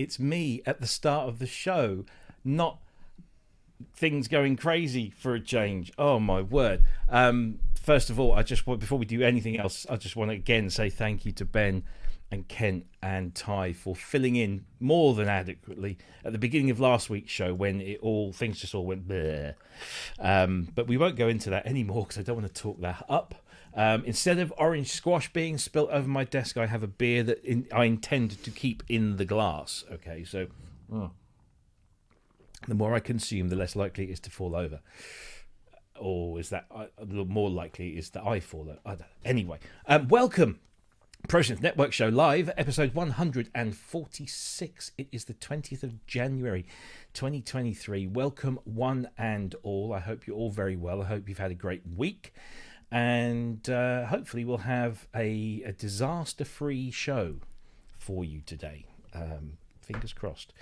it's me at the start of the show, not things going crazy for a change. Oh my word. First of all, before we do anything else, I just want to again say thank you to Ben and Kent and Ty for filling in more than adequately at the beginning of last week's show when things just all went bleh. But we won't go into that anymore because I don't want to talk that up. Instead of orange squash being spilt over my desk, I have a beer that I intend to keep in the glass. Okay, so the more I consume, the less likely it is to fall over. Or is that the more likely it is that I fall over? I don't know. Anyway, welcome. ProSynth Network Show Live, episode 146. It is the 20th of January, 2023. Welcome, one and all. I hope you're all very well. I hope you've had a great week. And hopefully we'll have a disaster-free show for you today. Fingers crossed.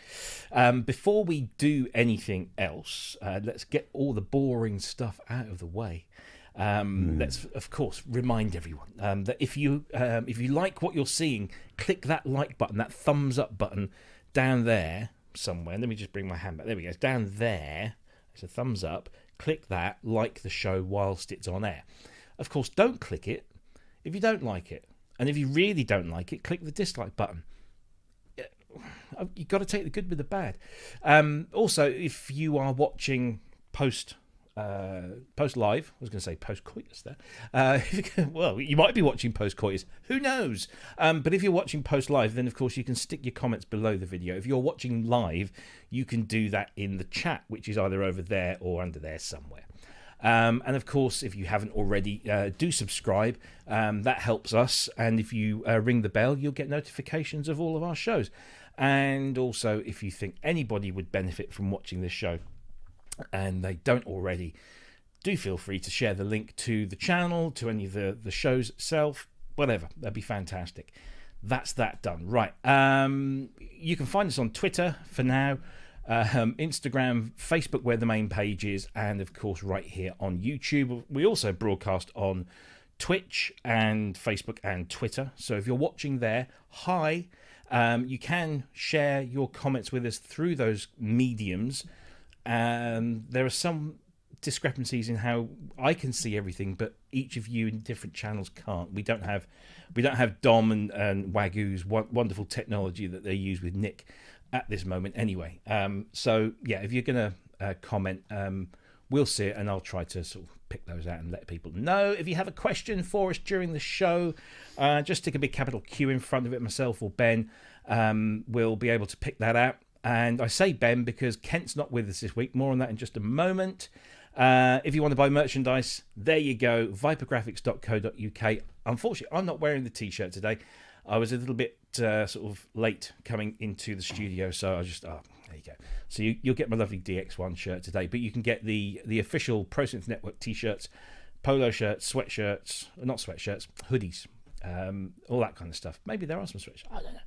Before we do anything else, let's get all the boring stuff out of the way. Let's, of course, remind everyone that if you like what you're seeing, click that like button, that thumbs up button down there somewhere. Let me just bring my hand back. There we go. It's down there. It's a thumbs up. Click that, like the show whilst it's on air. Of course, don't click it if you don't like it. And if you really don't like it, click the dislike button. You've got to take the good with the bad. Also, if you are watching post live, I was going to say post coitus there. Well, you might be watching post coitus. Who knows? But if you're watching post live, then of course you can stick your comments below the video. If you're watching live, you can do that in the chat, which is either over there or under there somewhere. And of course, if you haven't already, do subscribe. That helps us. And if you ring the bell, you'll get notifications of all of our shows. And also, if you think anybody would benefit from watching this show and they don't already, do feel free to share the link to the channel, to any of the shows itself, whatever. That'd be fantastic. That's that done. Right. You can find us on Twitter for now, Instagram, Facebook, where the main page is, and of course right here on YouTube. We also broadcast on Twitch and Facebook and Twitter. So if you're watching there, hi. You can share your comments with us through those mediums. There are some discrepancies in how I can see everything, but each of you in different channels can't. We don't have Dom and Wagoo's wonderful technology that they use with Nick at this moment anyway. So yeah, if you're gonna comment, we'll see it, and I'll try to sort of pick those out and let people know. If you have a question for us during the show, just stick a big capital Q in front of it. Myself or Ben will be able to pick that out. And I say Ben because Kent's not with us this week. More on that in just a moment. If you want to buy merchandise, there you go, vipergraphics.co.uk. Unfortunately, I'm not wearing the t-shirt today. I was a little bit sort of late coming into the studio, so I just, there you go. So you'll get my lovely DX1 shirt today, but you can get the official ProSynth Network t-shirts, polo shirts, sweatshirts, not sweatshirts, hoodies, all that kind of stuff. Maybe there are some sweatshirts, I don't know.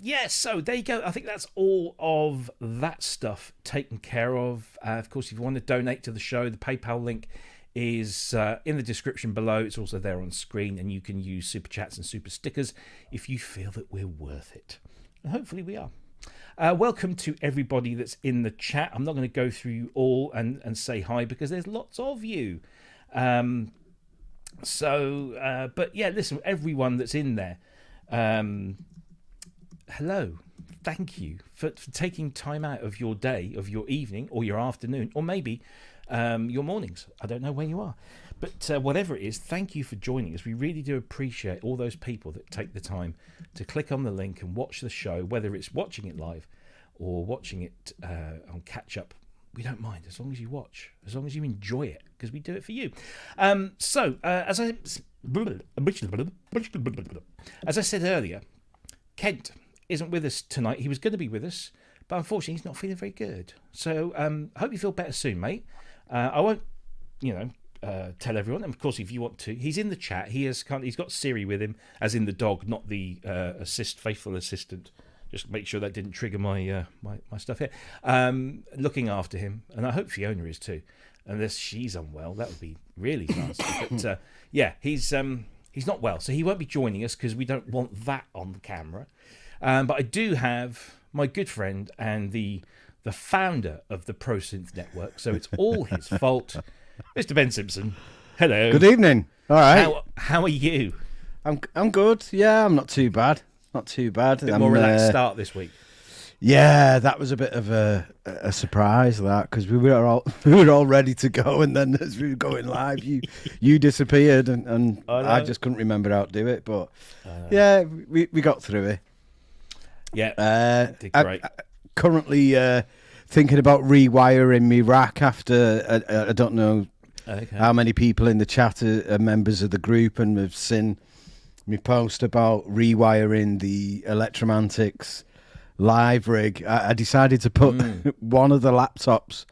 Yeah, so there you go. I think that's all of that stuff taken care of. Of course, if you want to donate to the show, the PayPal link is in the description below. It's also there on screen, and you can use super chats and super stickers if you feel that we're worth it. And hopefully we are. Welcome to everybody that's in the chat. I'm not going to go through you all and say hi because there's lots of you. But yeah, listen, everyone that's in there, hello. Thank you for taking time out of your day, of your evening, or your afternoon, or maybe your mornings. I don't know where you are. But whatever it is, thank you for joining us. We really do appreciate all those people that take the time to click on the link and watch the show, whether it's watching it live or watching it on catch-up. We don't mind, as long as you watch, as long as you enjoy it, because we do it for you. As I said earlier, Kent isn't with us tonight. He was going to be with us, but unfortunately he's not feeling very good. So I hope you feel better soon, mate. I won't, tell everyone. And of course, if you want to, he's in the chat. He's got Siri with him, as in the dog, not the faithful assistant. Just make sure that didn't trigger my my stuff here. Looking after him, and I hope Fiona is too. Unless she's unwell, that would be really nasty. But yeah, he's not well, so he won't be joining us because we don't want that on the camera. But I do have my good friend and the founder of the ProSynth network, so it's all his fault, Mr. Ben Simpson. Hello. Good evening. All right. How are you? I'm good. Yeah, I'm not too bad. Not too bad. A bit more relaxed start this week. Yeah, that was a bit of a surprise, that, because we were all ready to go, and then as we were going live, you disappeared, and I just couldn't remember how to do it. But yeah, we got through it. Yeah, did great. Currently thinking about rewiring my rack after I don't know how many people in the chat are members of the group and have seen me post about rewiring the Electromantics live rig. I decided to put one of the laptops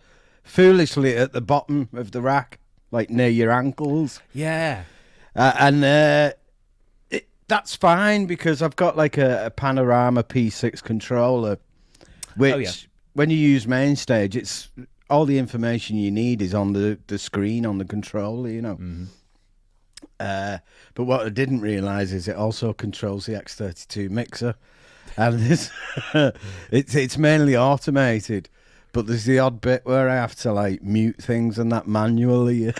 foolishly at the bottom of the rack, like near your ankles. Yeah. And that's fine because I've got like a Panorama P6 controller, which when you use MainStage, it's all the information you need is on the screen on the controller, you know. Mm-hmm. But what I didn't realise is it also controls the X32 mixer, and it's mainly automated. But there's the odd bit where I have to like mute things and that manually.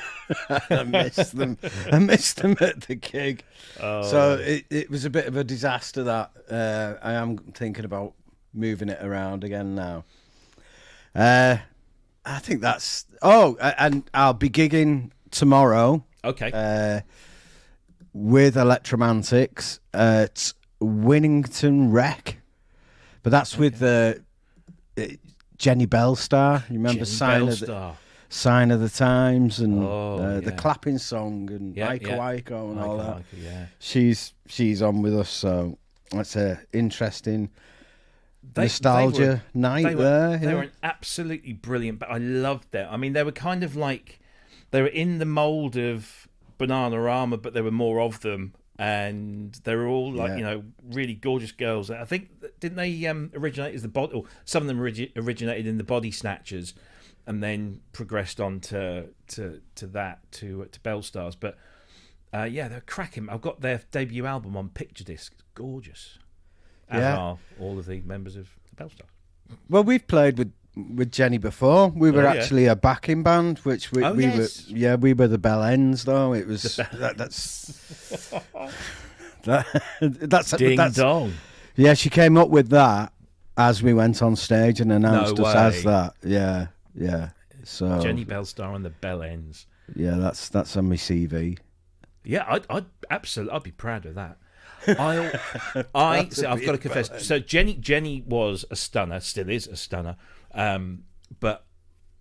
I missed them. I missed them at the gig. Oh. So it was a bit of a disaster. That I am thinking about moving it around again now. I think that's. Oh, and I'll be gigging tomorrow. Okay. With Electromantics at Winnington Rec, but that's with Jenny Bellstar. You remember Sign of the Times and the clapping song and Aiko and all that. Yeah. She's on with us, so that's a interesting nostalgia night there. They were an absolutely brilliant. But I loved that. I mean, they were kind of like they were in the mold of Bananarama, but there were more of them, and they were all like really gorgeous girls. I think didn't they originate as the body? Or some of them originated in the Body Snatchers, and then progressed on to Bellstars. But they're cracking. I've got their debut album on picture disc. It's gorgeous. As are all of the members of the Bellstars. Well, we've played with Jenny before. We were actually a backing band, which we were. Yeah, we were the Bell Ends, though. It was that's ding dong. Yeah, she came up with that as we went on stage and announced us as that. Yeah. So Jenny Bellstar on the Bell Ends. Yeah, that's on my CV. Yeah, I'd be proud of that. I've got to confess. So Jenny was a stunner, still is a stunner. But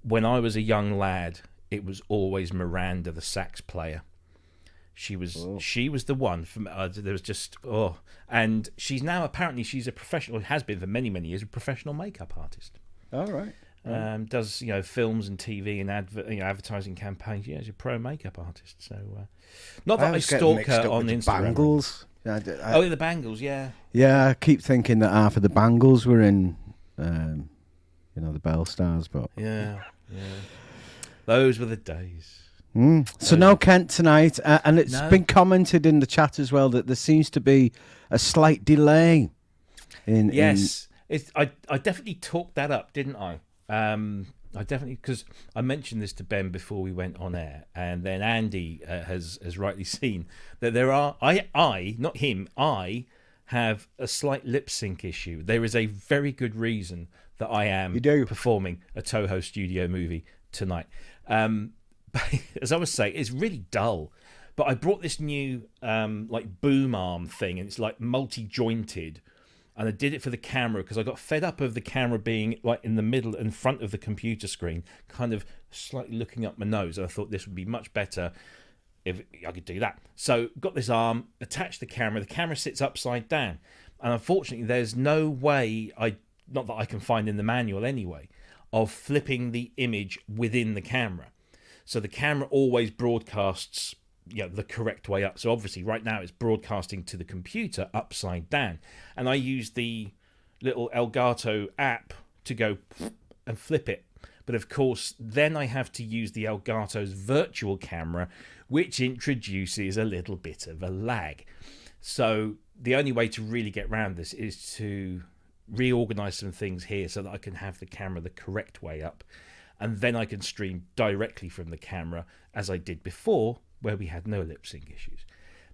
when I was a young lad, it was always Miranda, the sax player. She was the one. There was just and she's now she's a professional. Has been for many years a professional makeup artist. All right. Does films and TV and advertising campaigns. Yeah, she's a pro makeup artist. So not that I stalk her on Instagram. Bangles. The bangles. Yeah. Yeah, I keep thinking that half of the bangles were in. The Bellstars, but yeah, those were the days. So no Kent tonight, and it's been commented in the chat as well that there seems to be a slight delay. I definitely talked that up, didn't I? I definitely, because I mentioned this to Ben before we went on air, and then Andy has rightly seen that there are not him. I have a slight lip sync issue. There is a very good reason that I am performing a Toho Studio movie tonight. As I was saying, it's really dull. But I brought this new boom arm thing, and it's like multi-jointed. And I did it for the camera because I got fed up of the camera being like in the middle and front of the computer screen, kind of slightly looking up my nose. And I thought this would be much better if I could do that. So got this arm, attached the camera sits upside down. And unfortunately, there's no way, not that I can find in the manual anyway, of flipping the image within the camera. So the camera always broadcasts the correct way up. So obviously right now it's broadcasting to the computer upside down. And I use the little Elgato app to go and flip it. But of course, then I have to use the Elgato's virtual camera, which introduces a little bit of a lag. So the only way to really get around this is to reorganize some things here so that I can have the camera the correct way up, and then I can stream directly from the camera as I did before, where we had no lip sync issues.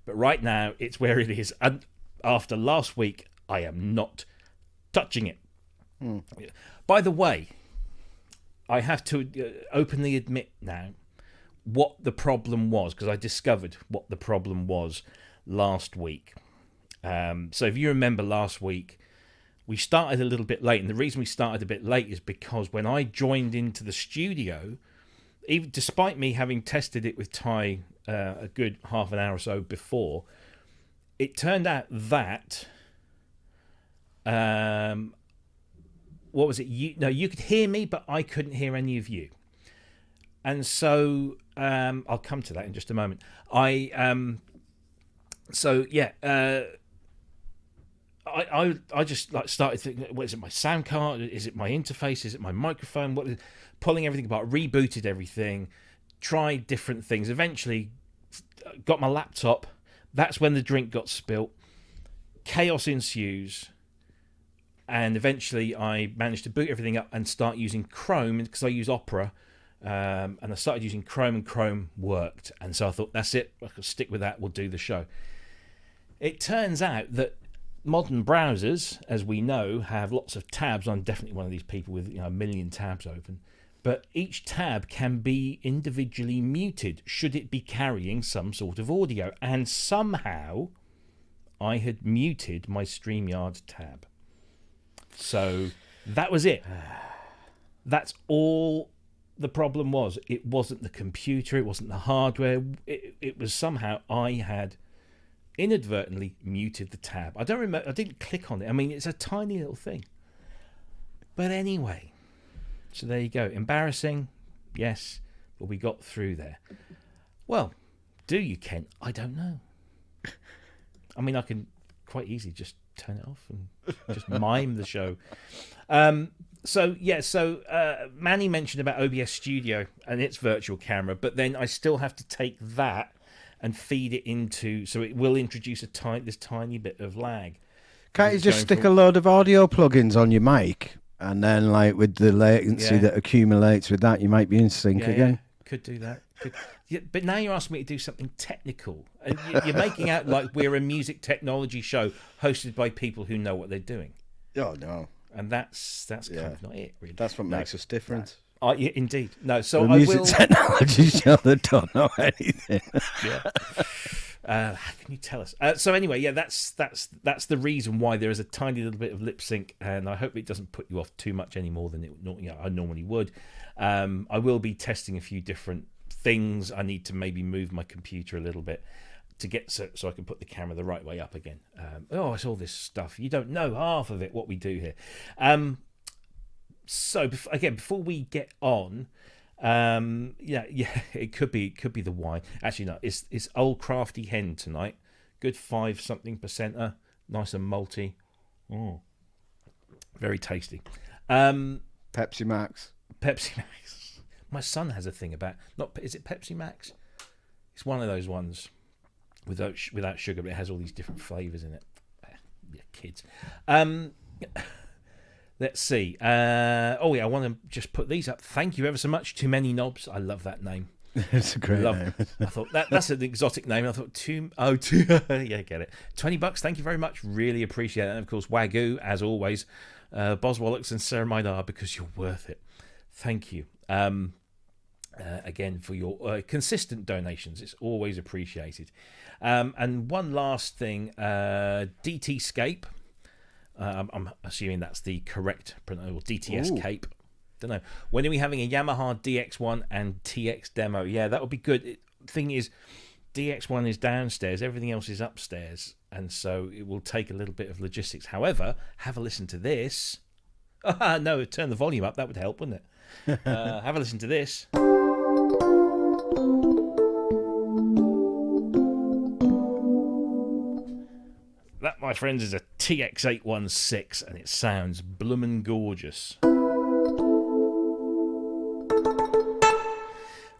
But right now it's where it is, and after last week I am not touching it. By the way, I have to openly admit now what the problem was, because I discovered what the problem was last week. So if you remember last week, we started a little bit late, and the reason we started a bit late is because when I joined into the studio, even despite me having tested it with Ty a good half an hour or so before, it turned out that what was it? You could hear me, but I couldn't hear any of you. And so I'll come to that in just a moment. I just like started thinking, what is it, my sound card? Is it my interface? Is it my microphone? What is, pulling everything apart, rebooted everything, tried different things. Eventually got my laptop. That's when the drink got spilt. Chaos ensues. And eventually I managed to boot everything up and start using Chrome, because I use Opera. And I started using Chrome, and Chrome worked. And so I thought, that's it. I can stick with that. We'll do the show. It turns out that modern browsers, as we know, have lots of tabs. I'm definitely one of these people with a million tabs open. But each tab can be individually muted should it be carrying some sort of audio. And somehow I had muted my StreamYard tab. So that was it. That's all the problem was. It wasn't the computer. It wasn't the hardware. It was somehow I had inadvertently muted the tab. I don't remember. I didn't click on it. I mean, it's a tiny little thing. But anyway, so there you go. Embarrassing, yes, but we got through there. Well, do you, Ken? I don't know. I mean, I can quite easily just turn it off and just mime the show. So Manny mentioned about OBS Studio and its virtual camera, but then I still have to take that and feed it into, so it will introduce this tiny bit of lag. Can't you just stick a load of audio plugins on your mic, and then, like, with the latency that accumulates with that, you might be in sync again? Yeah, could do that. Yeah, but now you're asking me to do something technical. You're making out like we're a music technology show hosted by people who know what they're doing. Oh, no. And that's kind of not it, really. That's what makes us different. Yeah, indeed. No, so the music technology show that don't know anything. Yeah. How can you tell us? So anyway, yeah, that's the reason why there is a tiny little bit of lip sync, and I hope it doesn't put you off too much any more than I normally would. I will be testing a few different things. I need to maybe move my computer a little bit to get so I can put the camera the right way up again. It's all this stuff. You don't know half of it, what we do here. So before we get on, it could be the wine. Actually, no, it's Old Crafty Hen tonight. Good 5% nice and malty. Very tasty. Pepsi Max. My son has a thing about is it Pepsi Max? It's one of those ones without sugar, but it has all these different flavors in it. Yeah, kids. Let's see. I want to just put these up. Thank you ever so much. Too Many Knobs. I love that name. It's a great name. I thought that's an exotic name. I thought yeah, get it. $20. Thank you very much. Really appreciate it. And of course, Wagyu, as always, Boswallocks and Sarah Maidar, because you're worth it. Thank you. Again, for your consistent donations. It's always appreciated. And one last thing, DT-scape. I'm assuming that's the correct pronunciation, or DTS Cape. Don't know. When are we having a Yamaha DX1 and TX demo? Yeah, that would be good. Thing is, DX1 is downstairs, everything else is upstairs, and so it will take a little bit of logistics. However, have a listen to this. No, turn the volume up. That would help, wouldn't it? Have a listen to this. That, my friends, is a TX816, and it sounds bloomin' gorgeous.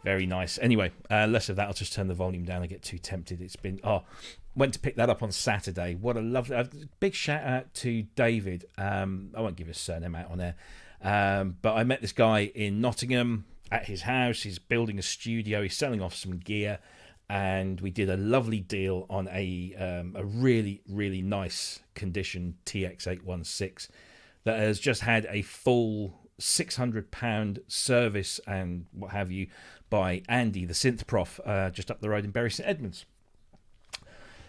Very nice. Anyway, less of that. I'll just turn the volume down. I get too tempted. It's been went to pick that up on Saturday. What a lovely big shout out to David. I won't give his surname out on air, but I met this guy in Nottingham at his house. He's building a studio. He's selling off some gear, and we did a lovely deal on a really, really nice condition TX816 that has just had a full £600 service and what have you by Andy, the synth prof, just up the road in Bury St Edmunds.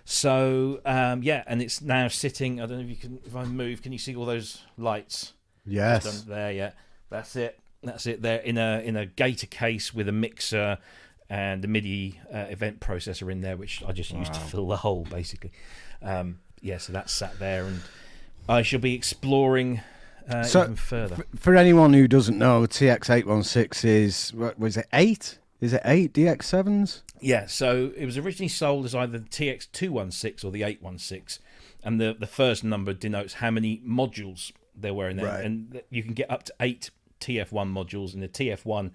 So and it's now sitting. I don't know if you can. If I move, can you see all those lights? Yes. There, yeah. That's it. There in a gator case with a mixer and a MIDI event processor in there, which I just used to fill the hole basically. So that's sat there, and I shall be exploring even further. For anyone who doesn't know, TX816 is, what was it, 8? Is it 8 DX7s? Yeah, so it was originally sold as either the TX216 or the 816, and the first number denotes how many modules there were in there. Right. And you can get up to 8 TF1 modules, and the TF1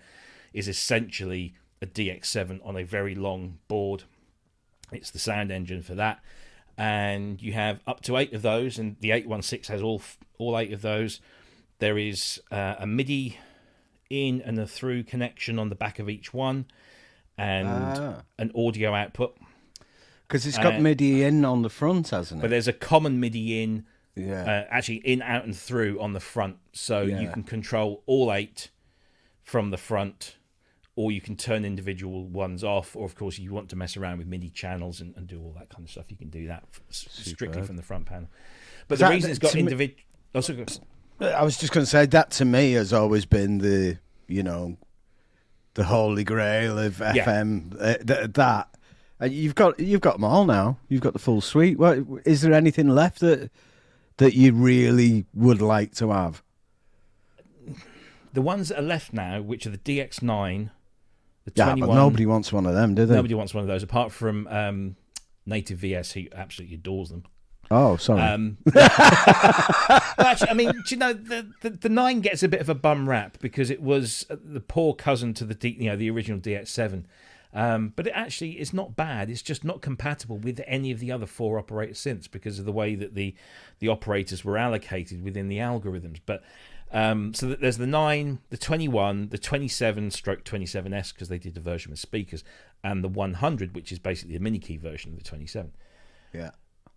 is essentially a DX7 on a very long board. It's the sound engine for that. And you have up to 8 of those, and the 816 has all 8 of those. There is a MIDI in and a through connection on the back of each one, and an audio output. Because it's got MIDI in on the front, hasn't it? But there's a common MIDI in, actually in, out, and through on the front. So you can control all 8 from the front, or you can turn individual ones off, or of course you want to mess around with MIDI channels and do all that kind of stuff, you can do that strictly from the front panel. But the reason it's got individual... I was just going to say, that to me has always been the holy grail of FM. That you've got them all now. You've got the full suite. Is there anything left that you really would like to have? The ones that are left now, which are the DX9, the 21... but nobody wants one of them, do they? Nobody wants one of those, apart from Native VS, who absolutely adores them. Oh, sorry. Actually, I mean, do you know, the 9 gets a bit of a bum rap because it was the poor cousin to the original DX7. But it actually is not bad. It's just not compatible with any of the other 4 operator synths because of the way that the operators were allocated within the algorithms. But so that there's the 9, the 21, the 27/27S because they did the version with speakers, and the 100, which is basically a mini key version of the 27. Yeah.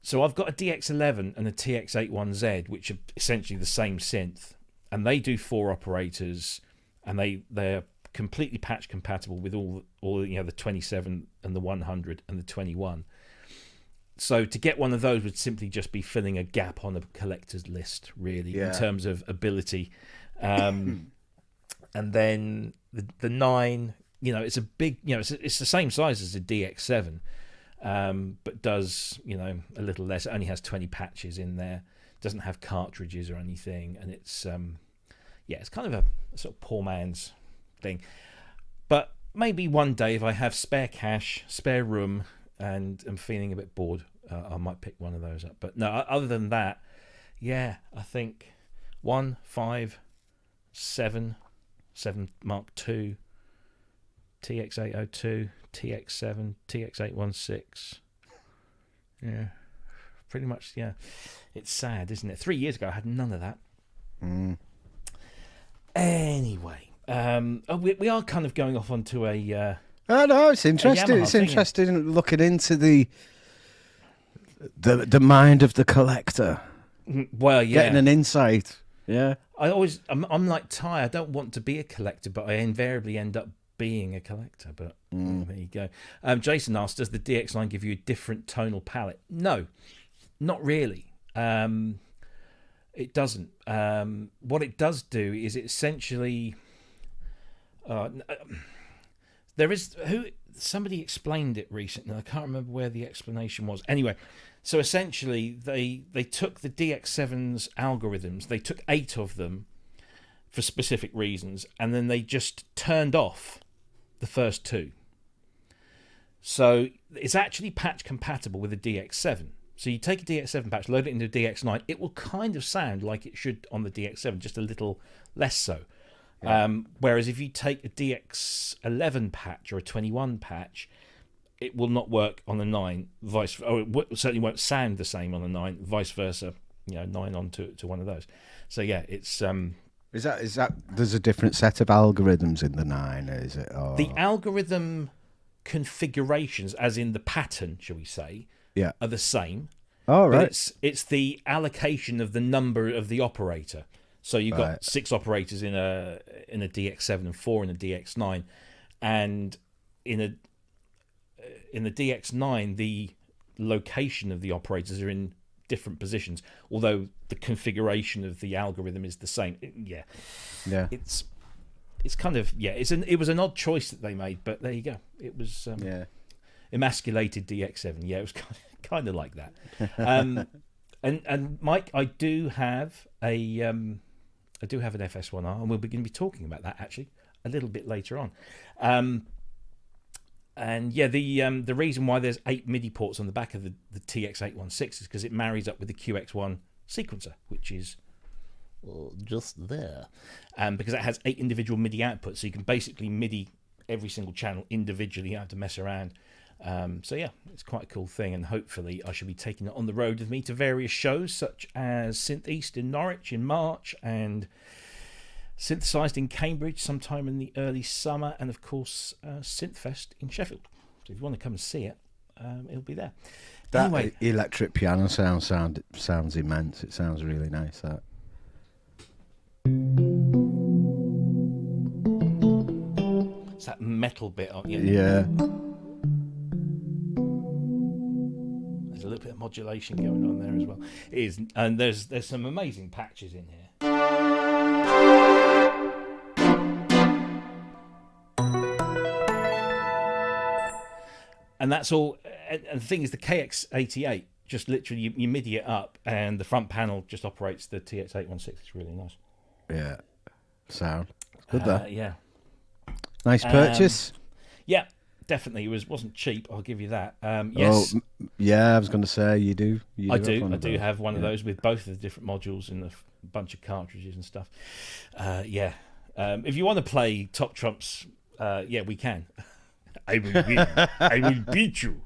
So I've got a DX11 and a TX81Z, which are essentially the same synth, and they do 4 operators, and they're completely patch compatible with all the 27 and the 100 and the 21. So to get one of those would simply just be filling a gap on a collector's list, really, in terms of ability. And then the 9, it's a big, it's the same size as the DX7. But does a little less. It only has 20 patches in there. Doesn't have cartridges or anything, and it's it's kind of a sort of poor man's thing. But maybe one day, if I have spare cash, spare room, and I'm feeling a bit bored, I might pick one of those up. But no, other than that, I think 1, 5, 7 Mark II, TX802. TX7, TX816. Yeah, pretty much, It's sad, isn't it? 3 years ago, I had none of that. Anyway, we are kind of going off onto a... oh, no, it's interesting. It's interesting looking into the mind of the collector. Well, yeah. Getting an insight. Yeah. I'm like Ty. I don't want to be a collector, but I invariably end up being a collector. But there you go. Jason asked, does the DX9 give you a different tonal palette? No, not really. It doesn't. What it does do is it essentially somebody explained it recently. I can't remember where the explanation was. Anyway, so essentially they took the DX7's algorithms, they took 8 of them for specific reasons, and then they just turned off the first 2. So it's actually patch compatible with a DX7. So you take a DX7 patch, load it into a DX9, it will kind of sound like it should on the DX7, just a little less so. Whereas if you take a DX11 patch or a 21 patch, it will not work on a 9. It certainly won't sound the same on a 9. Vice versa, 9 on to one of those. So yeah, it's Is that there's a different set of algorithms in the 9? Is it? Or... The algorithm configurations, as in the pattern, shall we say, are the same. Oh, right. But it's the allocation of the number of the operator. So you've got 6 operators in a DX7 and 4 in a DX9, and in the DX9 the location of the operators are in different positions, although the configuration of the algorithm is the same. It's kind of it was an odd choice that they made, but there you go. It was emasculated DX7. It was kind of like that. And Mike, I do have an FS1R, and we're going to be talking about that actually a little bit later on. The reason why there's 8 MIDI ports on the back of the TX816 is because it marries up with the QX1 sequencer, which is just there. Because it has 8 individual MIDI outputs, so you can basically MIDI every single channel individually. You don't have to mess around. It's quite a cool thing, and hopefully I shall be taking it on the road with me to various shows such as Synth East in Norwich in March, and Synthesized in Cambridge sometime in the early summer, and of course Synthfest in Sheffield. So if you want to come and see it, it'll be there. That anyway, electric piano sounds immense. It sounds really nice. That. It's that metal bit on you. Yeah. There's a little bit of modulation going on there as well. It is, and there's some amazing patches in here. And that's all. And the thing is, the KX88 just literally you MIDI it up, and the front panel just operates the TX816. It's really nice. Yeah, sound good though. Yeah, nice purchase. Yeah, definitely. It wasn't cheap. I'll give you that. Yes. Oh, yeah, I was going to say you do. I do have one of those with both of the different modules and a bunch of cartridges and stuff. If you want to play Top Trumps, we can. I will win. I will beat you.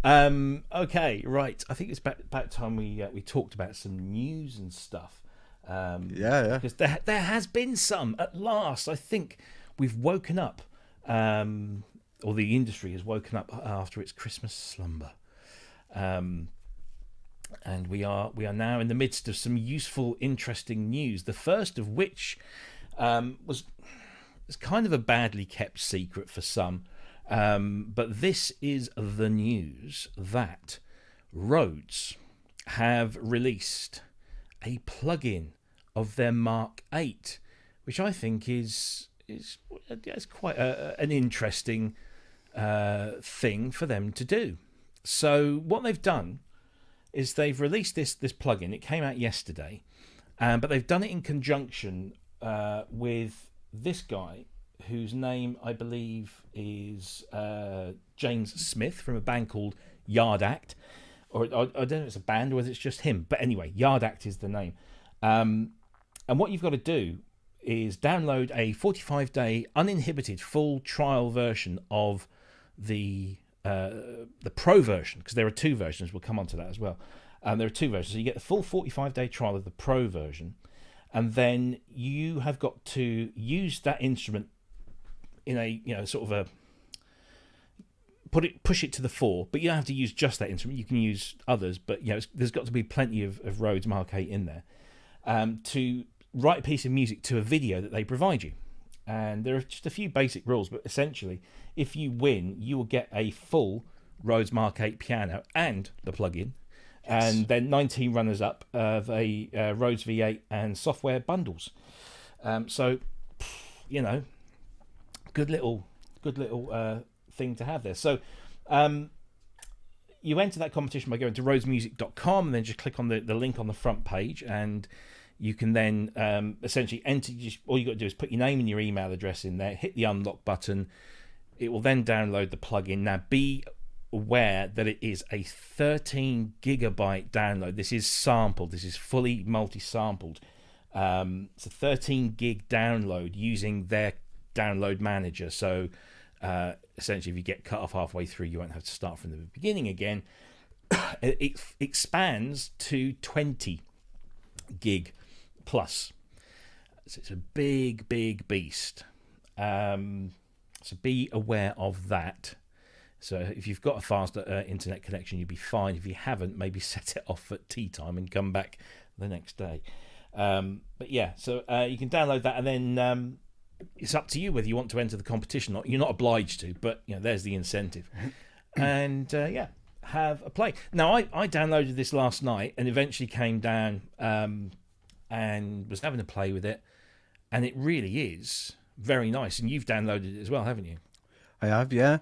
Okay, right. I think it's about time we talked about some news and stuff. Because there has been some at last. I think we've woken up, or the industry has woken up after its Christmas slumber, and we are now in the midst of some useful, interesting news. The first of which was kind of a badly kept secret for some. But this is the news that Rhodes have released a plugin of their Mark 8, which I think is quite an interesting thing for them to do. So what they've done is they've released this plugin. It came out yesterday, but they've done it in conjunction with this guy, whose name I believe is James Smith, from a band called Yard Act, or I don't know if it's a band or whether it's just him, but anyway, Yard Act is the name. And what you've got to do is download a 45-day uninhibited full trial version of the Pro version, because there are 2 versions. We'll come on to that as well. There are 2 versions, so you get the full 45-day trial of the Pro version, and then you have got to use that instrument in a sort of a push it to the fore, but you don't have to use just that instrument. You can use others, but there's got to be plenty of Rhodes Mark 8 in there to write a piece of music to a video that they provide you. And there are just a few basic rules, but essentially, if you win, you will get a full Rhodes Mark 8 piano and the plugin, and then 19 runners-up of a Rhodes V8 and software bundles. Good little thing to have there. So you enter that competition by going to rhodesmusic.com and then just click on the link on the front page, and you can then essentially enter. All you got to do is put your name and your email address in there, hit the unlock button. It will then download the plugin. Now be aware that it is a 13 gigabyte download. This is sampled. This is fully multi-sampled. It's a 13 gig download using their download manager. So essentially, if you get cut off halfway through, you won't have to start from the beginning again. It expands to 20 gig plus. So it's a big beast. So be aware of that. So if you've got a fast internet connection, you'll be fine. If you haven't, maybe set it off at tea time and come back the next day. But yeah, so you can download that, and then it's up to you whether you want to enter the competition or not. You're not obliged to, but there's the incentive. And yeah, have a play. Now, I downloaded this last night and eventually came down and was having a play with it, and it really is very nice. And you've downloaded it as well, haven't you? I have, yeah.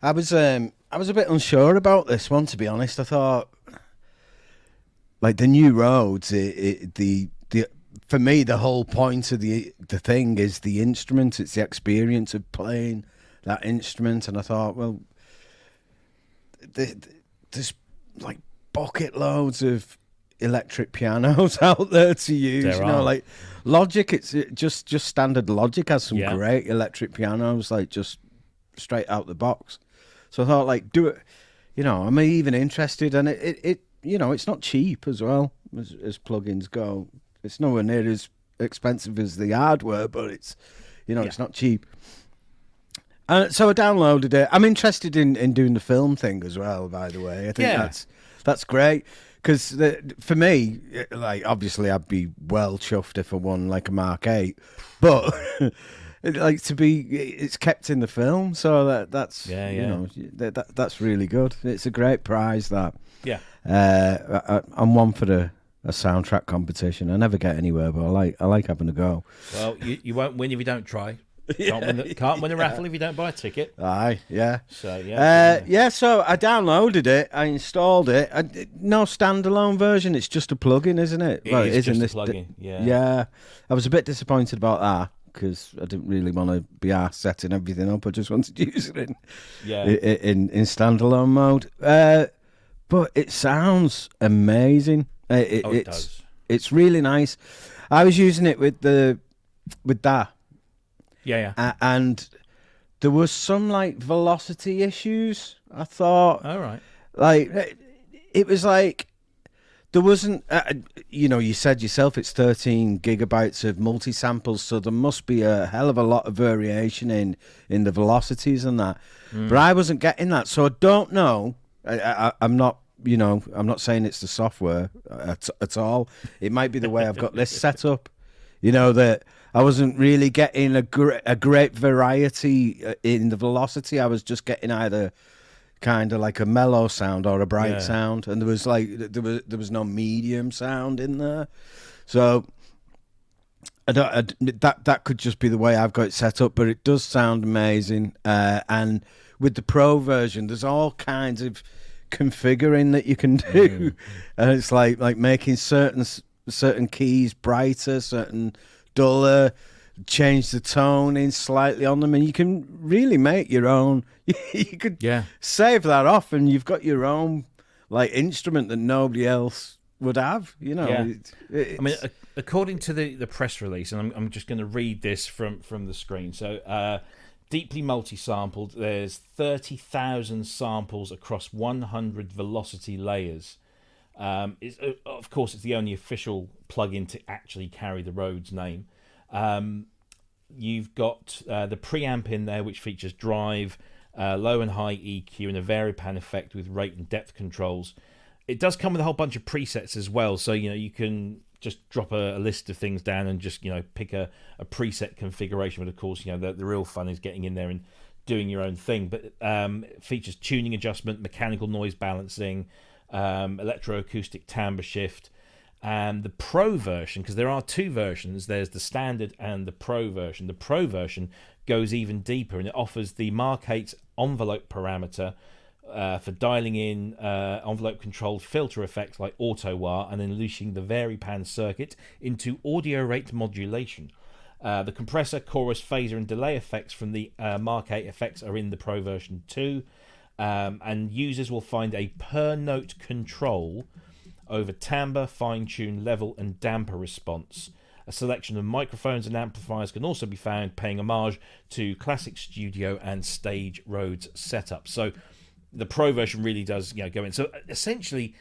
I was a bit unsure about this one, to be honest. I thought, like, the new Rhodes, for me, the whole point of the thing is the instrument. It's the experience of playing that instrument. And I thought, well, there's like bucket loads of electric pianos out there to use. Like Logic, it's just standard Logic has some great electric pianos, like just straight out the box. So I thought, like, do it. I'm even interested, and it it's not cheap as well as plugins go. It's nowhere near as expensive as the hardware, but it's it's not cheap. So I downloaded it. I'm interested in doing the film thing as well, by the way. I think that's great, because for me, like, obviously I'd be well chuffed if I won like a Mark 8, but it's kept in the film, so that's that's really good. It's a great prize, that. Yeah. I'm one for a soundtrack competition. I never get anywhere, but I like having a go. Well, you won't win if you don't try. Can't win a raffle if you don't buy a ticket. Aye, yeah. So so I downloaded it, I installed it. No standalone version, it's just a plugin, isn't it? It is just a plugin. Yeah. I was a bit disappointed about that, because I didn't really want to be arsed setting everything up. I just wanted to use it in standalone mode. But it sounds amazing. It does. It's really nice. I was using it with that. Yeah. And there was some like velocity issues, I thought. All right. Like, it was like there wasn't. You said yourself it's 13 gigabytes of multi-samples, so there must be a hell of a lot of variation in the velocities and that. But I wasn't getting that, so I don't know. I'm not. I'm not saying it's the software at all. It might be the way I've got this set up. That I wasn't really getting a great variety in the velocity. I was just getting either kind of like a mellow sound or a bright sound, and there was no medium sound in there. So that could just be the way I've got it set up, but it does sound amazing. And with the Pro version, there's all kinds of configuring that you can do, and it's like making certain keys brighter, certain duller, change the tone in slightly on them, and you can really make your own. You could save that off, and you've got your own like instrument that nobody else would have. I mean, according to the press release, and I'm just going to read this from the screen. So deeply multi-sampled, there's 30,000 samples across 100 velocity layers. Of course, it's the only official plugin to actually carry the Rhodes name. You've got the preamp in there, which features drive, low and high EQ, and a varipan effect with rate and depth controls. It does come with a whole bunch of presets as well, so you can just drop a list of things down and just pick a preset configuration. But of course, the real fun is getting in there and doing your own thing. But it features tuning adjustment, mechanical noise balancing, electroacoustic timbre shift, and the Pro version, because there are two versions. There's the standard and the Pro version. The Pro version goes even deeper, and it offers the Mark 8 envelope parameter for dialing in envelope controlled filter effects like auto wah, and then unleashing the varipan circuit into audio rate modulation. The compressor, chorus, phaser, and delay effects from the Mark 8 effects are in the Pro version too. And users will find a per note control over timbre, fine-tune, level, and damper response. A selection of microphones and amplifiers can also be found, paying homage to classic studio and stage Rhodes setup. So the Pro version really does, go in. So essentially,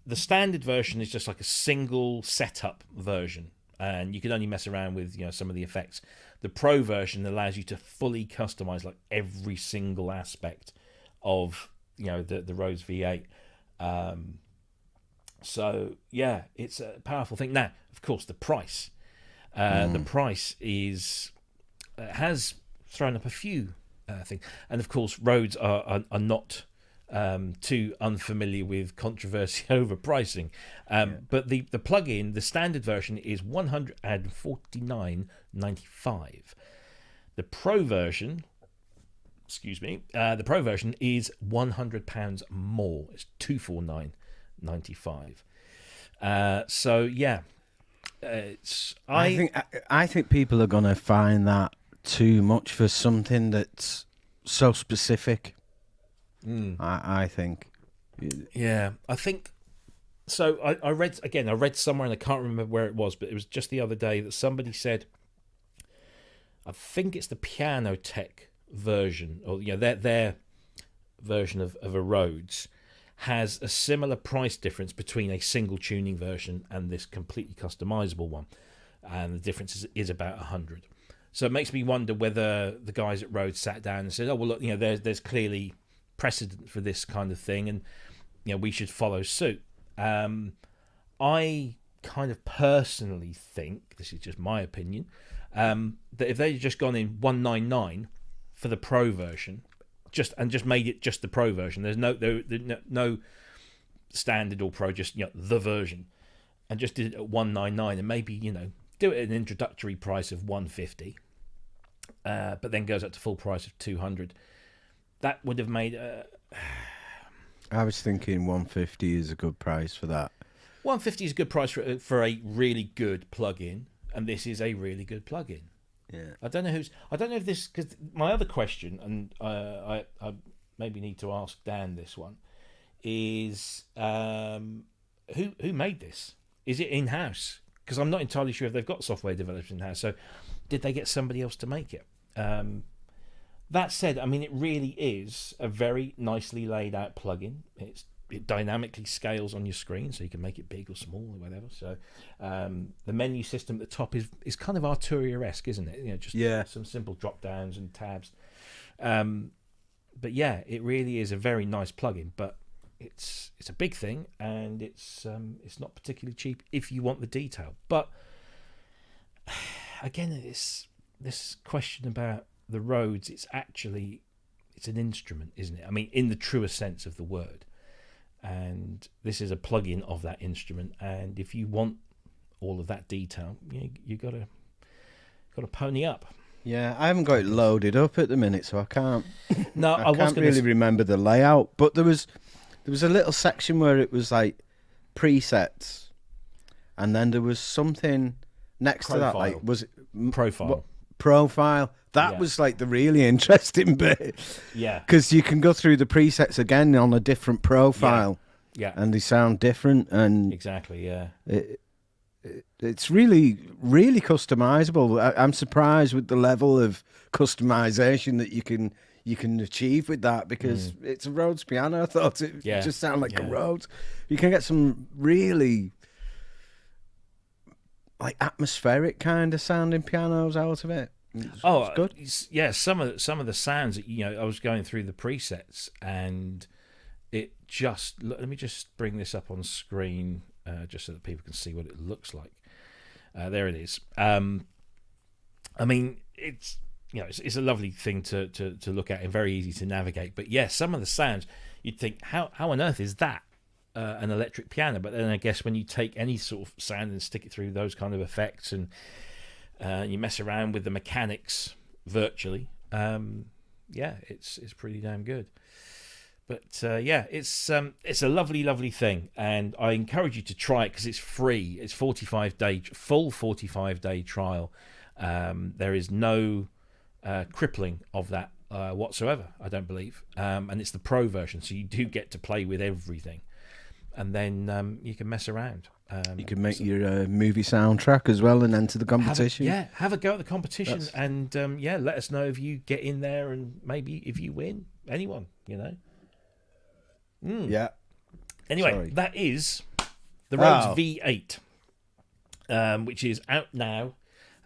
the standard version is just like a single setup version, and you can only mess around with some of the effects. The Pro version allows you to fully customize like every single aspect of the Rhodes V8. So yeah, it's a powerful thing. Now, of course, the price. The price has thrown up a few things, and of course, Rhodes are not too unfamiliar with controversy over pricing. But the plugin, the standard version, is $149.95. The Pro version, the Pro version is £100 more. It's $249.95. So yeah, I think people are going to find that too much for something that's so specific. I think. Yeah, I think so. I read somewhere, and I can't remember where it was, but it was just the other day that somebody said, I think it's the Piano Tech version, or their version of a Rhodes has a similar price difference between a single tuning version and this completely customizable one, and the difference is about 100. So it makes me wonder whether the guys at Rhodes sat down and said, "Oh well, look, there's clearly precedent for this kind of thing, and we should follow suit." I kind of personally think, this is just my opinion, that if they'd just gone in 199 for the Pro version, just made it just the Pro version, there's no standard or Pro, just the version, and just did it at 199, and maybe do it at an introductory price of 150, but then goes up to full price of 200. That would have made. I was thinking 150 is a good price for that. 150 is a good price for a really good plugin, and this is a really good plugin. Yeah. I don't know if this, because my other question, and I maybe need to ask Dan this one, is who made this? Is it in house? Because I'm not entirely sure if they've got software developers in house. So did they get somebody else to make it? That said, I mean, it really is a very nicely laid out plugin. It dynamically scales on your screen, so you can make it big or small or whatever. So the menu system at the top is kind of Arturia-esque, isn't it? Just some simple drop downs and tabs. But yeah, it really is a very nice plugin. But it's a big thing, and it's not particularly cheap if you want the detail. But again, it's this question about the Rhodes, it's an instrument, isn't it? I mean, in the truest sense of the word. And this is a plug-in of that instrument, and if you want all of that detail, you got to pony up. Yeah, I haven't got it loaded up at the minute, so I can't. No, I can't really remember the layout. But there was a little section where it was like presets, and then there was something next to that, like was it profile? Profile. That was like the really interesting bit. Yeah. Because you can go through the presets again on a different profile. Yeah. And they sound different. And exactly, yeah. It's really, really customizable. I'm surprised with the level of customization that you can achieve with that, because it's a Rhodes piano. I thought it just sounded like a Rhodes. You can get some really like atmospheric kind of sounding pianos out of it. It's good. Yeah, some of the sounds that I was going through the presets, and it just, let me just bring this up on screen just so that people can see what it looks like. There it is. I mean, it's it's a lovely thing to look at and very easy to navigate. But yeah, some of the sounds you'd think, how on earth is that an electric piano? But then I guess when you take any sort of sound and stick it through those kind of effects, and you mess around with the mechanics virtually, it's pretty damn good. But it's a lovely thing, and I encourage you to try it because it's free. It's full 45-day trial. There is no crippling of that whatsoever, I don't believe, and it's the Pro version, so you do get to play with everything. and then you can mess around. You can make your movie soundtrack as well and enter the competition. Have a go at the competition, and let us know if you get in there, and maybe if you win. Anyone, Yeah. Anyway, that is the Rhodes V8, which is out now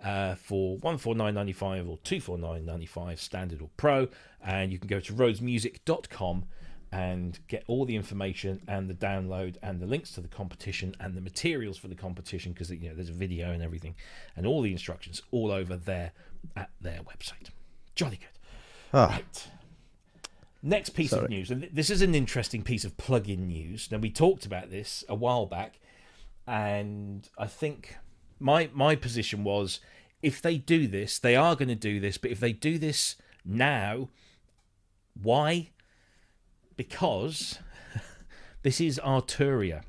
for $149.95 or $249.95 standard or pro, and you can go to rhodesmusic.com and get all the information and the download and the links to the competition and the materials for the competition, because there's a video and everything and all the instructions all over there at their website. Jolly good. Right. Next piece of news, and this is an interesting piece of plug-in news. Now, we talked about this a while back, and I think my position was, if they do this, they are going to do this, but if they do this now, why? Because this is Arturia,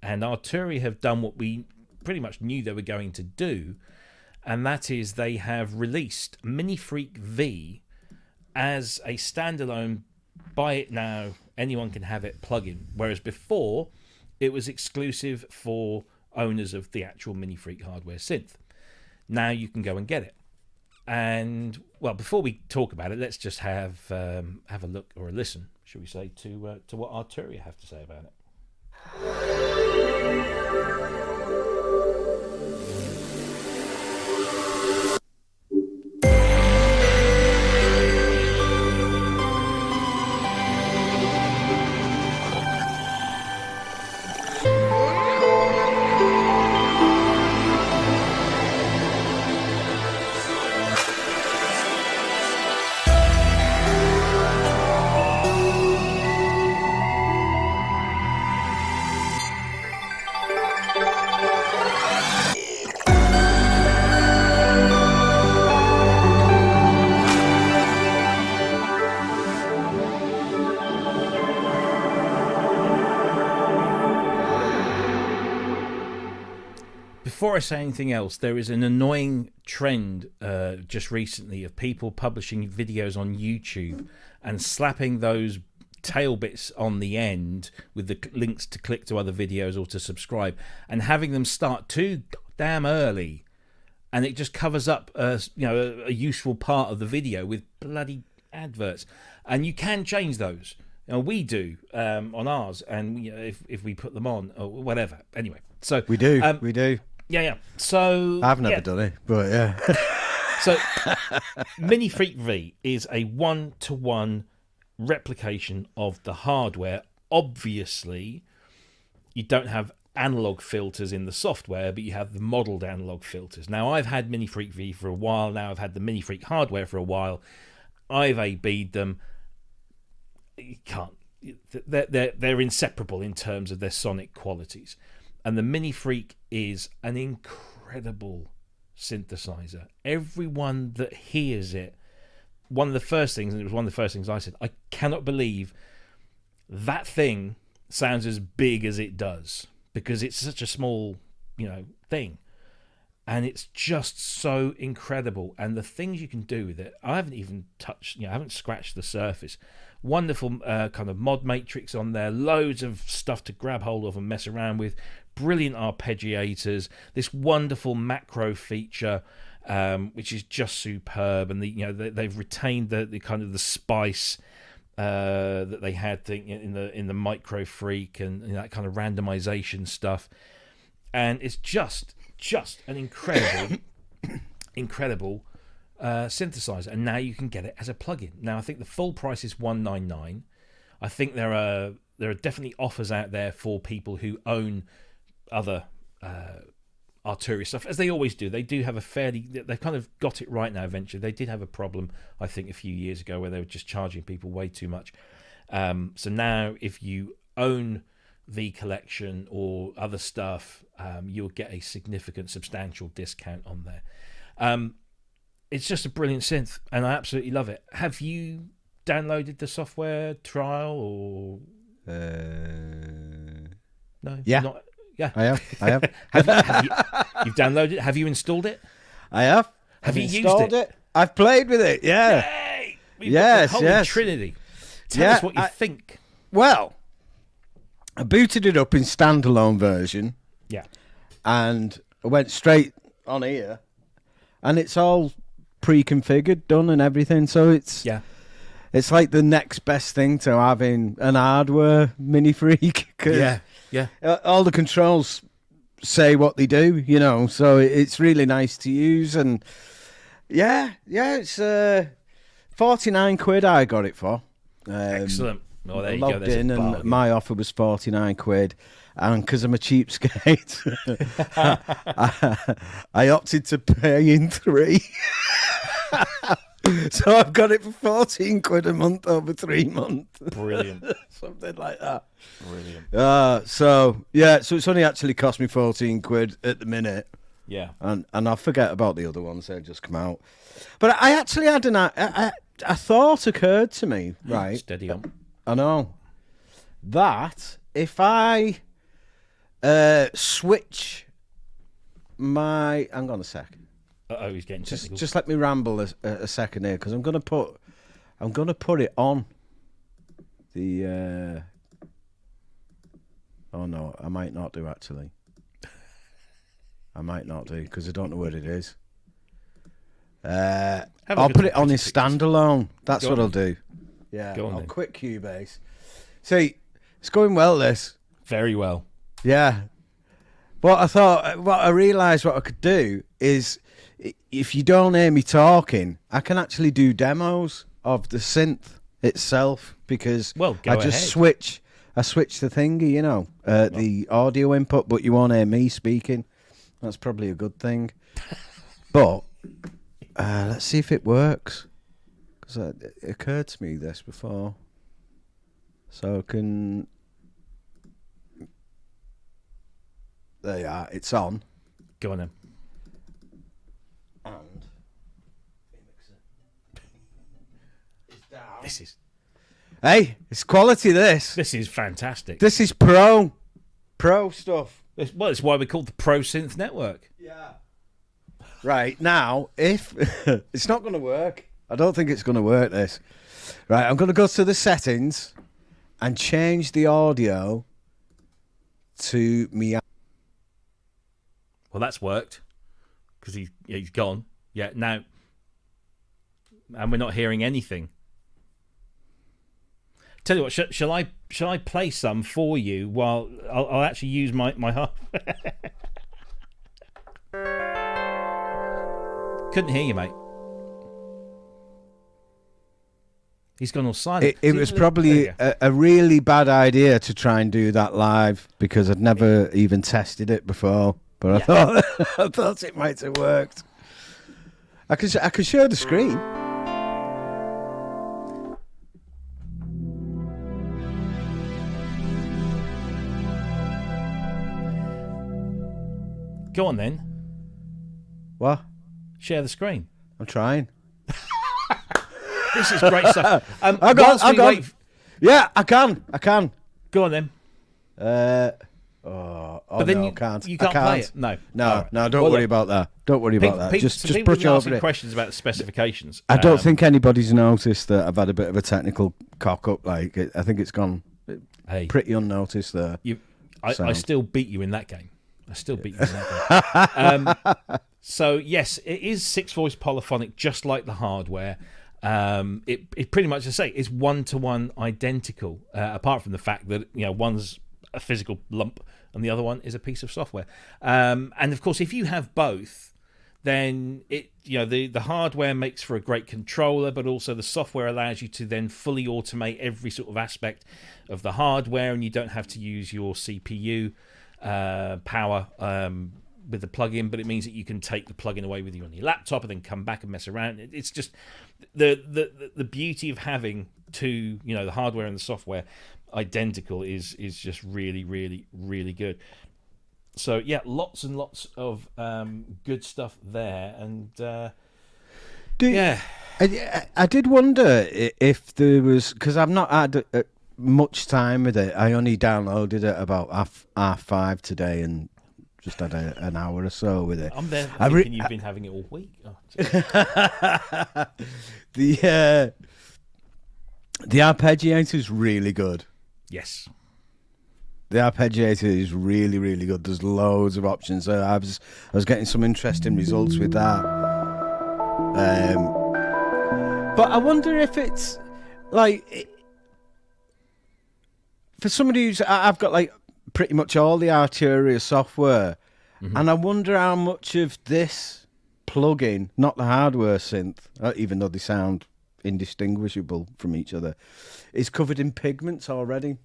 and Arturia have done what we pretty much knew they were going to do, and that is they have released MiniFreak V as a standalone, buy it now, anyone can have it plugin, whereas before it was exclusive for owners of the actual MiniFreak hardware synth. Now you can go and get it. And well, before we talk about it, let's just have a look, or a listen, should we say, to what Arturia have to say about it. Before I say anything else, there is an annoying trend just recently of people publishing videos on YouTube and slapping those tail bits on the end with the links to click to other videos or to subscribe, and having them start too damn early, and it just covers up a useful part of the video with bloody adverts. And you can change those. We do on ours, and if we put them on or whatever. Anyway, so we do. Yeah. So I've never done it, but yeah. So MiniFreak V is a 1-to-1 replication of the hardware. Obviously, you don't have analog filters in the software, but you have the modeled analog filters. Now, I've had MiniFreak V for a while. Now I've had the MiniFreak hardware for a while. I've A/B'd them. You can't. They're inseparable in terms of their sonic qualities. And the MiniFreak is an incredible synthesizer. Everyone that hears it, one of the first things, and it was one of the first things I said, I cannot believe that thing sounds as big as it does, because it's such a small, thing. And it's just so incredible. And the things you can do with it, I haven't even touched, I haven't scratched the surface. Wonderful kind of mod matrix on there, loads of stuff to grab hold of and mess around with, brilliant arpeggiators, this wonderful macro feature, which is just superb. And they've retained the kind of the spice that they had in the Micro Freak and that kind of randomization stuff. And it's just an incredible synthesizer, and now you can get it as a plugin. Now I think the full price is $199. I think there are definitely offers out there for people who own other Arturia stuff, as they always do. They do have they've kind of got it right now. Eventually, they did have a problem, I think, a few years ago where they were just charging people way too much. So now, if you own the collection or other stuff, you'll get a significant, substantial discount on there. It's just a brilliant synth, and I absolutely love it. Have you downloaded the software trial or? No. Yeah. Not, yeah. I have. You've downloaded it? Have you installed it? I have. Have you installed used it? I've played with it. Yeah. Yay! Yes. Holy Trinity. Tell us what you think. Well, I booted it up in standalone version. Yeah. And I went straight on here, and it's all pre-configured, done, and everything. So it's like the next best thing to having an hardware MiniFreak. All the controls say what they do, So it's really nice to use, and it's 49 quid I got it for. Excellent. Oh, there you logged go. in, and my offer was 49 quid. And because I'm a cheapskate, I opted to pay in 3. So I've got it for 14 quid a month over 3 months. Brilliant. Something like that. Brilliant. So it's only actually cost me 14 quid at the minute. Yeah. And I'll forget about the other ones that just come out. But I actually had a thought occurred to me, right? Steady on. I know. That if I switch my... Hang on a sec. He's getting technical. Just let me ramble a second here, because I'm gonna put it on the. Oh no, I might not do actually. I might not do because I don't know what it is. I'll put it on his standalone. That's what I'll do. Yeah, I'll quit Cubase. See, it's going well. This very well. Yeah. What I realised what I could do is, if you don't hear me talking, I can actually do demos of the synth itself, because I just switch the thingy, the audio input, but you won't hear me speaking. That's probably a good thing. But let's see if it works, because it occurred to me this before. So I can... There you are. It's on. Go on then. And it's down. This is... Hey, it's quality, this. This is fantastic. This is pro stuff. Well, it's why we're called the Pro Synth Network. Yeah. Right, now, if... it's not going to work. I don't think it's going to work, this. Right, I'm going to go to the settings and change the audio to me. Well, that's worked, because he's gone. Yeah, now, and we're not hearing anything. Tell you what, shall I play some for you while I'll actually use my half. Couldn't hear you, mate. He's gone all silent. It was probably a really bad idea to try and do that live, because I'd never even tested it before. But I thought it might have worked. I could share the screen. Go on then. What? Share the screen. I'm trying. This is great stuff. I got. Yeah, I can. Go on then. But then you can't. You can't play it. No. No. Don't worry about that. Don't worry about that. Just brush over it. Questions about the specifications. I don't think anybody's noticed that I've had a bit of a technical cock up. I think it's gone pretty unnoticed there. I still beat you in that game. So yes, it is 6-voice polyphonic, just like the hardware. It pretty much, I say, is 1-to-1 identical, apart from the fact that one's a physical lump and the other one is a piece of software. And of course, if you have both, then the hardware makes for a great controller, but also the software allows you to then fully automate every sort of aspect of the hardware, and you don't have to use your CPU power with the plugin, but it means that you can take the plugin away with you on your laptop and then come back and mess around. It's just the beauty of having two, the hardware and the software identical is just really, really, really good. So yeah, lots and lots of good stuff there. And I did wonder if there was, because I've not had much time with it. I only downloaded it about half 5 today and just had an hour or so with it. I'm there thinking you've been having it all week. Oh, the arpeggiator is really good. Yes. The arpeggiator is really, really good. There's loads of options. So I was getting some interesting results with that. But I wonder if it's like for somebody who's I've got like pretty much all the Arturia software, and I wonder how much of this plugin, not the hardware synth, even though they sound indistinguishable from each other, is covered in pigments already.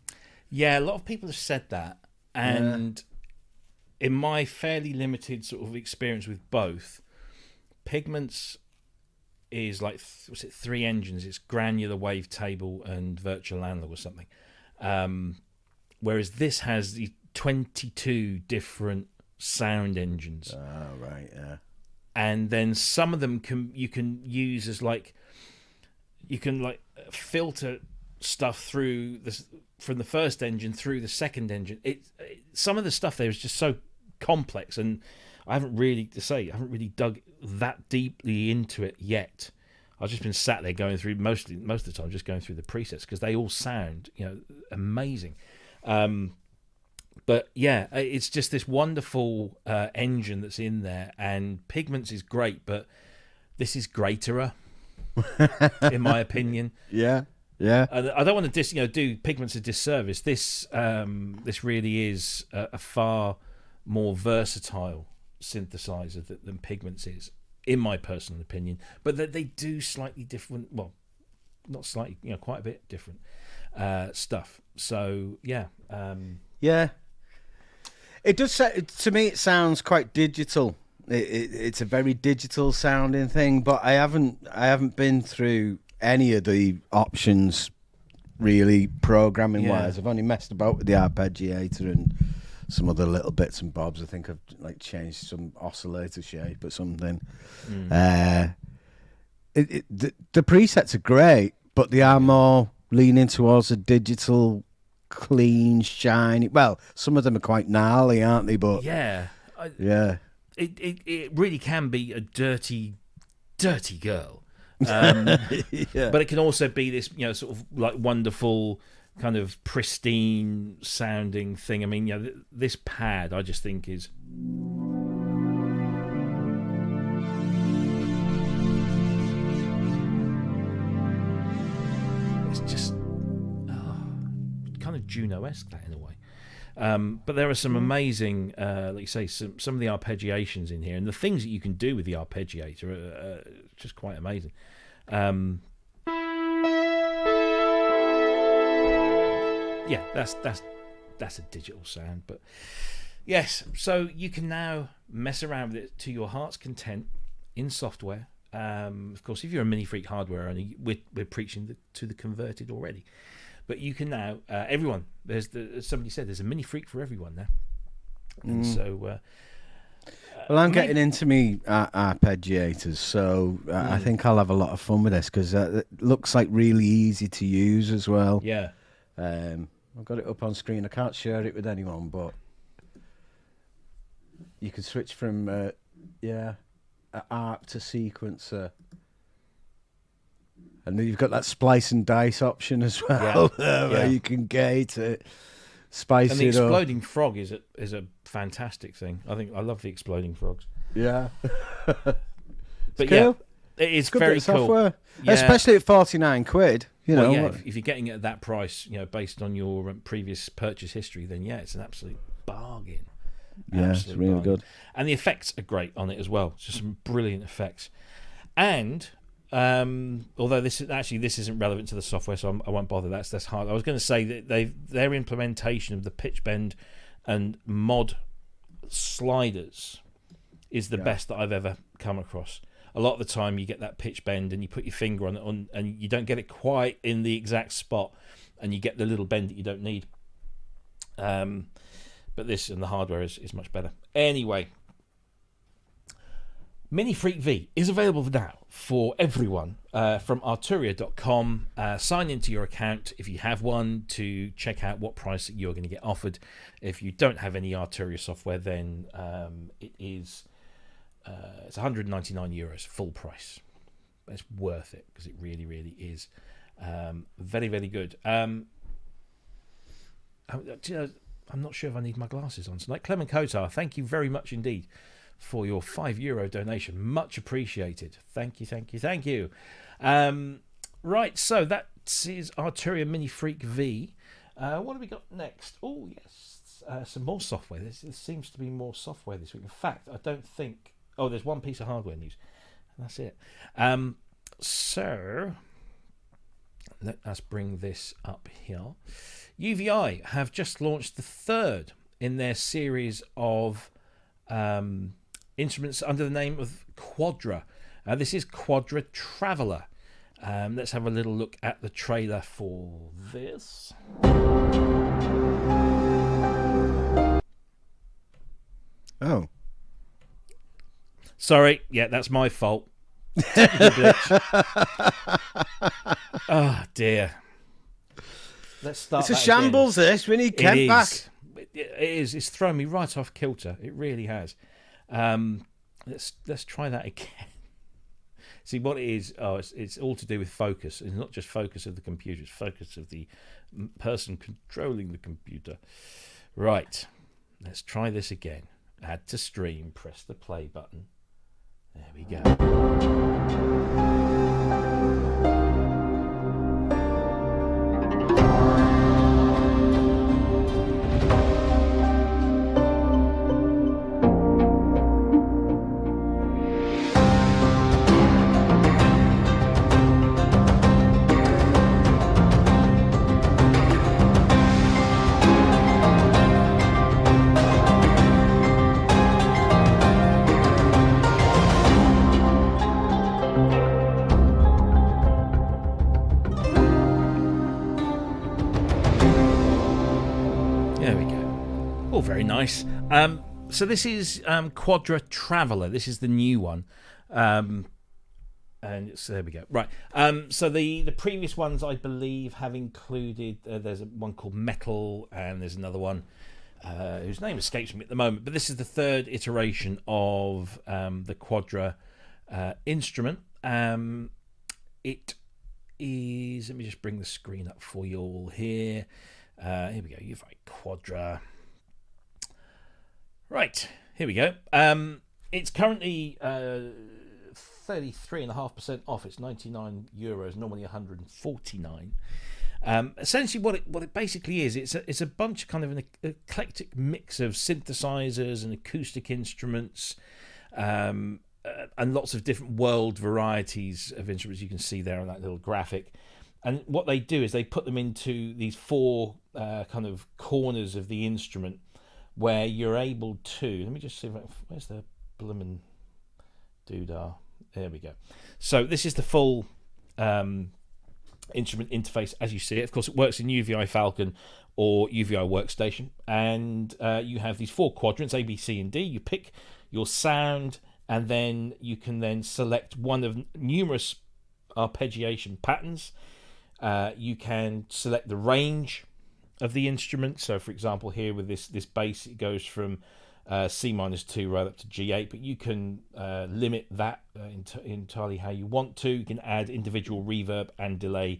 Yeah, a lot of people have said that, and in my fairly limited sort of experience with both, pigments is like what's it? 3 engines. It's granular, wavetable, and virtual analog or something. Whereas this has the 22 different sound engines. Oh right, yeah. And then some of them you can use as like you can like filter stuff through this from the first engine through the second engine. Some of the stuff there is just so complex, and I haven't really dug that deeply into it yet. I've just been sat there going through most of the time just going through the presets because they all sound amazing. But yeah, it's just this wonderful engine that's in there, and Pigments is great, but this is greater, in my opinion. Yeah. I don't want to do Pigments a disservice. This really is a far more versatile synthesizer than Pigments is, in my personal opinion. But they do slightly different. Well, not slightly, quite a bit different stuff. So yeah. Yeah. It does to me. It sounds quite digital. It's a very digital sounding thing, but I haven't been through any of the options really programming wise. I've only messed about with the arpeggiator and some other little bits and bobs. I think I've like changed some oscillator shape or something. The presets are great, but they are more leaning towards a digital, clean, shiny. Well, some of them are quite gnarly, aren't they? But it really can be a dirty girl. But it can also be this, sort of like wonderful, kind of pristine sounding thing. I mean, this pad, I just think is. It's just kind of Juno-esque, that in a way. But there are some amazing, like you say, some of the arpeggiations in here, and the things that you can do with the arpeggiator are just quite amazing. Yeah, that's a digital sound, but yes. So you can now mess around with it to your heart's content in software. Of course, if you're a MiniFreak hardware owner, we're preaching to the converted already. But you can now, everyone. Somebody said there's a MiniFreak for everyone now, and so. Well, I'm getting into me arpeggiators, so I think I'll have a lot of fun with this because it looks like really easy to use as well. Yeah. I've got it up on screen. I can't share it with anyone, but you can switch from ARP to sequencer. And then you've got that splice and dice option as well, where you can gate it, spice it up. And the exploding frog is a fantastic thing. I love the exploding frogs. Yeah. But cool. Yeah, it is good very bit of cool. software. Yeah. Especially at £49. If you're getting it at that price, based on your previous purchase history, then it's an absolute bargain. Yeah, it's really good. And the effects are great on it as well. Just some brilliant effects. And although this isn't relevant to the software, so I won't bother. That's hard. I was going to say that their implementation of the pitch bend and mod sliders is the best that I've ever come across. A lot of the time you get that pitch bend and you put your finger on it and you don't get it quite in the exact spot, and you get the little bend that you don't need. But this and the hardware is much better. Anyway, MiniFreak V is available now for everyone from Arturia.com. Sign into your account if you have one to check out what price you're going to get offered. If you don't have any Arturia software, then it's €199 full price. It's worth it because it really, really is very, very good. I'm not sure if I need my glasses on tonight. Clement Kotar, thank you very much indeed for your €5 donation. Much appreciated. Thank you. Right, so that is Arturia MiniFreak V. What have we got next? Oh, yes, some more software. There seems to be more software this week. In fact, I don't think... Oh, there's one piece of hardware news. And that's it. So, let us bring this up here. UVI have just launched the third in their series of instruments under the name of Quadra. This is Quadra Traveler. Let's have a little look at the trailer for this. Oh. Sorry, yeah, that's my fault. Glitch. Oh, dear. Let's start. It's a shambles, again. this. We need Kent back. It is. It's thrown me right off kilter. It really has. Let's try that again. See what it is. Oh, it's all to do with focus. It's not just focus of the computer. It's focus of the person controlling the computer. Right. Let's try this again. Add to stream. Press the play button. There we go. Very nice. So this is Quadra Traveler. This is the new one, and there we go. Right. So the previous ones, I believe, have included. There's one called Metal, and there's another one whose name escapes me at the moment. But this is the third iteration of the Quadra instrument. It is. Let me just bring the screen up for you all here. Here we go. UVI Quadra. Right, here we go. It's currently 33.5% off. It's €99, normally 149. Essentially, what it basically is, it's a bunch of kind of an eclectic mix of synthesizers and acoustic instruments, and lots of different world varieties of instruments. You can see there on that little graphic. And what they do is they put them into these four kind of corners of the instrument, where you're able to, let me just see, where's the bloomin' doodah? There we go. So this is the full instrument interface as you see it. Of course, it works in UVI Falcon or UVI Workstation, and you have these four quadrants, A, B, C, and D. You pick your sound, and then you can then select one of numerous arpeggiation patterns. You can select the range of the instrument. So for example, here with this bass, it goes from C-2 right up to G8, but you can limit that entirely how you want to. You can add individual reverb and delay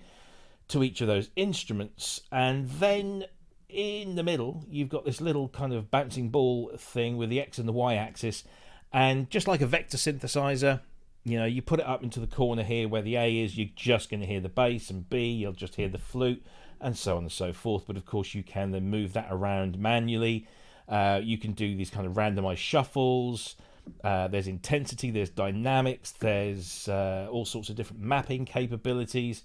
to each of those instruments, and then in the middle you've got this little kind of bouncing ball thing with the X and the Y axis, and just like a vector synthesizer, you know, you put it up into the corner here where the A is, you're just going to hear the bass, and B, you'll just hear the flute, and so on and so forth. But of course you can then move that around manually. You can do these kind of randomized shuffles. There's intensity, there's dynamics, there's all sorts of different mapping capabilities.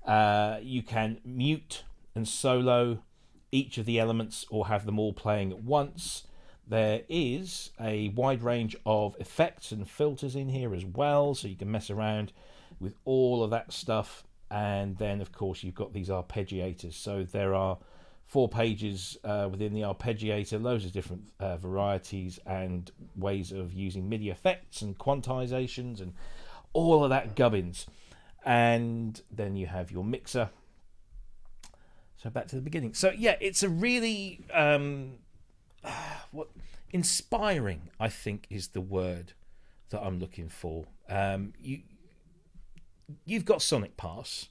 You can mute and solo each of the elements or have them all playing at once. There is a wide range of effects and filters in here as well, so you can mess around with all of that stuff. And then of course you've got these arpeggiators. So there are 4 pages within the arpeggiator, loads of different varieties and ways of using MIDI effects and quantizations and all of that gubbins. And then you have your mixer. So back to the beginning. So yeah, it's a really inspiring, I think, is the word that I'm looking for. You've got Sonic Pass.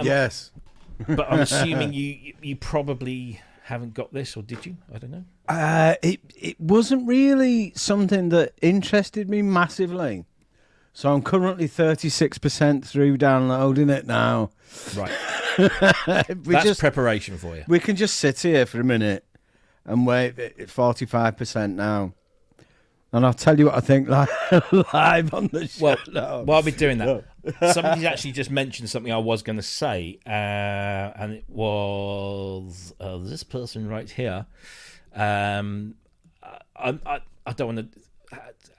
Yes. But I'm assuming you probably haven't got this, or did you? I don't know. It wasn't really something that interested me massively. So I'm currently 36% through downloading it now. Right. That's preparation for you. We can just sit here for a minute and wait at 45% now. And I'll tell you what I think live on the show. Well, while we're doing that, somebody's actually just mentioned something I was going to say, and it was this person right here. I don't want to.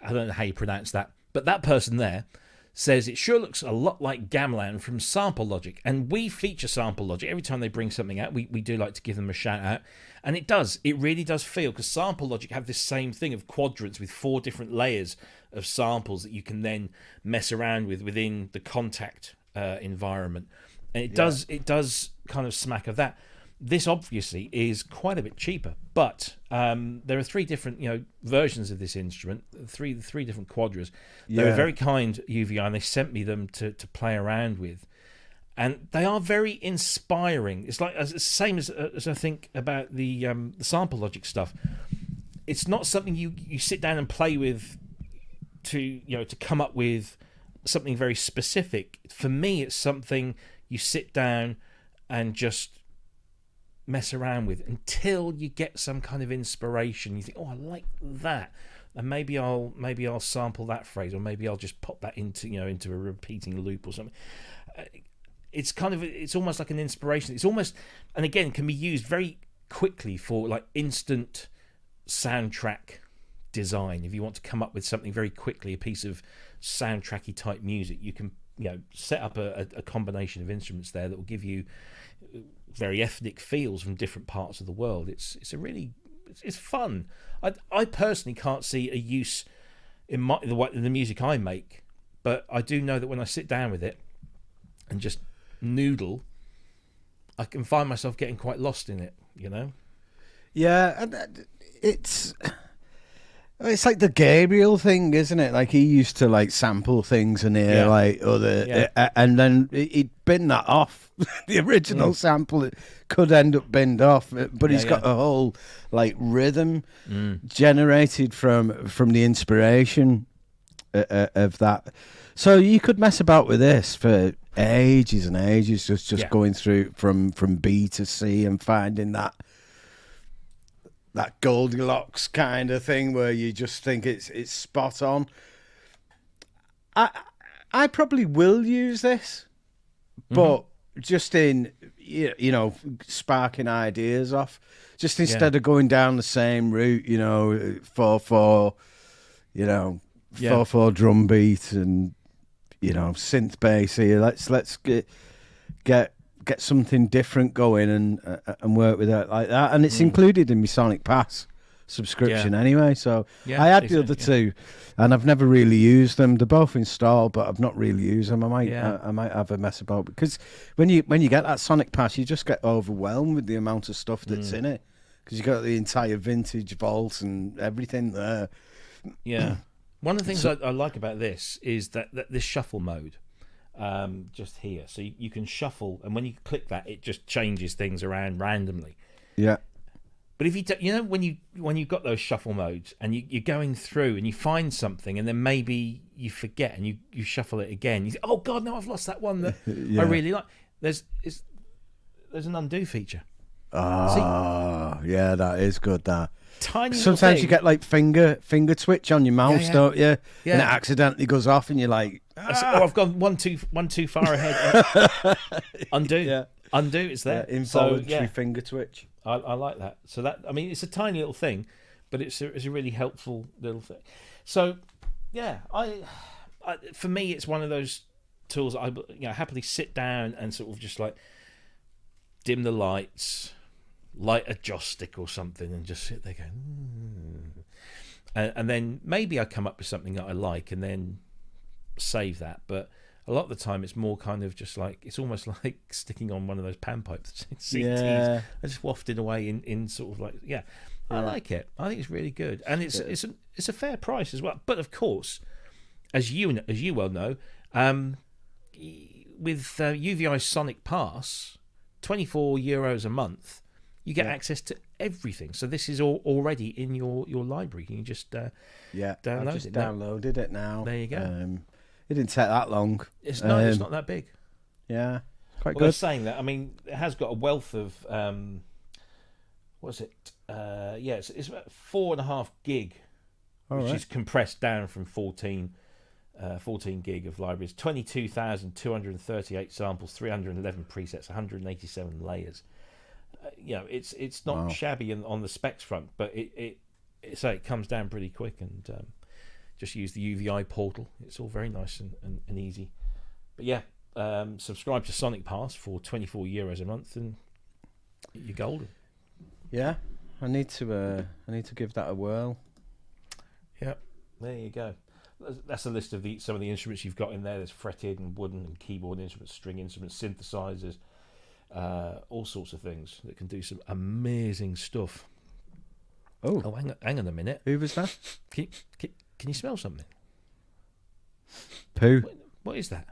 I don't know how you pronounce that, but that person there says it sure looks a lot like Gamelan from Sample Logic, and we feature Sample Logic every time they bring something out. We do like to give them a shout out, and it really does feel, because Sample Logic have this same thing of quadrants with 4 different layers of samples that you can then mess around with within the Contact environment, and it does kind of smack of that. This obviously is quite a bit cheaper, but there are 3 different versions of this instrument, three different quadras. They were very kind, UVI, and they sent me them to play around with, and they are very inspiring. It's like the same as I think about the Sample Logic stuff. It's not something you sit down and play with to come up with something very specific. For me, it's something you sit down and just mess around with until you get some kind of inspiration. You think, oh, I like that, and maybe I'll sample that phrase, or maybe I'll just pop that into a repeating loop or something. It's almost like an inspiration. It's almost, and again, can be used very quickly for like instant soundtrack design. If you want to come up with something very quickly, a piece of soundtracky type music, you can set up a combination of instruments there that will give you very ethnic feels from different parts of the world. It's fun. I personally can't see a use in the music I make, but I do know that when I sit down with it and just noodle, I can find myself getting quite lost in it. Yeah, and it's like the Gabriel thing, isn't it? Like he used to like sample things and hear like other, and then he'd bin that off. The original sample, it could end up binned off, but he's got a whole like rhythm generated from the inspiration of that. So you could mess about with this for ages and ages, just going through from B to C and finding that Goldilocks kind of thing where you just think it's spot on. I probably will use this, but just in sparking ideas off, just instead of going down the same route, 4/4, 4/4 drum beat and synth bass here. Let's get something different going and work with it like that. And it's included in my Sonic Pass subscription anyway. So I had the other two, and I've never really used them. They're both installed, but I've not really used them. I might have a mess about, because when you get that Sonic Pass, you just get overwhelmed with the amount of stuff that's in it, because you got the entire vintage vault and everything there. Yeah. One of the things I like about this is that this shuffle mode. Just here, so you can shuffle, and when you click that, it just changes things around randomly. Yeah. But if you when you've got those shuffle modes and you're going through and you find something, and then maybe you forget and you shuffle it again, you think, oh god, no, I've lost that one that I really like. There's an undo feature. Yeah, that is good. That tiny. Sometimes you get like finger twitch on your mouse, don't you? Yeah. And it accidentally goes off, and you're like, I've gone one too far ahead. Undo. Yeah. Undo is there. Involuntary finger twitch. I like that. So that, I mean, it's a tiny little thing, but it's a really helpful little thing. So yeah, I for me, it's one of those tools I happily sit down and sort of just like dim the lights, light a joss stick or something, and just sit there going, and then maybe I come up with something that I like and then save that. But a lot of the time it's more kind of just like, it's almost like sticking on one of those panpipes CDs. I just wafted away in sort of like, I like it. I think it's really good, and it's a fair price as well. But of course, as you well know, with UVI Sonic Pass, €24 a month, you get access to everything. So this is all already in your library. You can just I've download just it. downloaded it now. There you go. It didn't take that long. It's not that big. Yeah, quite Well, good. they're saying that. I mean, it has got a wealth of what's it? It's about 4.5 gig, which is compressed down from 14 gig of libraries. 22,238 samples, 311 presets, 187 layers. It's not shabby on the specs front, but it comes down pretty quick, and just use the UVI portal. It's all very nice and easy. But yeah, subscribe to Sonic Pass for €24 a month, and you're golden. Yeah, I need to give that a whirl. Yeah, there you go. That's a list of some of the instruments you've got in there. There's fretted and wooden and keyboard instruments, string instruments, synthesizers, all sorts of things that can do some amazing stuff. Oh, hang on a minute. Who was that? Can you smell something? Poo. What is that?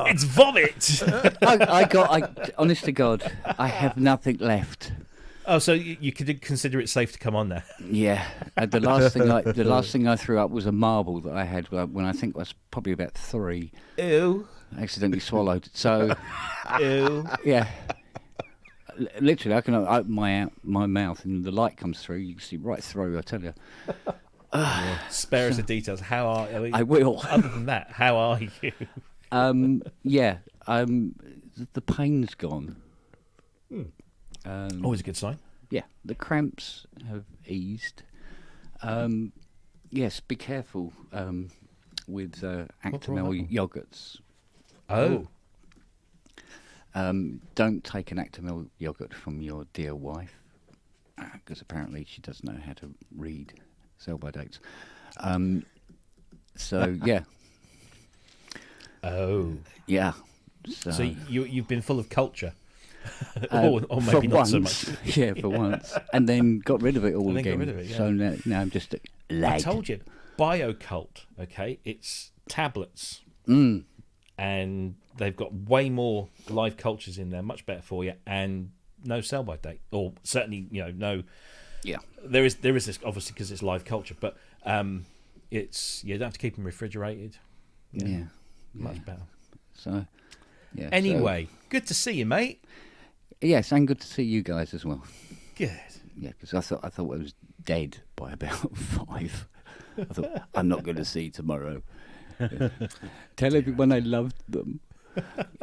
It's vomit. I honest to God, I have nothing left. Oh, so you could consider it safe to come on there? Yeah, the last thing I threw up was a marble that I had when I think I was probably about 3. Ew. I accidentally swallowed. So, ew. Yeah. Literally, I can open my mouth and the light comes through. You can see right through. I tell you. Spare us the details. I will. Other than that, how are you? The pain's gone. Always a good sign. Yeah, the cramps have eased. Yes, be careful with Actimel yogurts. Oh. Don't take an Actimel yogurt from your dear wife, because apparently she doesn't know how to read sell-by dates. Yeah. Oh. Yeah. So you've been full of culture. or maybe not so much. Yeah, for once. And then got rid of it all again. Got rid of it, yeah. So now I'm just lagged. I told you. BioCult, okay? It's tablets. And they've got way more live cultures in there, much better for you, and no sell-by date. Or certainly, no... Yeah. There is this, obviously, because it's live culture, but it's... You don't have to keep them refrigerated. Yeah. Much better. So, yeah. Anyway, good to see you, mate. Yes, and good to see you guys as well. Good. Yeah, because I thought it was dead by about 5. I thought, I'm not going to see tomorrow. Tell everyone I loved them.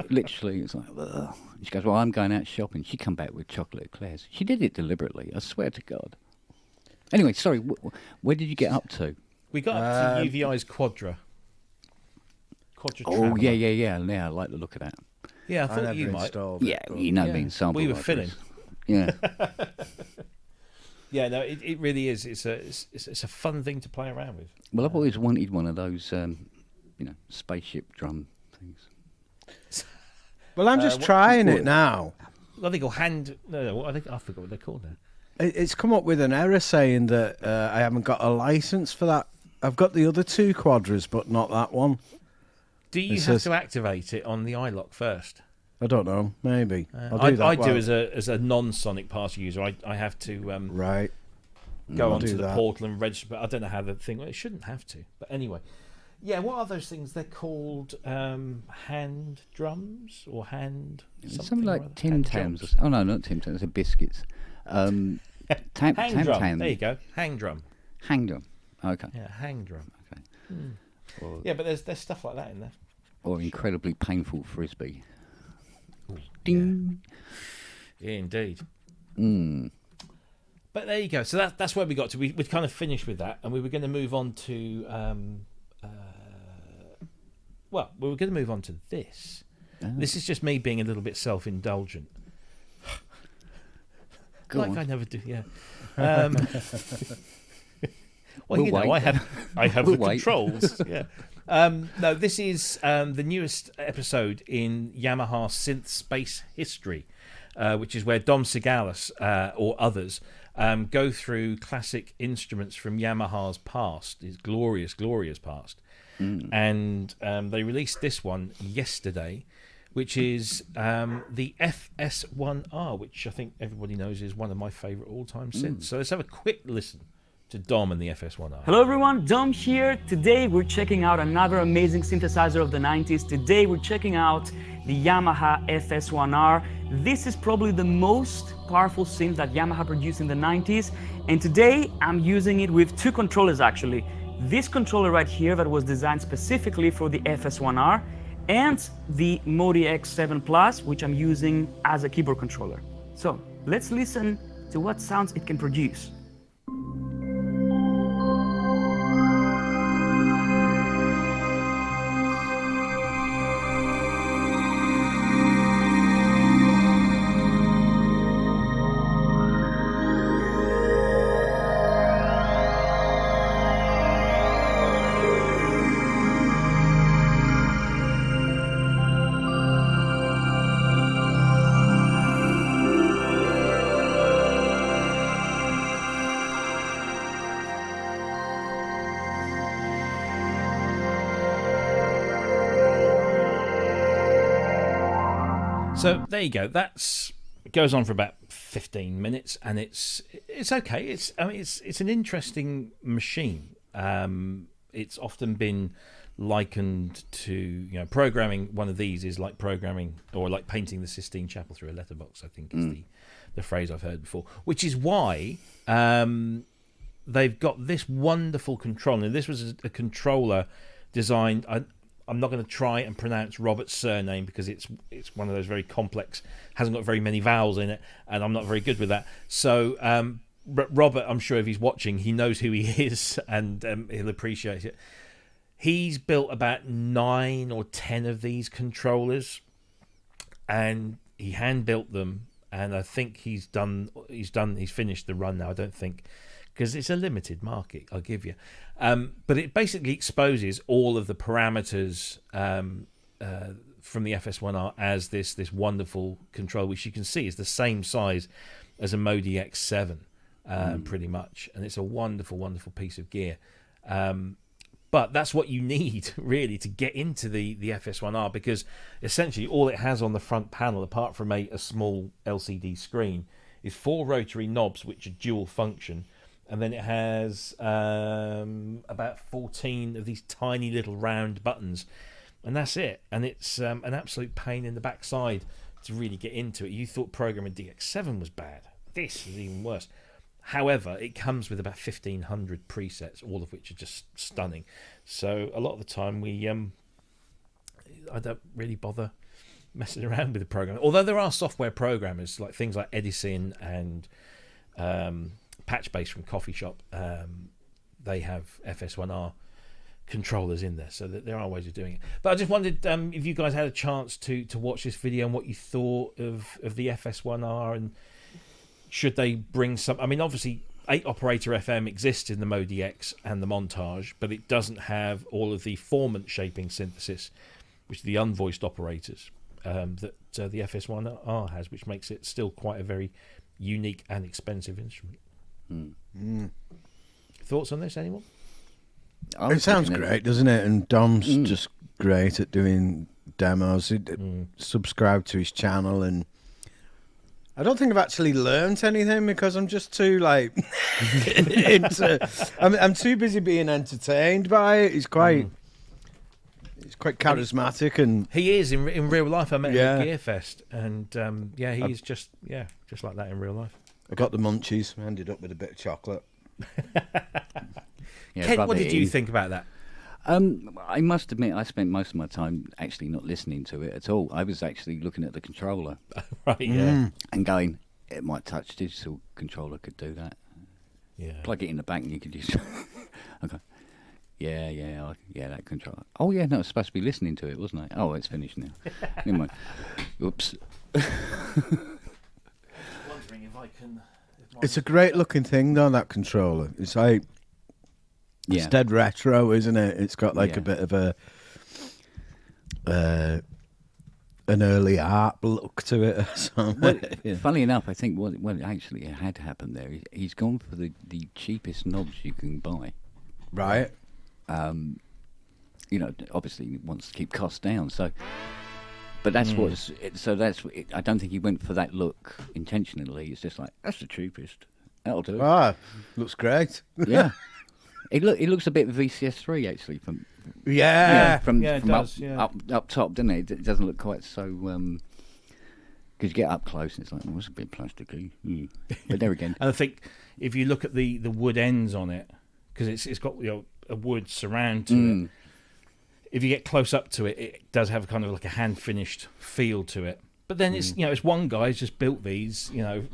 Literally, it's like, ugh. She goes, well, I'm going out shopping. She come back with chocolate eclairs. She did it deliberately, I swear to God. Anyway, sorry, where did you get up to? We got up to UVI's Quadra Oh, Traveler. yeah. Yeah, I like the look of that. Yeah, I thought you might. Yeah, you know me, sample. We were filling. Yeah. Yeah, no, it really is. It's a fun thing to play around with. Well, I've always wanted one of those, spaceship drum things. Well, I'm just trying it now. I think I forgot what they're called now. It's come up with an error saying that I haven't got a license for that. I've got the other 2 Quadras, but not that one. Do you have to activate it on the iLock first? I don't know. Maybe I do as a non-Sonic Pass user. I have to go onto the portal and register. But I don't know how the thing. Well, it shouldn't have to. But anyway, yeah. What are those things? They're called hand drums or hand something like Tim Tams. Oh no, not Tim Tams. They're biscuits. Hang drum. There you go. Hang drum. Hang drum. Okay. Yeah, hang drum. Okay. Yeah, but there's stuff like that in there. Or incredibly painful frisbee. Ooh, Ding. Yeah, indeed. But there you go. So that's where we got to. We kind of finished with that, and we were going to move on to. We were going to move on to this. This is just me being a little bit self-indulgent. I never do. Yeah. I have the controls. Yeah. No, this is the newest episode in Yamaha Synth Space history, which is where Dom Sigalis or others go through classic instruments from Yamaha's past, his glorious past. And they released this one yesterday, which is the FS1R, which I think everybody knows is one of my favourite all-time synths. So let's have a quick listen to Dom and the FS1R. Hello everyone, Dom here. Today we're checking out another amazing synthesizer of the 90s. Today we're checking out the Yamaha FS1R. This is probably the most powerful synth that Yamaha produced in the 90s. And today I'm using it with two controllers actually. This controller right here that was designed specifically for the FS1R, and the Modi X7 Plus, which I'm using as a keyboard controller. So let's listen to what sounds it can produce. So there you go. It goes on for about 15 minutes, and it's okay. It's an interesting machine. It's often been likened to programming one of these is like programming or like painting the Sistine Chapel through a letterbox. I think is the phrase I've heard before. Which is why they've got this wonderful controller. This was a controller designed. I'm not going to try and pronounce Robert's surname because it's one of those very complex, hasn't got very many vowels in it, and I'm not very good with that. So Robert, I'm sure if he's watching, he knows who he is, and he'll appreciate it. He's built about 9 or 10 of these controllers, and he hand built them, and I think he's finished the run now. I don't think, because it's a limited market, I'll give you. But it basically exposes all of the parameters from the FS1R as this wonderful control, which you can see is the same size as a Modi X7, pretty much. And it's a wonderful, wonderful piece of gear. But that's what you need, really, to get into the FS1R, because essentially all it has on the front panel, apart from a small LCD screen, is 4 rotary knobs, which are dual function. And then it has about 14 of these tiny little round buttons. And that's it. And it's an absolute pain in the backside to really get into it. You thought programming DX7 was bad. This is even worse. However, it comes with about 1,500 presets, all of which are just stunning. So a lot of the time I don't really bother messing around with the program. Although there are software programmers, like things like Edison and Patchbase from Coffee Shop, they have FS1R controllers in there, so that there are ways of doing it. But I just wondered if you guys had a chance to watch this video and what you thought of the FS1R, and should they bring some. I mean, obviously 8 operator FM exists in the Modi X and the Montage, but it doesn't have all of the formant shaping synthesis, which are the unvoiced operators that the FS1R has, which makes it still quite a very unique and expensive instrument. Thoughts on this, anyone? It sounds great, doesn't it? And Dom's just great at doing demos. Subscribe to his channel, and I don't think I've actually learnt anything because I'm just too I'm too busy being entertained by it. He's quite charismatic, and he is in real life. I met him at Gearfest, and he's just like that in real life. I got the munchies. I ended up with a bit of chocolate. Ken, what did you think about that? I must admit, I spent most of my time actually not listening to it at all. I was actually looking at the controller, right? Yeah, and going, it might touch digital controller could do that. Yeah, plug it in the back and you could just. Okay. Yeah, that controller. Oh yeah, no, I was supposed to be listening to it, wasn't I? Oh, it's finished now. Never mind. Oops. Wondering if I can. It's a great looking thing, though, that controller. It's like, it's dead retro, isn't it? It's got like a bit of an early art look to it or something. Well, funny enough, I think what actually had happened there, he's gone for the cheapest knobs you can buy. Right. Obviously he wants to keep costs down, so But that's I don't think he went for that look intentionally. It's just like, that's the cheapest. That'll do. Ah, looks great. Yeah. It looks a bit VCS3 actually from up top, doesn't it? It doesn't look quite so because you get up close and it's like, well, it's a bit plasticky. But there again, and I think if you look at the wood ends on it, because it's got a wood surround to it. If you get close up to it, it does have kind of like a hand finished feel to it. But then it's it's one guy's just built these. It's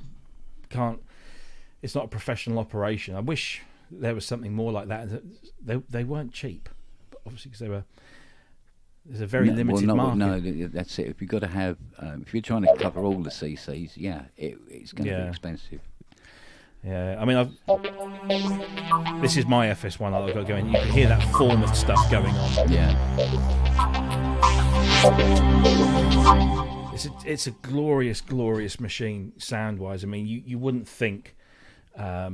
not a professional operation. I wish there was something more like that. They weren't cheap, but obviously because there's a very limited market. No, that's it. If you've got to have, if you're trying to cover all the CCs, it's going to be expensive. Yeah, I mean, this is my FS1. I've got going. You can hear that format stuff going on. Yeah, it's a glorious, glorious machine sound-wise. I mean, you wouldn't think that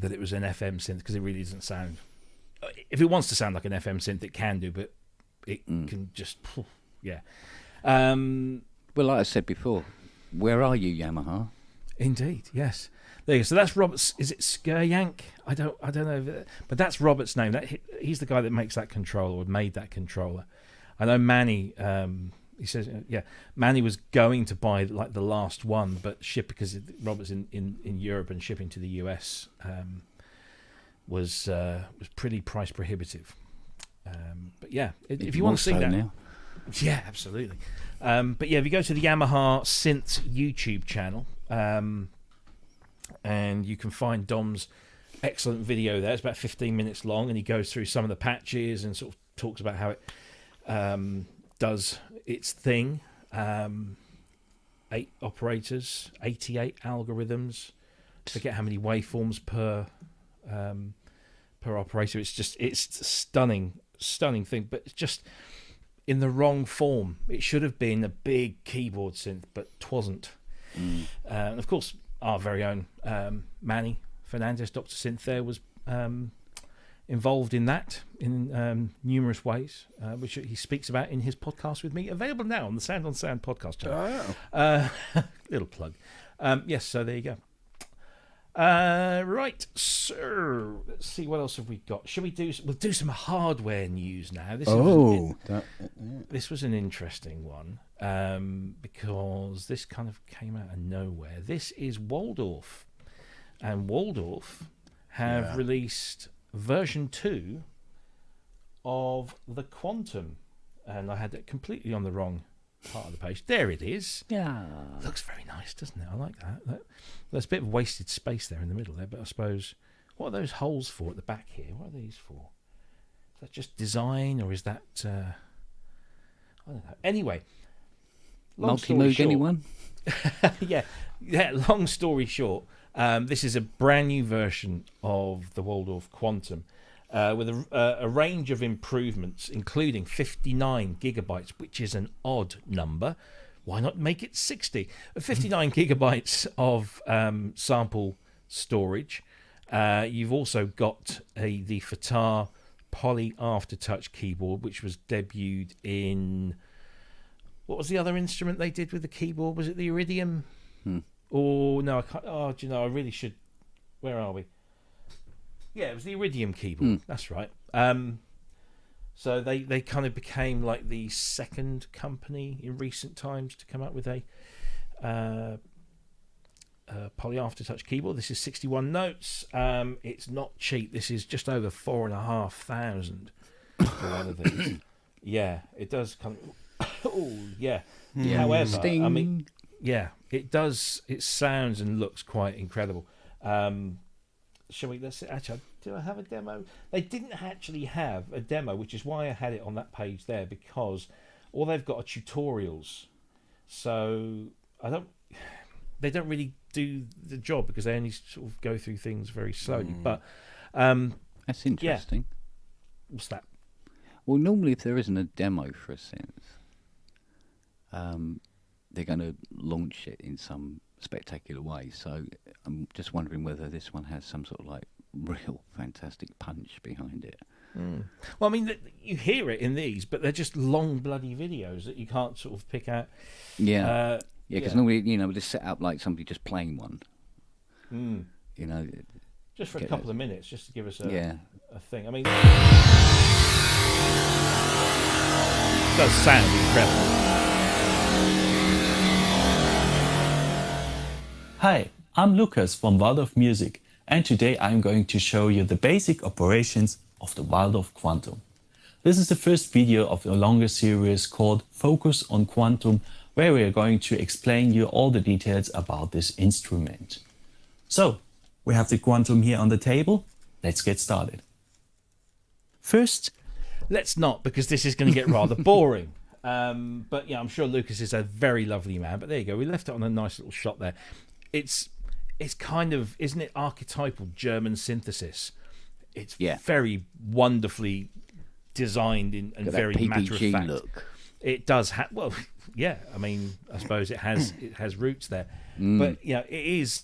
it was an FM synth because it really doesn't sound. If it wants to sound like an FM synth, it can do, but it can just, yeah. Well, like I said before, where are you, Yamaha? Indeed, yes. There you go. So that's Robert's. Is it Skuryank? I don't know. But that's Robert's name. He's the guy that makes that controller or made that controller. I know Manny. He says, Manny was going to buy like the last one, but because Robert's in Europe and shipping to the US was pretty price prohibitive. But yeah, if you want to see that now. Yeah, absolutely. But yeah, if you go to the Yamaha Synth YouTube channel. And you can find Dom's excellent video there. It's about 15 minutes long, and he goes through some of the patches and sort of talks about how it does its thing. 8 operators, 88 algorithms. Forget how many waveforms per operator. It's stunning thing, but it's just in the wrong form. It should have been a big keyboard synth, but 'twasn't. And of course, our very own Manny Fernandez, Dr. Synth there, was involved in that in numerous ways, which he speaks about in his podcast with me, available now on the Sound on Sound podcast channel. Little plug. Yes, so there you go. Right, so let's see, what else have we got? We'll do some hardware news now. This was an interesting one, because this kind of came out of nowhere. This is Waldorf, and Waldorf have released version 2 of the Quantum, and I had it completely on the wrong part of the page. There it is. Yeah, looks very nice, doesn't it? I like that. There's a bit of wasted space there in the middle there, but I suppose, what are those holes for at the back here? What are these for? Is that just design, or is that I don't know. Anyway, multi-mood, anyone? yeah. Long story short, this is a brand new version of the Waldorf Quantum, with a range of improvements, including 59 gigabytes, which is an odd number. Why not make it 60? 59 gigabytes of sample storage. You've also got the Fatar Poly Aftertouch keyboard, which was debuted in... What was the other instrument they did with the keyboard? Was it the Iridium? Oh, no, I can't... Oh, do you know, I really should... Where are we? Yeah, it was the Iridium keyboard. That's right. So they kind of became like the second company in recent times to come up with a Poly Aftertouch keyboard. This is 61 notes. It's not cheap. This is just over 4,500 for one of these. Yeah, it does kind of... Oh, yeah. However, Sting. I mean, yeah, it does. It sounds and looks quite incredible. Shall we? Actually, do I have a demo? They didn't actually have a demo, which is why I had it on that page there, because all they've got are tutorials. So they don't really do the job, because they only sort of go through things very slowly. But that's interesting. Yeah. What's that? Well, normally if there isn't a demo for a synth, they're going to launch it in some spectacular way. So I'm just wondering whether this one has some sort of like real fantastic punch behind it. Well, I mean, you hear it in these, but they're just long bloody videos that you can't sort of pick out. Yeah, because normally, they set up like somebody just playing one. Just for a couple of minutes, just to give us a thing. I mean, it does sound incredible. Hi, I'm Lucas from Waldorf Music, and today I'm going to show you the basic operations of the Waldorf Quantum. This is the first video of a longer series called Focus on Quantum, where we are going to explain you all the details about this instrument. So, we have the Quantum here on the table. Let's get started. First, let's not, because this is going to get rather boring. But yeah, I'm sure Lucas is a very lovely man. But there you go. We left it on a nice little shot there. It's kind of, isn't it, archetypal German synthesis? It's very wonderfully designed and very matter of fact. Look. It does have, well, yeah. I mean, I suppose it has roots there, but it is,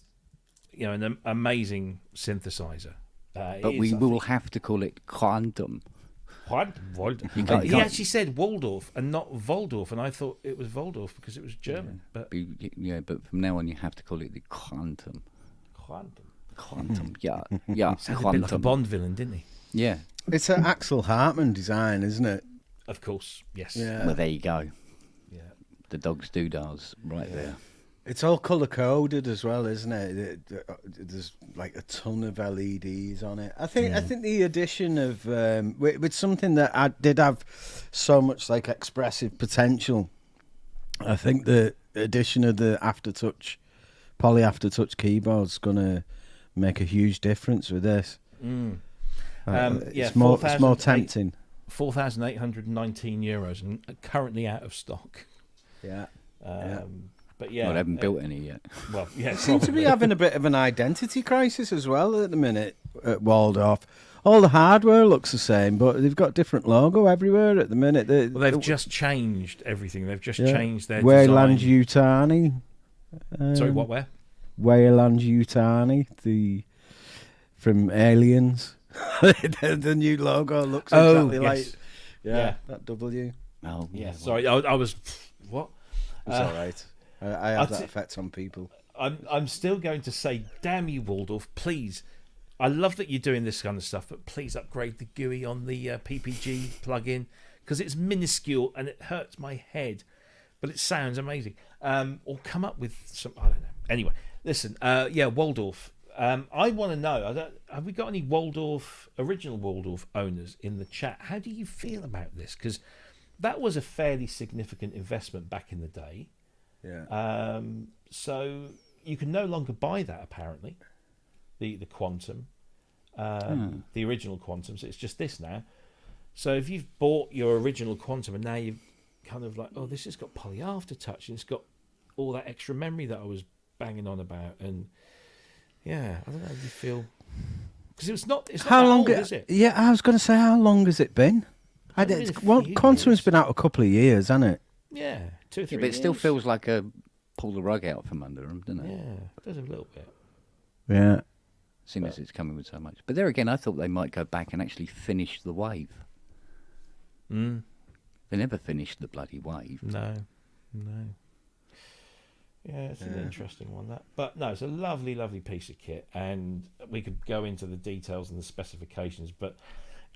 an amazing synthesizer. But we will have to call it Quantum. He actually said Waldorf and not Waldorf, and I thought it was Waldorf because it was German. But from now on you have to call it the Quantum. Quantum, yeah, sounded a bit like a Bond villain, didn't he? Yeah. It's an Axel Hartmann design, isn't it? Of course, yes. Yeah. Well, there you go. Yeah. The dog's doodahs right there. It's all colour coded as well, isn't it? There's like a ton of LEDs on it. I think the addition of with something that I did have so much like expressive potential. I think the addition of the poly aftertouch keyboard's gonna make a huge difference with this. It's more tempting. €4,819 and currently out of stock. Yeah. But yeah, well, they haven't built any yet. Well, yeah, seem to be having a bit of an identity crisis as well at the minute at Waldorf. All the hardware looks the same, but they've got different logo everywhere at the minute. They've just changed everything. They've just changed their Wayland design. Yutani. Sorry, what? Where? Wayland Yutani, from Aliens. the new logo looks exactly like that W. Oh, yeah. Sorry, I was what? It's all right. I have that effect on people. I'm still going to say, damn you, Waldorf, please. I love that you're doing this kind of stuff, but please upgrade the GUI on the PPG plugin, because it's minuscule and it hurts my head, but it sounds amazing. Or come up with some, I don't know. Anyway, listen, Waldorf. I want to know, have we got any original Waldorf owners in the chat? How do you feel about this? Because that was a fairly significant investment back in the day. Yeah. So you can no longer buy that, apparently, the Quantum, the original Quantum. So it's just this now. So if you've bought your original Quantum and now you've kind of like, oh, this has got poly aftertouch and it's got all that extra memory that I was banging on about, and yeah, I don't know how you feel, because it's not how long old, is it? Yeah, I was going to say, how long has it been? Quantum's been out a couple of years, hasn't it? Yeah, 2 or 3 but it years. still feels like a pull the rug out from under them, doesn't it? Yeah, it does a little bit. Yeah. Seeing as it's coming with so much. But there again, I thought they might go back and actually finish the wave. They never finished the bloody wave. No. Yeah, it's an interesting one, that. But no, it's a lovely, lovely piece of kit, and we could go into the details and the specifications, but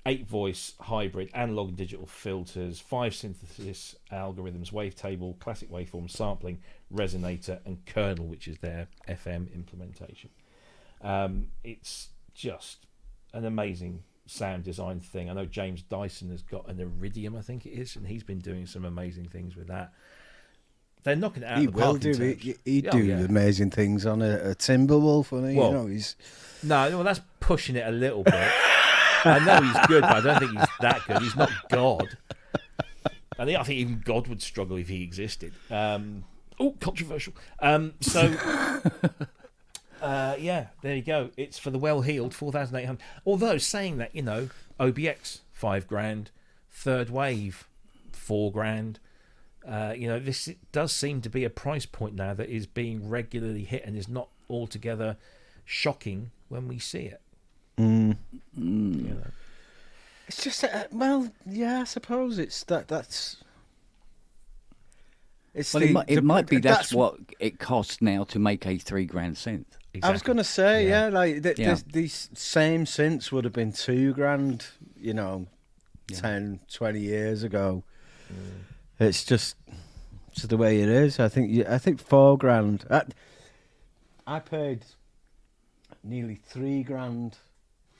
8-voice hybrid, analog and digital filters, 5 synthesis algorithms, wavetable, classic waveform, sampling, resonator, and kernel, which is their FM implementation. It's just an amazing sound design thing. I know James Dyson has got an Iridium, I think it is, and he's been doing some amazing things with that. They're knocking it out of the park. He'd do amazing things on a Timberwolf. No, that's pushing it a little bit. I know he's good, but I don't think he's that good. He's not God. I think even God would struggle if he existed. Controversial. There you go. It's for the well-heeled, 4,800. Although saying that, OBX $5,000, Third Wave $4,000. This does seem to be a price point now that is being regularly hit and is not altogether shocking when we see it. It's just well, yeah, I suppose it's that's. It's Well, it might be that's what it costs now to make a $3,000 synth. Exactly. I was going to say, Yeah. like these same synths would have been $2,000, 10, 20 years ago. It's just the way it is. I think $4,000. I paid nearly $3,000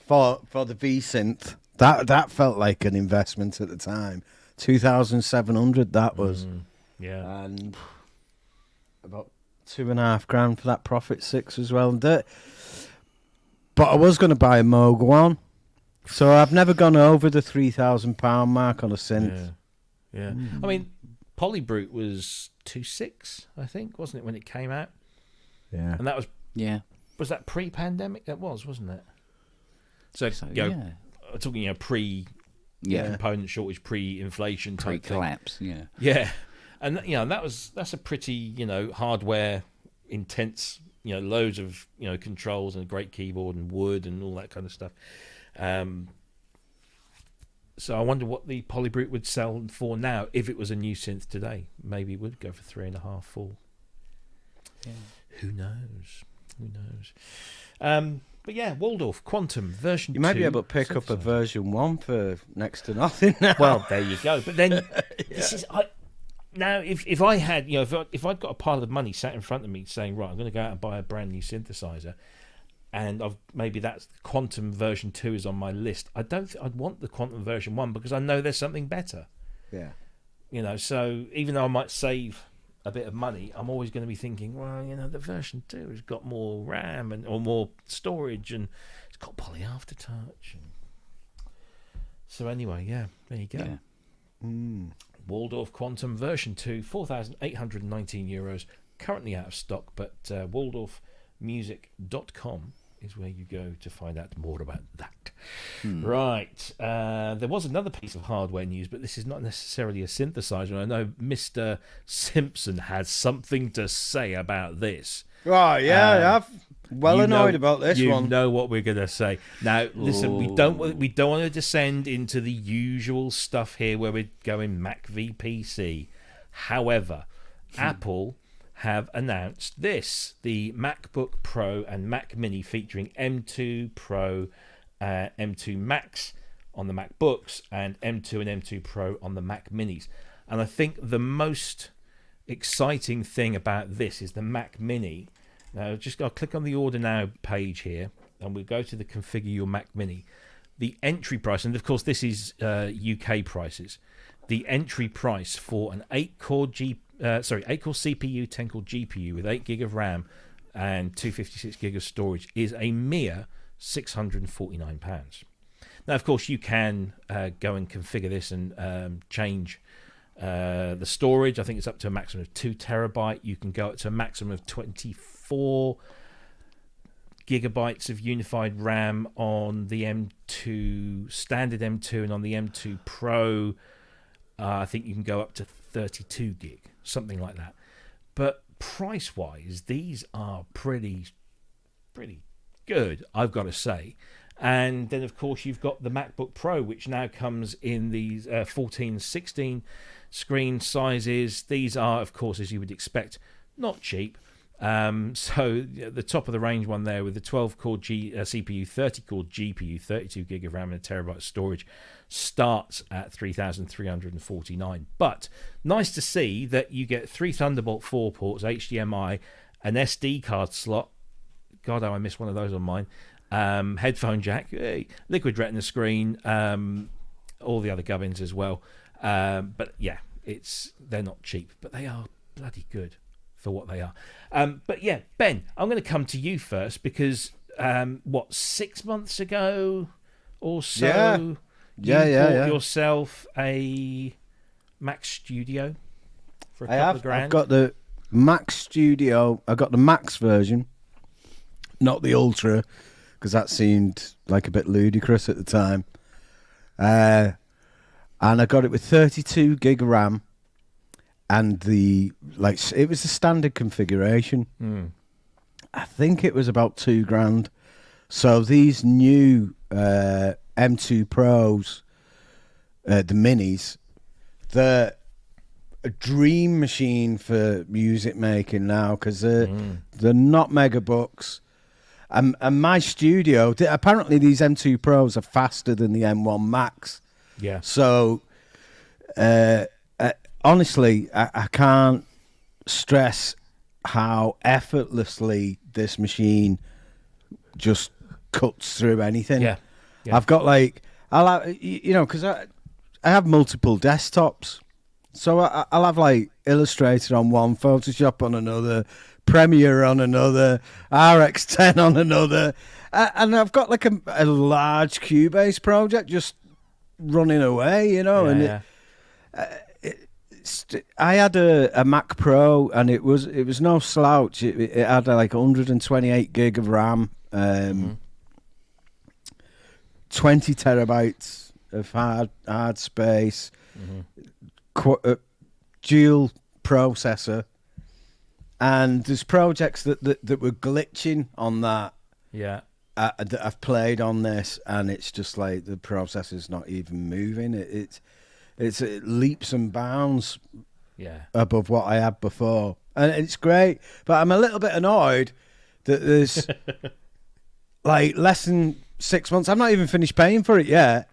for the V synth. That felt like an investment at the time. 2,700 that was. Yeah. And about $2,500 for that Prophet 6 as well. But I was going to buy a Moog 1, so I've never gone over the £3,000 mark on a synth. Yeah. I mean, Polybrute was 2.6, I think, wasn't it, when it came out? Yeah. And that was Yeah. Was that pre-pandemic? That was, wasn't it? So yeah. Talking pre-component shortage, pre-inflation type pre-collapse. thing. Yeah. And that's a pretty hardware intense, loads of controls and a great keyboard and wood and all that kind of stuff. So I wonder what the Polybrute would sell for now if it was a new synth today. Maybe it would go for 3.5, 4. Yeah. Who knows? But yeah, Waldorf Quantum version 2. You might be able to pick up a version 1 for next to nothing now. Well, there you go. But then this is now if I had if I'd got a pile of money sat in front of me saying, right, I'm going to go out and buy a brand new synthesizer, and maybe that's Quantum version 2 is on my list. I don't think I'd want the Quantum version 1 because I know there's something better. Yeah. So even though I might save a bit of money, I'm always going to be thinking, well, the version 2 has got more RAM or more storage, and it's got poly aftertouch. So anyway, there you go. Yeah. Waldorf Quantum version 2, €4,819, currently out of stock, but waldorfmusic.com is where you go to find out more about that. Right. There was another piece of hardware news, but this is not necessarily a synthesizer. I know Mr. Simpson has something to say about this. Right, yeah, I'm annoyed about this one. You know what we're going to say. Now, listen, we don't want to descend into the usual stuff here where we're going Mac v PC. However, Apple have announced this: the MacBook Pro and Mac Mini featuring M2 Pro, M2 Max on the MacBooks, and M2 and M2 Pro on the Mac Minis. And I think the most exciting thing about this is the Mac Mini. Now, I'll click on the Order Now page here, and we'll go to the Configure Your Mac Mini. The entry price, and of course this is UK prices. The entry price for an 8-core CPU, 10-core GPU with 8 gig of RAM and 256 gig of storage is a mere £649. Now, of course, you can go and configure this and change the storage. I think it's up to a maximum of 2 terabyte. You can go up to a maximum of 24 gigabytes of unified RAM on the M2 standard M2, and on the M2 Pro, I think you can go up to 32 gig, something like that. But price-wise, these are pretty good, I've got to say. And then, of course, you've got the MacBook Pro, which now comes in these 14, 16 screen sizes. These are, of course, as you would expect, not cheap. So the top of the range one there with the 12-core CPU, 30-core GPU, 32 gig of RAM and a terabyte of storage starts at $3,349. But nice to see that you get 3 Thunderbolt 4 ports, HDMI, an SD card slot. God, how I missed one of those on mine. Headphone jack, liquid retina screen, all the other gubbins as well. But yeah, they're not cheap, but they are bloody good for what they are. But yeah, Ben, I'm going to come to you first because 6 months ago or so, you bought yourself a Mac Studio for a couple of grand. I've got the Mac Studio. I got the Max version, not the Ultra, because that seemed like a bit ludicrous at the time. And I got it with 32 gig of RAM, and it was the standard configuration. I think it was about $2,000. So these new M2 Pros the minis. They're a dream machine for music making now because they're not megabucks. And my studio, apparently these M2 Pros are faster than the M1 Max. Yeah. So, honestly, I can't stress how effortlessly this machine just cuts through anything. Yeah. I've got like, because I have multiple desktops. So I'll have like Illustrator on one, Photoshop on another, Premiere on another, RX10 on another. And I've got like a large Cubase project just running away, I had a Mac Pro, and it was no slouch. It had like 128 gig of RAM, 20 terabytes of hard space, dual processor, and there's projects that were glitching on that. Yeah. That I've played on this, and it's just like the processor's not even moving. It's leaps and bounds above what I had before. And it's great, but I'm a little bit annoyed that there's like less than 6 months. I'm not even finished paying for it yet.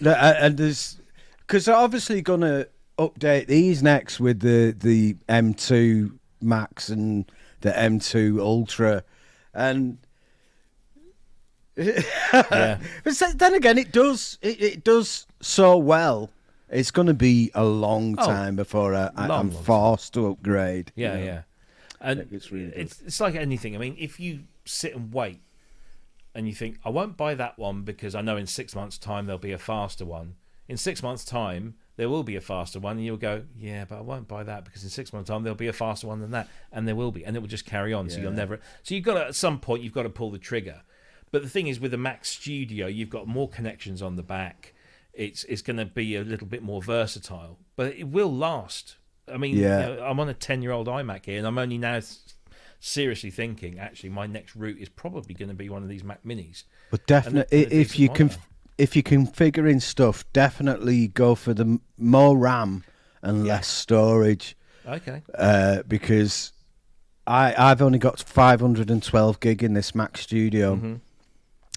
And there's, because they're obviously going to update these next with the M2 Max and the M2 Ultra. And but then again, it does so well. It's going to be a long time before I'm forced to upgrade. Yeah. And it's really good. it's like anything. I mean, if you sit and wait and you think, I won't buy that one because I know in 6 months' time there'll be a faster one. In 6 months' time, there will be a faster one, and you'll go, yeah, but I won't buy that because in 6 months' time there'll be a faster one than that, and there will be, and it will just carry on. So you'll never. So you've got to, at some point, you've got to pull the trigger. But the thing is, with the Mac Studio, you've got more connections on the back. It's going to be a little bit more versatile, but it will last. I mean, I'm on a 10-year-old iMac here, and I'm only now seriously thinking, actually, my next route is probably going to be one of these Mac Minis. But definitely, if you configure in stuff, definitely go for the more RAM and less storage. Okay. Because I've only got 512 gig in this Mac Studio.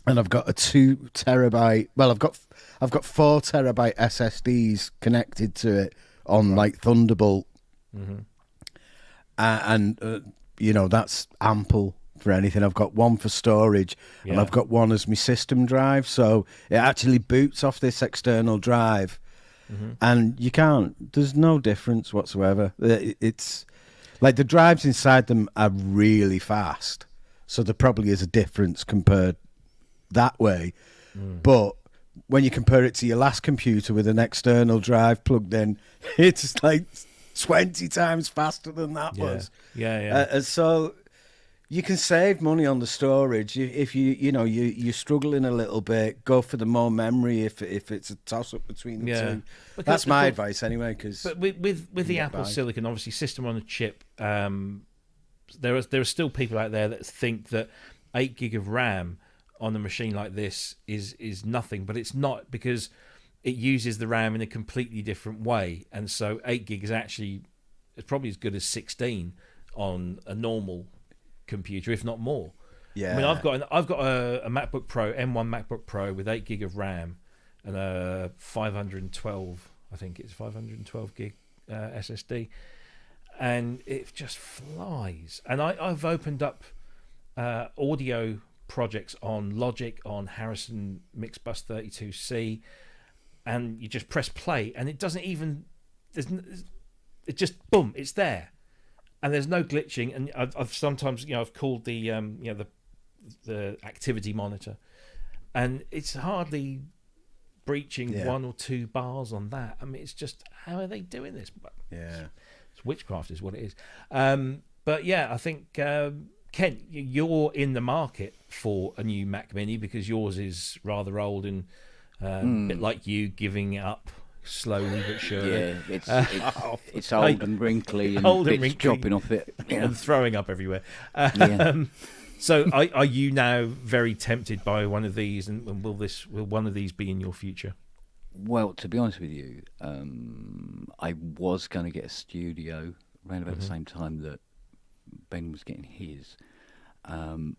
And I've got a 2 terabyte. Well, I've got 4 terabyte SSDs connected to it on like Thunderbolt, and that's ample for anything. I've got one for storage, and I've got one as my system drive. So it actually boots off this external drive, and you can't. There's no difference whatsoever. It's like the drives inside them are really fast, so there probably is a difference compared that way, but when you compare it to your last computer with an external drive plugged in, it's like 20 times faster than that was. So you can save money on the storage if you're struggling a little bit. Go for the more memory if it's a toss up between the two. That's my advice anyway. But with the Apple Silicon, obviously system on a chip, there are still people out there that think that 8 gig of RAM on a machine like this is nothing, but it's not, because it uses the RAM in a completely different way, and so 8 gig is actually, it's probably as good as 16 on a normal computer, if not more. I mean, I've got a MacBook Pro, M1 MacBook Pro with 8 gig of RAM and a 512, I think it's 512 gig SSD, and it just flies. And I've opened up audio projects on Logic, on Harrison Mixbus 32C, and you just press play, and it doesn't even, it just boom, it's there, and there's no glitching. And I've sometimes I've called the the activity monitor, and it's hardly breaching 1 or 2 bars on that. I mean, it's just, how are they doing this? It's witchcraft is what it is. But yeah, I think Kent, you're in the market for a new Mac Mini because yours is rather old and a bit like you, giving it up slowly but surely. Yeah, it's old and wrinkly and bits dropping off it. And throwing up everywhere. So are you now very tempted by one of these, and will one of these be in your future? Well, to be honest with you, I was going to get a studio around about the same time that Ben was getting his. And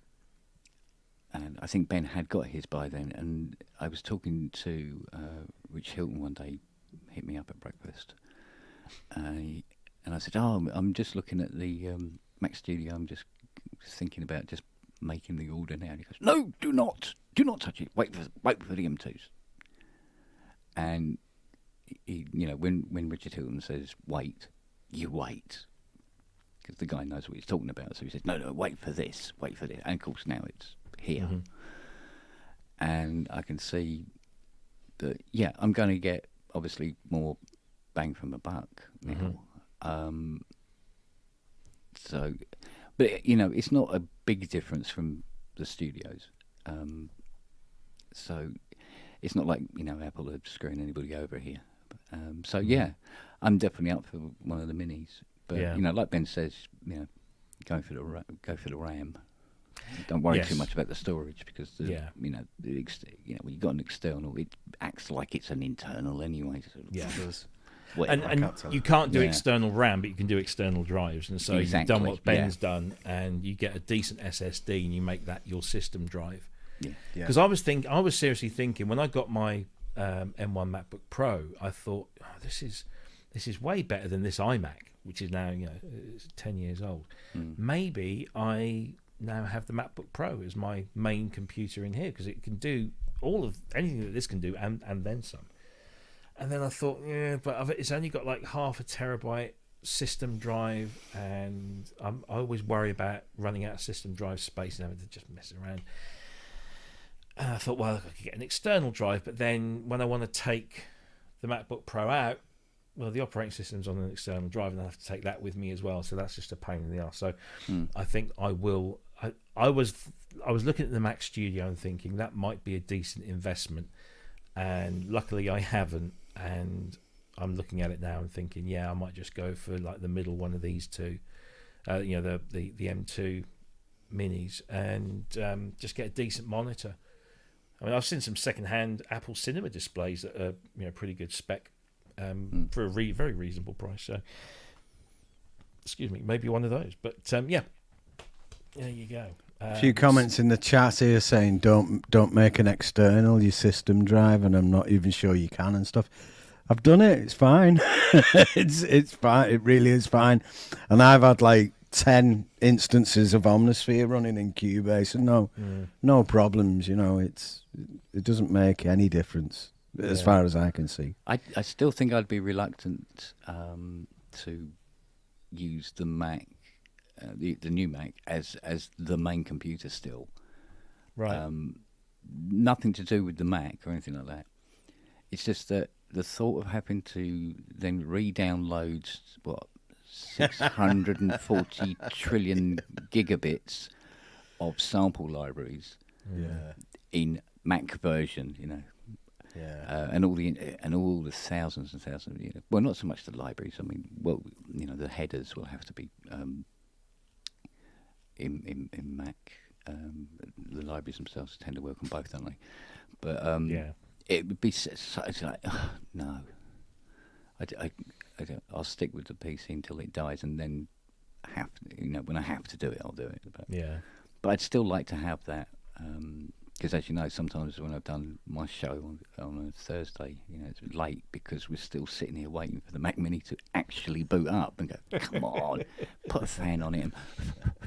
I think Ben had got his by then. And I was talking to Rich Hilton one day, hit me up at breakfast. And I said, I'm just looking at the Mac Studio. I'm just thinking about just making the order now. And he goes, no, do not touch it. Wait for the M2s. And he, when Richard Hilton says wait, you wait, because the guy knows what he's talking about. So he says, no, wait for this. And of course now it's here, and I can see that. Yeah, I'm going to get obviously more bang from the buck now. So, but it's not a big difference from the studios. So. It's not like Apple are screwing anybody over here. So yeah, I'm definitely up for one of the minis. But like Ben says, go for the RAM. Don't worry too much about the storage, because when you've got an external, it acts like it's an internal anyway. So and you can't do external RAM, but you can do external drives. And so you've done what Ben's done, and you get a decent SSD, and you make that your system drive. Because I was seriously thinking when I got my M1 MacBook Pro, I thought, this is way better than this iMac, which is now it's 10 years old. Maybe I now have the MacBook Pro as my main computer in here, because it can do anything that this can do and then some. And then I thought, but it's only got like 0.5 terabyte system drive, and I always worry about running out of system drive space and having to just mess around. And I thought, well, I could get an external drive, but then when I want to take the MacBook Pro out, well, the operating system's on an external drive, and I have to take that with me as well. So that's just a pain in the arse. So I think I will. I was looking at the Mac Studio and thinking that might be a decent investment, and luckily I haven't. And I'm looking at it now and thinking, I might just go for like the middle one of these two, the M2 minis, and just get a decent monitor. I mean, I've seen some second-hand Apple Cinema displays that are pretty good spec for a very reasonable price. So, excuse me, maybe one of those. But there you go. A few comments in the chat here saying don't make an external your system drive, and I'm not even sure you can and stuff. I've done it. It's fine. it's fine. It really is fine. And I've had like 10 instances of Omnisphere running in Cubase, and no problems. It doesn't make any difference as far as I can see. I still think I'd be reluctant to use the Mac, the new Mac, as the main computer still. Right. Nothing to do with the Mac or anything like that. It's just that the thought of having to then re-download 640 trillion gigabits of sample libraries in Mac version, and all the thousands and thousands. Well, not so much the libraries. I mean, the headers will have to be in Mac. The libraries themselves tend to work on both, don't they? But it would be it's like no. I'll stick with the PC until it dies, and then when I have to do it, I'll do it. But I'd still like to have that, because as you know, sometimes when I've done my show on a Thursday, it's late because we're still sitting here waiting for the Mac Mini to actually boot up and go, come on, put a fan on it.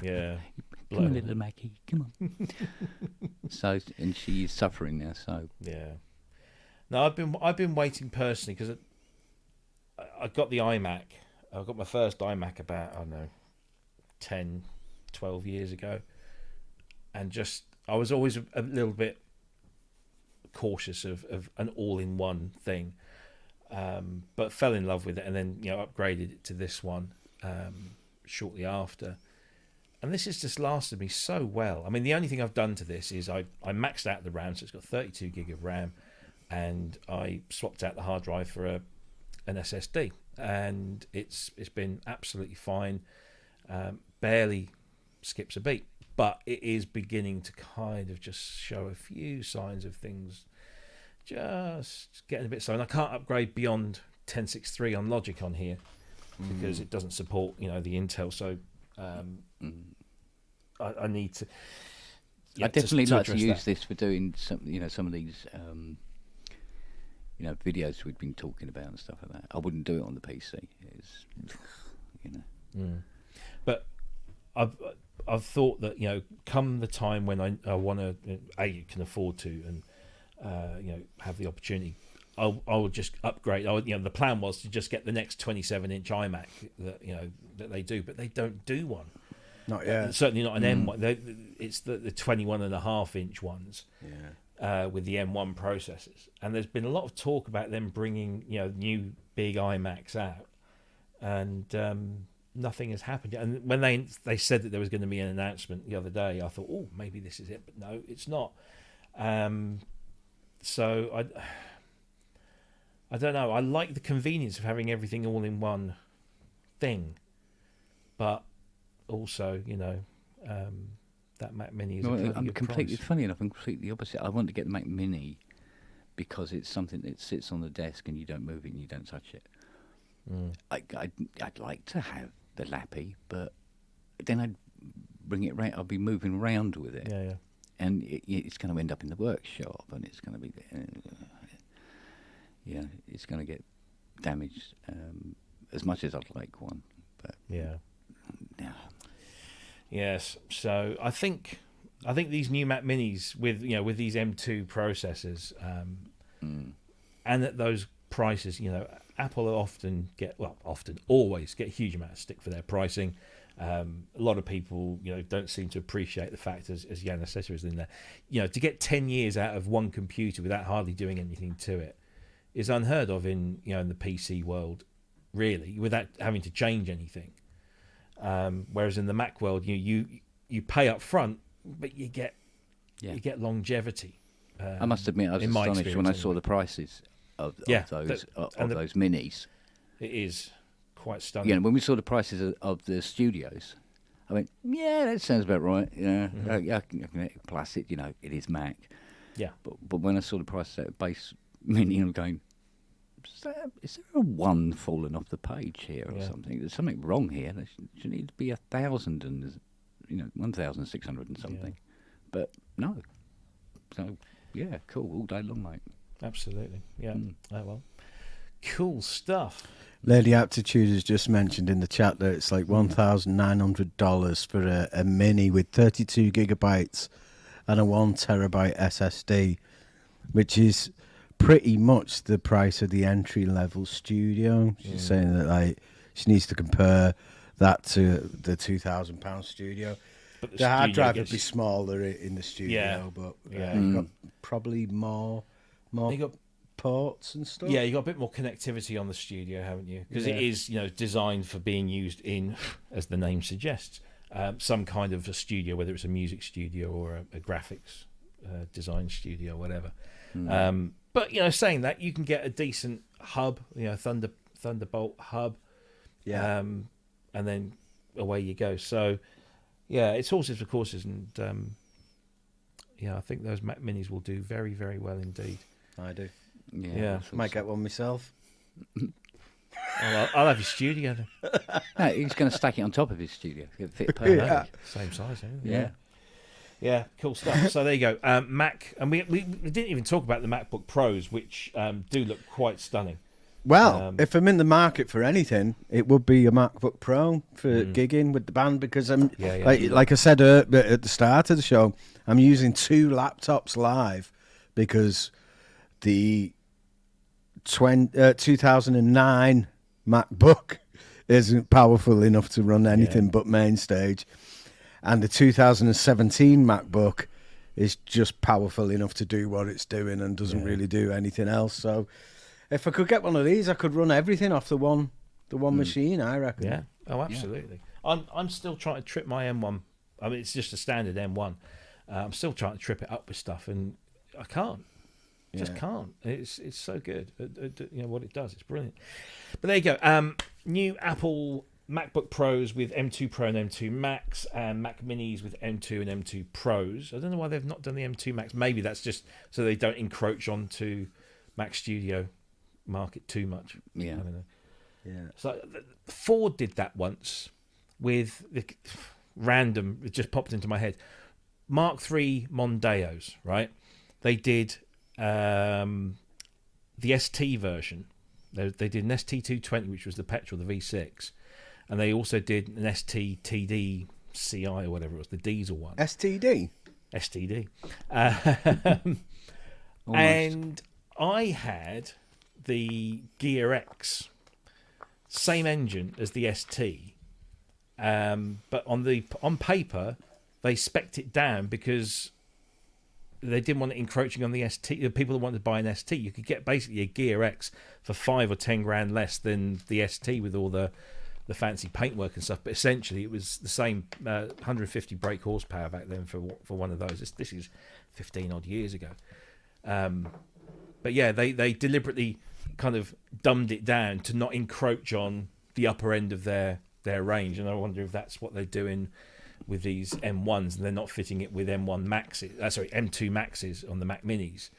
Come on, little Mackie, come on. So, and she's suffering now. So No, I've been waiting personally, because I got the iMac. I got my first iMac about 10, 12 years ago, and I was always a little bit cautious of an all-in-one thing, but fell in love with it, and then upgraded it to this one shortly after. And this has just lasted me so well. I mean, the only thing I've done to this is I maxed out the RAM, so it's got 32 gig of RAM, and I swapped out the hard drive for an SSD, and it's been absolutely fine. Barely skips a beat, but it is beginning to kind of just show a few signs of things just getting a bit slow, and I can't upgrade beyond 10.6.3 on Logic on here because it doesn't support, the Intel. So I need to. I definitely like to use that. this for doing some of these, videos we've been talking about and stuff like that. I wouldn't do it on the PC. It's, But I've thought that come the time when I want to, can afford to, and have the opportunity, I'll just upgrade. The plan was to just get the next 27-inch iMac that they do, but they don't do one. Not yet. Certainly not an M1. It's the 21.5-inch ones. With the M1 processors, and there's been a lot of talk about them bringing new big iMacs out, and nothing has happened yet. And when they said that there was going to be an announcement the other day, I thought, oh, maybe this is it, but no, it's not. So I don't know. I like the convenience of having everything all in one thing, but also that Mac Mini is a pretty good price. Funny enough, I'm completely opposite. I want to get the Mac Mini because it's something that sits on the desk and you don't move it and you don't touch it. I'd like to have the Lappy, but then I'd bring it round. I'll be moving around with it. Yeah. And it's going to end up in the workshop, and it's going to be, it's going to get damaged as much as I'd like one. But yeah. No. Yes, so I think these new Mac Minis with these M2 processors, and at those prices, Apple always get a huge amount of stick for their pricing. A lot of people, don't seem to appreciate the fact, as Yana Seta is in there, to get 10 years out of one computer without hardly doing anything to it is unheard of in the PC world, really, without having to change anything. Whereas in the Mac world, you pay up front, but you get longevity. I must admit, I was astonished when I saw the prices of those minis. It is quite stunning. When we saw the prices of the studios, I went, yeah, that sounds about right. I can plus it. It is Mac. Yeah. But when I saw the prices of base mini, I'm going, is there a one falling off the page here or something? There's something wrong here. There should need to be 1,000 and 1,600 and something. Yeah. But no. So cool, all day long, mate. Absolutely. Yeah. Oh well. Cool stuff. Lady Aptitude has just mentioned in the chat that it's like $1,900 for a mini with 32 gigabytes and a 1 terabyte SSD, which is pretty much the price of the entry level Studio. She's saying that she needs to compare that to the £2,000 Studio. But the hard drive would be smaller in the Studio, but you've got probably more ports and stuff. Yeah, you got a bit more connectivity on the Studio, haven't you? Because it is designed for being used in, as the name suggests, some kind of a studio, whether it's a music studio or a graphics design studio, whatever. But saying that, you can get a decent hub, Thunderbolt hub, and then away you go. So it's horses for courses, and I think those Mac Minis will do very, very well indeed. I do. Yeah. Might get one myself. I'll have your Studio then. No, he's going to stack it on top of his Studio. It'll fit perfectly. Same size, yeah. Yeah, cool stuff. So there you go. Mac, and we didn't even talk about the MacBook Pros, which do look quite stunning. Well, if I'm in the market for anything, it would be a MacBook Pro for gigging with the band, because I'm like I said at the start of the show, I'm using 2 laptops live because the 2009 MacBook isn't powerful enough to run anything but MainStage. And the 2017 MacBook is just powerful enough to do what it's doing and doesn't really do anything else. So if I could get one of these, I could run everything off the one machine, I reckon. Yeah. Oh, absolutely. Yeah. I'm still trying to trip my M1. I mean, it's just a standard M1. I'm still trying to trip it up with stuff, and I can't. Just can't. It's so good. What it does, it's brilliant. But there you go. New Apple MacBook Pros with M2 Pro and M2 Max, and Mac Minis with M2 and M2 Pros. I don't know why they've not done the M2 Max. Maybe that's just so they don't encroach onto Mac Studio market too much. Yeah. I don't know. Yeah. So Ford did that once with the random. It just popped into my head. Mark III Mondeos, right? They did the ST version. They did an ST220, which was the petrol, the V6, and they also did an ST TD CI or whatever it was, the diesel one. STD. STD. Almost. And I had the Gear X, same engine as the ST, but on paper they spec'd it down because they didn't want it encroaching on the ST. The people that wanted to buy an ST, you could get basically a Gear X for 5 or 10 grand less than the ST with all the fancy paintwork and stuff. But essentially, it was the same 150 brake horsepower back then for one of those. This is 15 odd years ago. But yeah, they deliberately kind of dumbed it down to not encroach on the upper end of their range. And I wonder if that's what they're doing with these M1s, and they're not fitting it with M1 Maxes, M2 Maxes on the Mac Minis,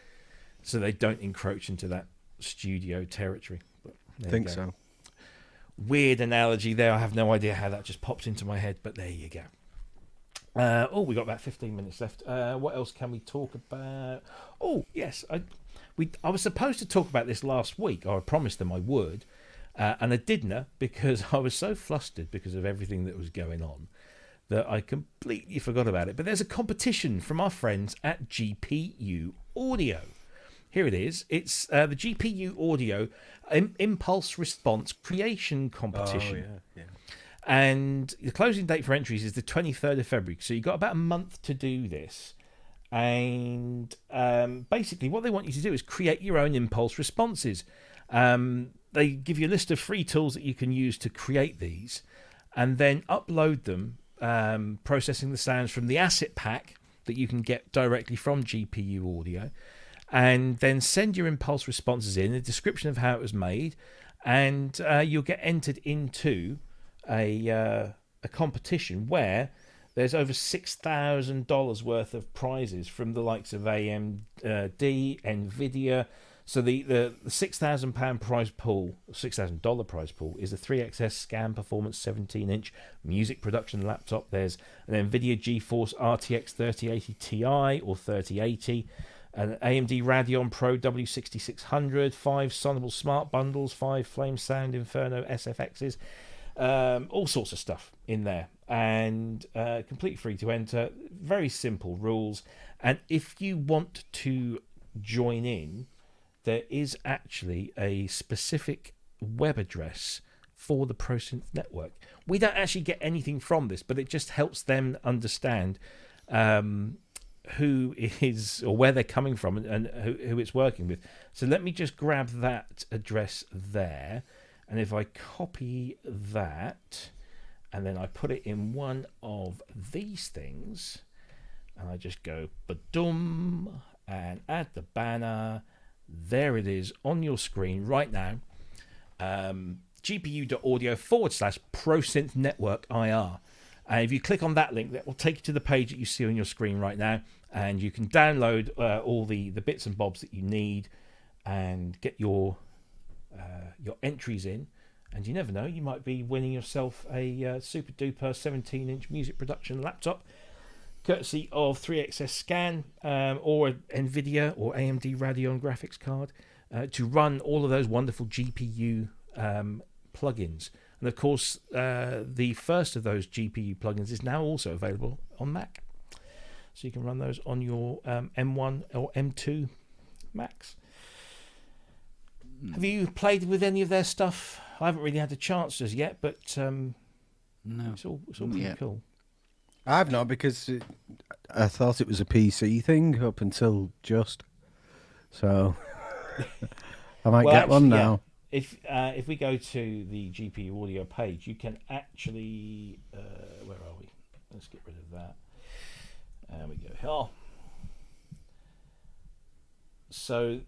so they don't encroach into that studio territory. But I think so. Weird analogy there. I have no idea how that just popped into my head, but there you go. We got about 15 minutes left. What else can we talk about? Oh, yes, I was supposed to talk about this last week, or I promised them I would, and I didn't, because I was so flustered because of everything that was going on that I completely forgot about it. But there's a competition from our friends at GPU Audio. Here it is. It's the GPU Audio Impulse Response Creation Competition. Oh, yeah. And the closing date for entries is the 23rd of February. So you've got about a month to do this. And basically what they want you to do is create your own impulse responses. They give you a list of free tools that you can use to create these, and then upload them, processing the sounds from the asset pack that you can get directly from GPU Audio, and then send your impulse responses in, a description of how it was made, and you'll get entered into a competition where there's over $6,000 worth of prizes from the likes of AMD, Nvidia. So the £6,000 prize pool, $6,000 prize pool, is a 3XS Scan Performance 17-inch music production laptop. There's an Nvidia GeForce RTX 3080 Ti or 3080, an AMD Radeon Pro W6600, 5 Sonable Smart Bundles, 5 Flame Sound Inferno SFXs, all sorts of stuff in there, and completely free to enter. Very simple rules, and if you want to join in, there is actually a specific web address for the ProSynth network. We don't actually get anything from this, but it just helps them understand who is, or where they're coming from, and who it's working with. So let me just grab that address there, and if I copy that and then I put it in one of these things, and I just go ba-dum and add the banner, there it is on your screen right now. gpu.audio/ProSynth Network IR. And if you click on that link, that will take you to the page that you see on your screen right now, and you can download all the bits and bobs that you need and get your entries in. And you never know, you might be winning yourself a super duper 17-inch music production laptop, courtesy of 3XS Scan, or Nvidia or AMD Radeon graphics card, to run all of those wonderful GPU plugins. And of course, the first of those GPU plugins is now also available on Mac. So you can run those on your M1 or M2 Macs. Have you played with any of their stuff? I haven't really had a chance as yet, but No. it's all pretty cool. I've not, because I thought it was a PC thing up until just. So I might get one now. Yeah. If we go to the GPU Audio page, you can actually where are we? Let's get rid of that. There we go. Oh. So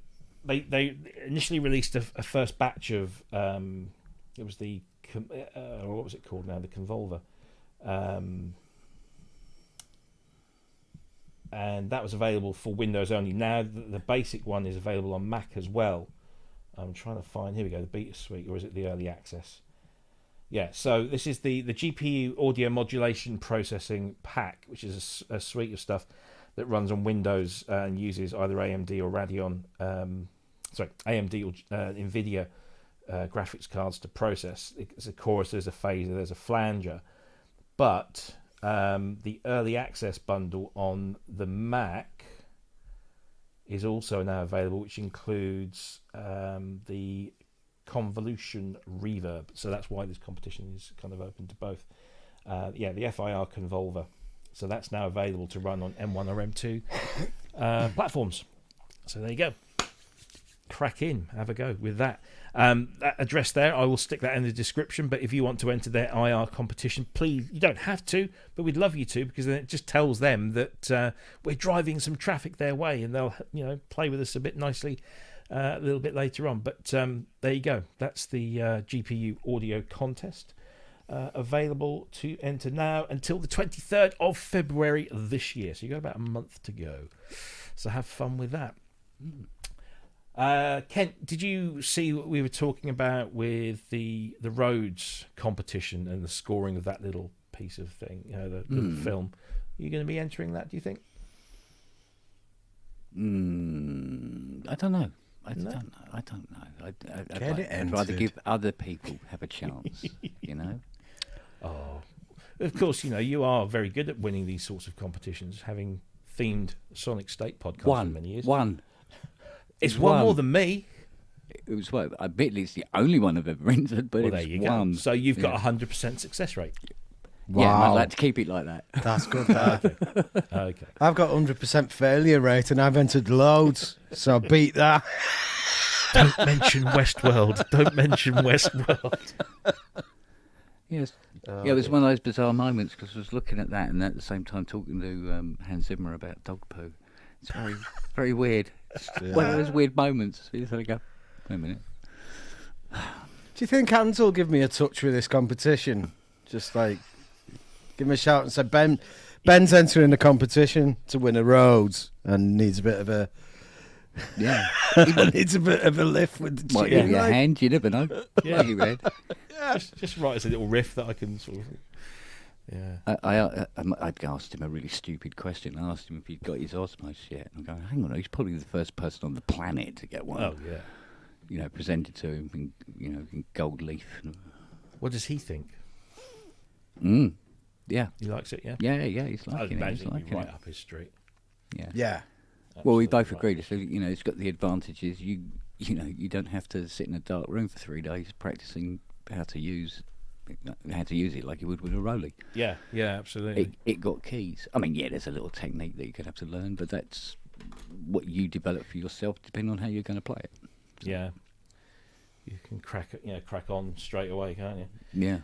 they initially released a first batch of it was the what was it called now? The Convolver. and that was available for Windows only. Now the basic one is available on Mac as well. I'm trying to find, here we go, the beta suite, or is it the early access? Yeah, so this is the GPU audio modulation processing pack, which is a suite of stuff that runs on Windows and uses either AMD or Radeon, AMD or NVIDIA graphics cards to process. There's a chorus, there's a phaser, there's a flanger, but the early access bundle on the Mac is also now available, which includes the convolution reverb. So that's why this competition is kind of open to both. The FIR Convolver. So that's now available to run on M1 or M2 platforms. So there you go. Crack in, have a go with that. That address there, I will stick that in the description, but if you want to enter their IR competition, please, you don't have to, but we'd love you to, because then it just tells them that we're driving some traffic their way, and they'll play with us a bit nicely a little bit later on. But there you go, that's the GPU audio contest, available to enter now until the 23rd of February this year, so you've got about a month to go, so have fun with that. Kent, did you see what we were talking about with the Rhodes competition and the scoring of that little piece of thing, the little film? Are you going to be entering that, do you think? I don't know. I don't know. I'd rather give other people have a chance, Oh, of course, you are very good at winning these sorts of competitions, having themed Sonic State podcast for many years. It's one more than me. It was admittedly it's the only one I've ever entered, but there you go. So you've got 100% success rate. Wow. Yeah, I'd like to keep it like that. That's good. Okay. I've got 100% failure rate, and I've entered loads, so beat that. Don't mention Westworld. Don't mention Westworld. Yes. It was one of those bizarre moments, because I was looking at that and at the same time talking to Hans Zimmer about dog poo. It's very, very weird. One of those weird moments. You sort of go, wait a minute. Do you think Hans will give me a touch with this competition? Just like give him a shout and say, Ben's entering the competition to win a Rhodes and needs a bit of a needs a bit of a lift with the Might give you a hand, you never know. Yeah. You read. Yeah, just write us a little riff that I can sort of. Yeah. I'd asked him a really stupid question. I asked him if he'd got his Osmos yet. And I'm going, hang on, he's probably the first person on the planet to get one. Oh yeah. Presented to him in gold leaf. What does he think? Yeah. He likes it, yeah? Yeah, he's I'd liking it. imagine it'd be right up his street. Yeah. Yeah. Well, we Absolutely both right. agreed. So it's got the advantages. You don't have to sit in a dark room for 3 days practicing how to use it like you would with a Rolly. Yeah, absolutely. It got keys. I mean, there's a little technique that you could have to learn, but that's what you develop for yourself, depending on how you're going to play it. Yeah. You can crack on straight away, can't you? Yeah.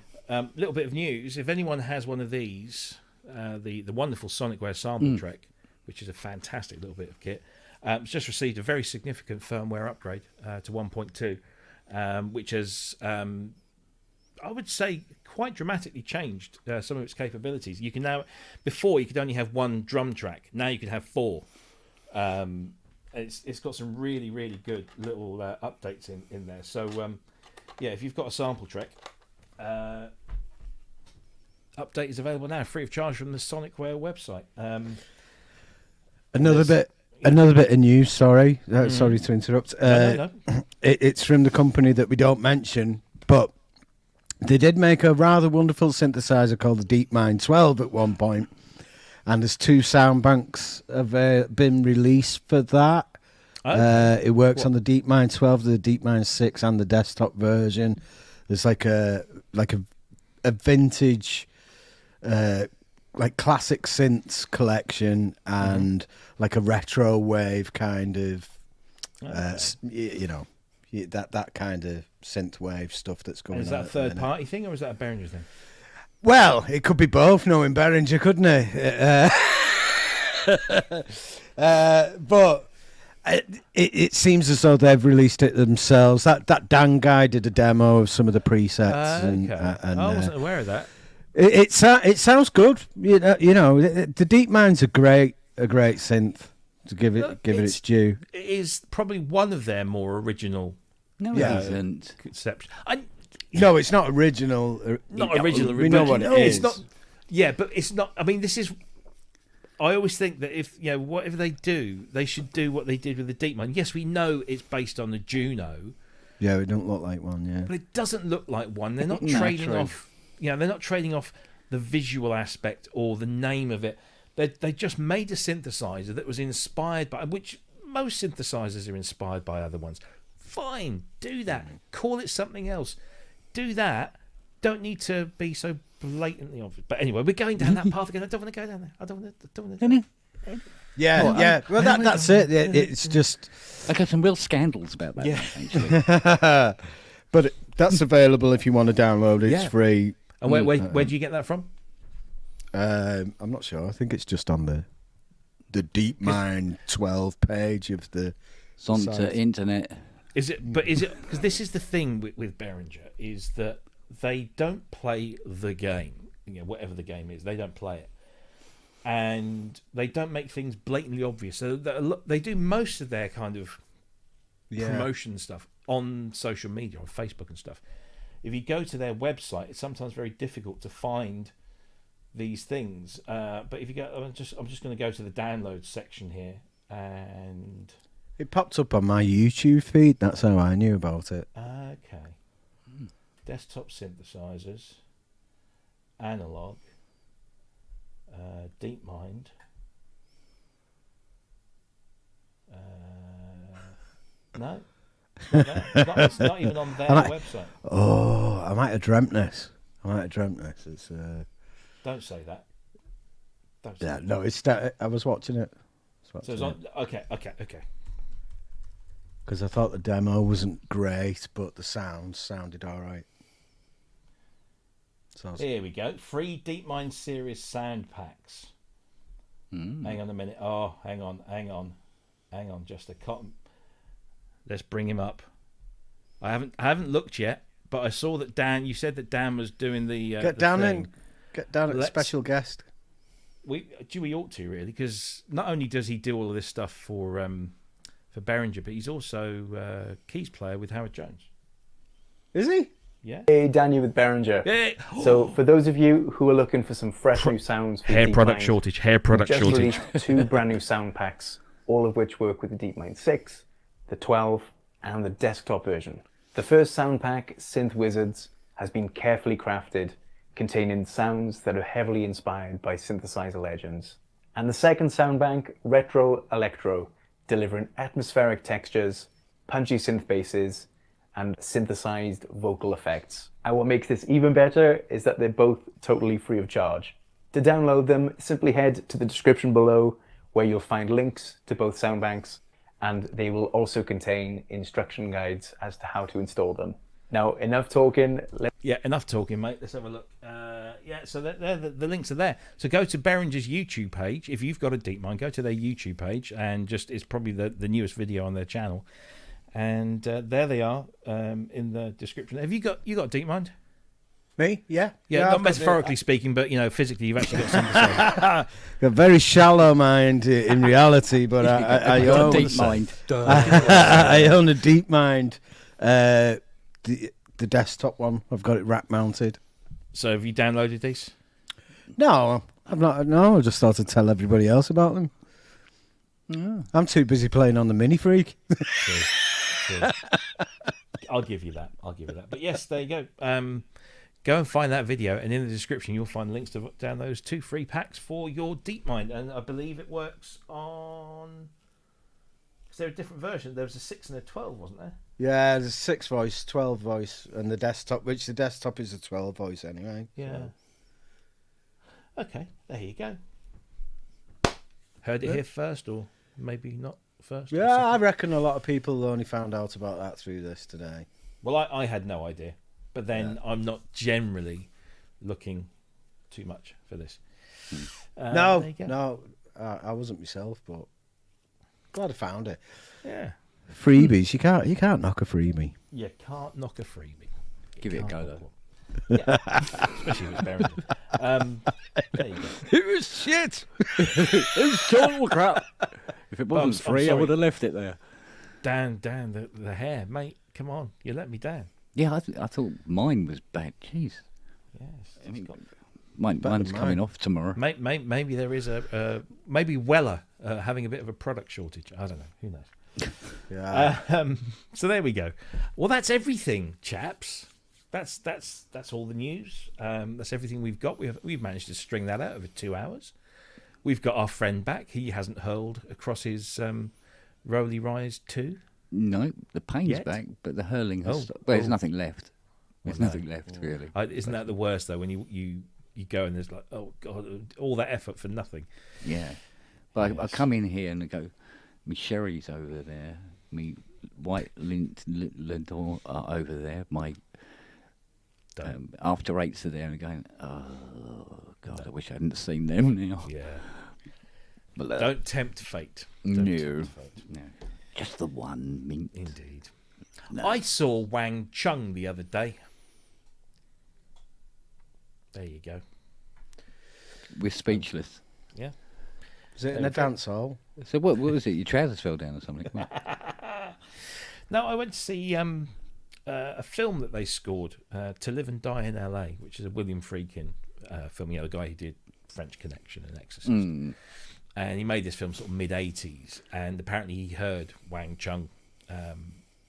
Little bit of news. If anyone has one of these, the wonderful Sonicware sample track, which is a fantastic little bit of kit, it's just received a very significant firmware upgrade to 1.2, which has, I would say, quite dramatically changed some of its capabilities. You can now, before you could only have one drum track. Now you can have 4. It's got some really, really good little updates in there. So, if you've got a sample track, update is available now, free of charge from the Sonicware website. Another bit of news. Sorry to interrupt. No. It's from the company that we don't mention, but they did make a rather wonderful synthesizer called the DeepMind 12 at one point, and there's 2 sound banks have been released for that. Okay. It works on the DeepMind 12, the DeepMind 6, and the desktop version. There's like a vintage, like classic synths collection, and like a retro wave kind of, that kind of synth wave stuff that's going on. Is that a third party thing, or is that a Behringer thing? Well, it could be both, knowing Behringer, couldn't it? But it seems as though they've released it themselves. That Dan guy did a demo of some of the presets. And I wasn't aware of that. It sounds good. The DeepMinds are great. a great synth. To give it its due. It is probably one of their more original. No, Yeah. it isn't. Conception. No, it's not original. Not original. We know what it is. It's not. Yeah, but it's not. I mean, this is. I always think that if whatever they do, they should do what they did with the DeepMind. Yes, we know it's based on the Juno. Yeah, it don't look like one. Yeah, but it doesn't look like one. They're not No, trading true. off. They're not trading off the visual aspect or the name of it. They just made a synthesizer that was inspired by, which most synthesizers are inspired by other ones. Fine, do that. Call it something else. Do that. Don't need to be so blatantly obvious. But anyway, we're going down that path again. I don't want to go down there. I don't want to. yeah. Well, that's it. It's just. I got some real scandals about that. Actually. But that's available if you want to download it. It's free. And where do you get that from? I'm not sure. I think it's just on the DeepMind 12 page of the. It's on site. the internet. Is it? But is it? Because this is the thing with Behringer is that they don't play the game. Whatever the game is, they don't play it, and they don't make things blatantly obvious. So they do most of their kind of promotion stuff on social media, on Facebook and stuff. If you go to their website, it's sometimes very difficult to find these things. But if you go, I'm just going to go to the download section here, and It popped up on my YouTube feed. That's how I knew about it. okay, desktop synthesizers, analog, DeepMind. No, it's not even on their website. Oh, I might have dreamt this. It's Don't say that. Don't say that. no, it's I was watching it. So it's on. Okay. Because I thought the demo wasn't great, but the sounded all right. So Here we go. Free DeepMind series sound packs. Hang on a minute. Oh, hang on. Just a cotton. Let's bring him up. I haven't looked yet, but I saw that Dan. You said that Dan was doing the. get down at special guest. We ought to really, because not only does he do all of this stuff for Behringer, but he's also keys player with Howard Jones. Is he? Yeah. Hey, Daniel with Behringer. Yeah. So for those of you who are looking for some fresh new sounds for Hair DeepMind, product shortage. we've just released 2 brand new sound packs, all of which work with the DeepMind 6, the 12, and the desktop version. The first sound pack, Synth Wizards, has been carefully crafted, containing sounds that are heavily inspired by synthesizer legends. And the second sound bank, Retro Electro, delivering atmospheric textures, punchy synth basses, and synthesized vocal effects. And what makes this even better is that they're both totally free of charge. To download them, simply head to the description below, where you'll find links to both sound banks, and they will also contain instruction guides as to how to install them. Now, enough talking. Enough talking, mate. Let's have a look. So the links are there. So go to Behringer's YouTube page. If you've got a DeepMind, go to their YouTube page, and it's probably the newest video on their channel. And there they are in the description. Have you got DeepMind? Me? Yeah. Not I've got metaphorically speaking, but physically, you've actually got something. a very shallow mind in reality, but I own DeepMind. I own a DeepMind. The desktop one. I've got it rack mounted. So have you downloaded these? No, I've not. No, I just thought to tell everybody else about them. Yeah. I'm too busy playing on the MiniFreak. True. I'll give you that. But yes, there you go. Go and find that video, and in the description you'll find links to down those 2 free packs for your DeepMind. And I believe it works on. Is there a different version? There was a 6 and a 12, wasn't there? Yeah, there's 6 voice, 12 voice, and the desktop, which the desktop is a 12 voice anyway. Yeah. Okay, there you go. Heard it here first, or maybe not first. Yeah, I reckon a lot of people only found out about that through this today. Well, I had no idea, but then I'm not generally looking too much for this. No, I wasn't myself, but glad I found it. Yeah. Freebies, you can't knock a freebie. You can't knock a freebie. Give it a go, though. Yeah. Especially if it's Behringer. There you go. It was shit. It was total crap. If it wasn't I'm free, I sorry. would have left it there. Dan, the hair, mate. Come on, you let me down. Yeah, I thought mine was bad. Jeez. Yes. I mean, mine's coming off tomorrow. Maybe there is maybe Weller having a bit of a product shortage. I don't know. Who knows? Yeah. So there we go. Well, that's everything, chaps. That's all the news. That's everything we've got. We've managed to string that out over 2 hours. We've got our friend back. He hasn't hurled across his Rolly Rise 2. No, the pain's Yet? back, but the hurling has Oh, stopped. Well, there's oh. nothing left. There's no. nothing left, really. Isn't that the worst though? When you go and there's like, oh god, all that effort for nothing. Yeah. But I Yes. come in here and I go, me sherry's over there, me white lint Ledor are over there, my after eights are there, and going, oh god, I wish I hadn't seen them now. Yeah. But Don't tempt fate. no, tempt fate. no, just the one mint. Indeed. No. I saw Wang Chung the other day. There you go. We're speechless. Yeah. Was it in a dance hall? So what was it? Your trousers fell down or something? Come on. No, I went to see a film that they scored, To Live and Die in LA, which is a William Friedkin film. You know, the guy who did French Connection and Exorcist. And he made this film sort of mid-80s. And apparently he heard Wang Chung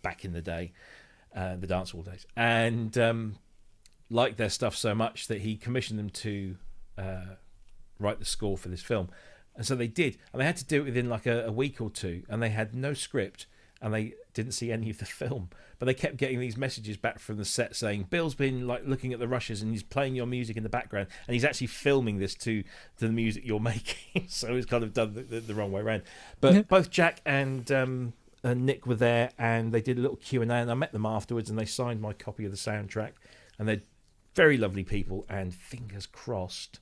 back in the day, the dance hall days. And liked their stuff so much that he commissioned them to write the score for this film. And so they did. And they had to do it within like a week or two. And they had no script. And they didn't see any of the film, but they kept getting these messages back from the set saying Bill's been like looking at the rushes and he's playing your music in the background, and he's actually filming this to the music you're making. So it's kind of done the wrong way around. But both Jack and Nick were there, and they did a little Q&A, and I met them afterwards, and they signed my copy of the soundtrack, and they're very lovely people. And fingers crossed,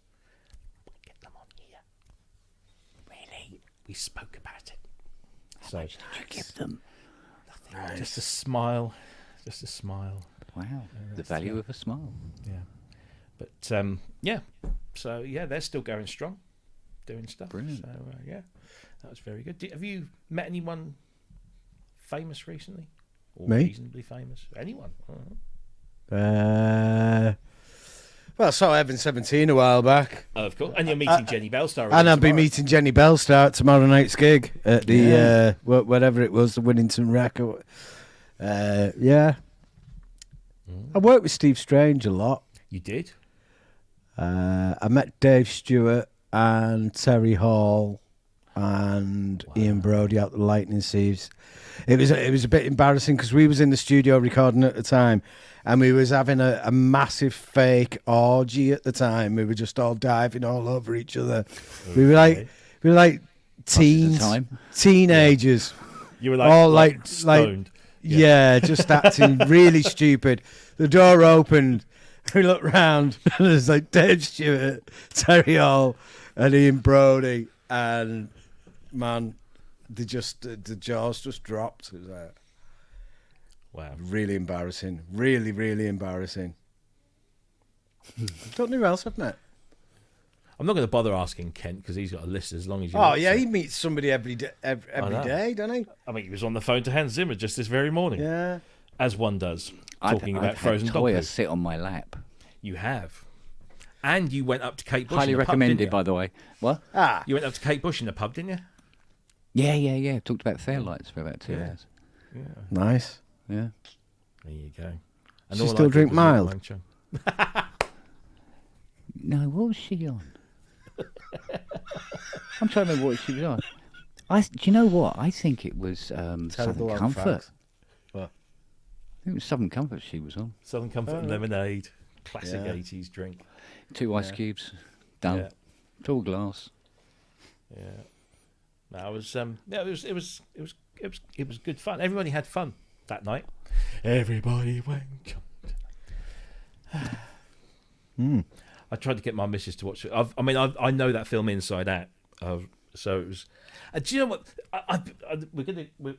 we'll get them on here. Really, we spoke about it. So Did you give them? just a smile, just a smile. Wow, the that's value of a smile. Yeah, but yeah. So yeah, they're still going strong, doing stuff. Brilliant. So yeah, that was very good. Have you met anyone famous recently, or Me? reasonably famous? Anyone? Well, I saw Evan 17 a while back. Of course. And you're meeting Jenny Bellstar. And I'll again be tomorrow. meeting Jenny Bellstar at tomorrow night's gig at the whatever it was, the Winnington Rec. Yeah. I worked with Steve Strange a lot. You did. I met Dave Stewart and Terry Hall and Ian Brody out the Lightning Thieves. It was a bit embarrassing because we was in the studio recording at the time, and we was having a massive fake orgy at the time. We were just all diving all over each other. Okay. We were like teens, teenagers. You were like all like stoned. Yeah, just acting really stupid. The door opened. We looked round, and there's like Dave Stewart, Terry Hall, and Ian Brody, and man, the jaws just dropped. It was like, wow, really embarrassing. Really, really embarrassing. Don't know who else I've met. I'm not going to bother asking Kent because he's got a list as long as you. Oh yeah, he meets somebody every day, doesn't he? I mean, he was on the phone to Hans Zimmer just this very morning. Yeah, as one does, talking about I've frozen had dog Toya poop. sit on my lap. You have, and you went up to Kate Bush. Highly in the pub, recommended, didn't you? by the way. What? You went up to Kate Bush in the pub, didn't you? Yeah. Talked about Fairlights for about 2 hours. Yeah. nice. Yeah. There you go. She all still I did drink was eat mild? Wang Chung. No, what was she on? I'm trying to remember what she was on. Do you know what? I think it was Southern Comfort. What? I think it was Southern Comfort she was on. Southern Comfort and lemonade, classic Yeah. 80s drink. 2 ice cubes, done. Yeah. Tall glass. Yeah. No, it was good fun. Everybody had fun that night. Everybody went. I tried to get my missus to watch it. I know that film inside out. So it was. Do you know what?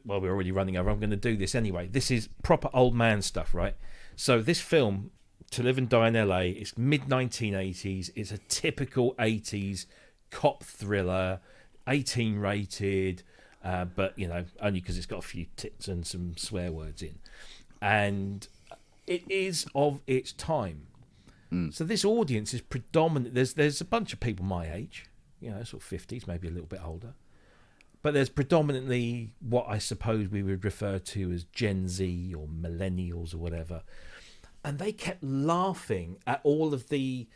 We're already running over. I'm going to do this anyway. This is proper old man stuff, right? So this film To Live and Die in LA. It's mid-1980s. It's a typical 80s cop thriller, 18 rated, but, you know, only because it's got a few tits and some swear words in. And it is of its time. So this audience is predominant. There's a bunch of people my age, you know, sort of 50s, maybe a little bit older. But there's predominantly what I suppose we would refer to as Gen Z or millennials or whatever. And they kept laughing at all of the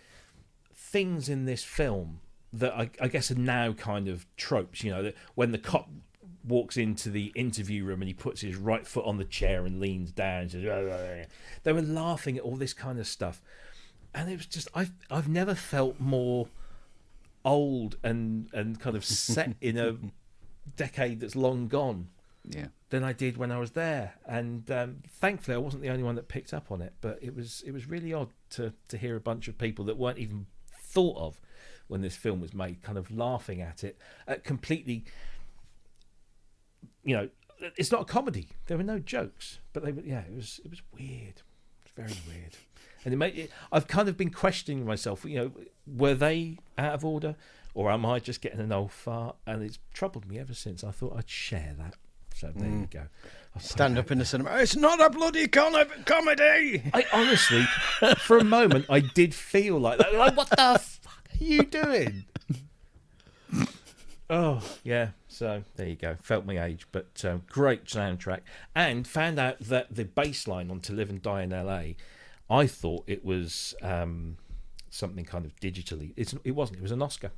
things in this film that I guess are now kind of tropes. You know, that when the cop walks into the interview room and he puts his right foot on the chair and leans down, and says, they were laughing at all this kind of stuff. And it was just, I've never felt more old and kind of set in a decade that's long gone than I did when I was there. And thankfully I wasn't the only one that picked up on it, but it was really odd to hear a bunch of people that weren't even thought of when this film was made kind of laughing at it completely. You know, it's not a comedy, there were no jokes, but it was weird. It's very weird. And I've kind of been questioning myself, you know, were they out of order or am I just getting an old fart? And it's troubled me ever since. I thought I'd share that. So there you go. Stand up in the cinema. It's not a bloody comedy. I honestly, for a moment, I did feel like that. Like, what the fuck are you doing? Oh, yeah. So there you go. Felt my age, but great soundtrack. And found out that the bass line on To Live and Die in LA, I thought it was something kind of digitally. It wasn't. It was an Oscar.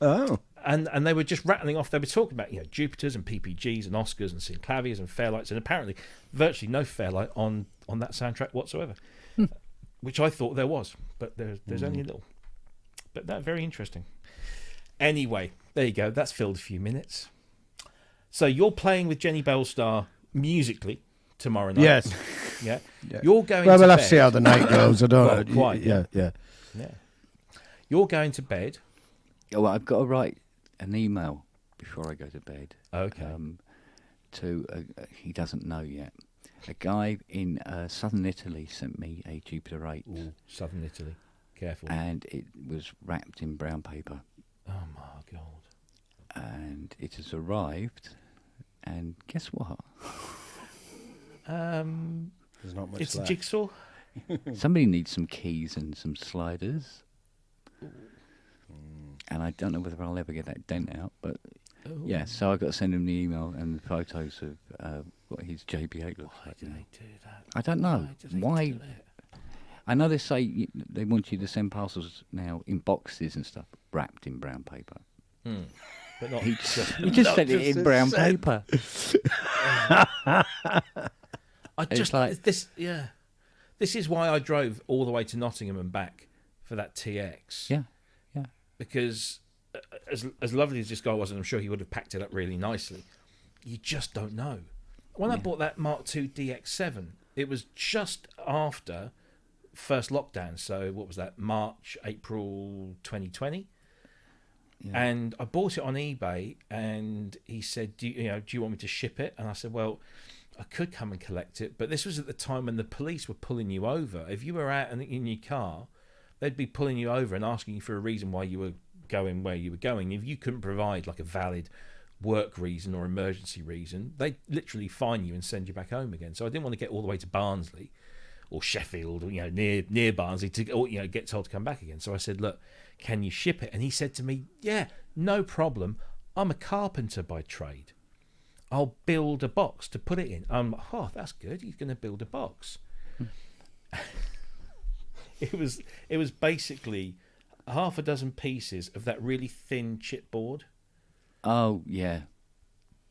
Oh. And they were just rattling off. They were talking about, you know, Jupiters and PPGs and Oscars and Synclaviers and Fairlights, and apparently virtually no Fairlight on that soundtrack whatsoever, which I thought there was, but there's only a little. But that very interesting. Anyway, there you go. That's filled a few minutes. So you're playing with Jenny Bellstar musically tomorrow night. Yes. Yeah. Yeah. You're going. Well, to we'll have bed. to see how the night goes. I don't Well, know. quite, Yeah. You're going to bed. Oh, well, I've got to write an email before I go to bed. Okay. To he doesn't know yet. A guy in southern Italy sent me a Jupiter 8. Ooh, southern Italy. Careful. And it was wrapped in brown paper. Oh my God. And it has arrived. And guess what? There's not much It's a left. jigsaw. Somebody needs some keys and some sliders. And I don't know whether I'll ever get that dent out, but yeah. So I've got to send him the email and the photos of what his JP8 looks Why like. do they do that? I don't know Why? why. I know they say they want you to send parcels now in boxes and stuff, wrapped in brown paper. But not. He just sent it in brown paper. I just like- this. Yeah. This is why I drove all the way to Nottingham and back for that TX. Yeah. Because as lovely as this guy was, and I'm sure he would have packed it up really nicely, you just don't know. When I bought that Mark II DX7, it was just after first lockdown. So what was that? March, April 2020. Yeah. And I bought it on eBay, and he said, do you want me to ship it? And I said, well, I could come and collect it, but this was at the time when the police were pulling you over. If you were out in your car, they'd be pulling you over and asking you for a reason why you were going where you were going. If you couldn't provide like a valid work reason or emergency reason, they'd literally fine you and send you back home again. So I didn't want to get all the way to Barnsley or Sheffield, or, near Barnsley to get told to come back again. So I said, look, can you ship it? And he said to me, yeah, no problem. I'm a carpenter by trade. I'll build a box to put it in. I'm like, oh, that's good. He's going to build a box. It was basically half a dozen pieces of that really thin chipboard. Oh yeah.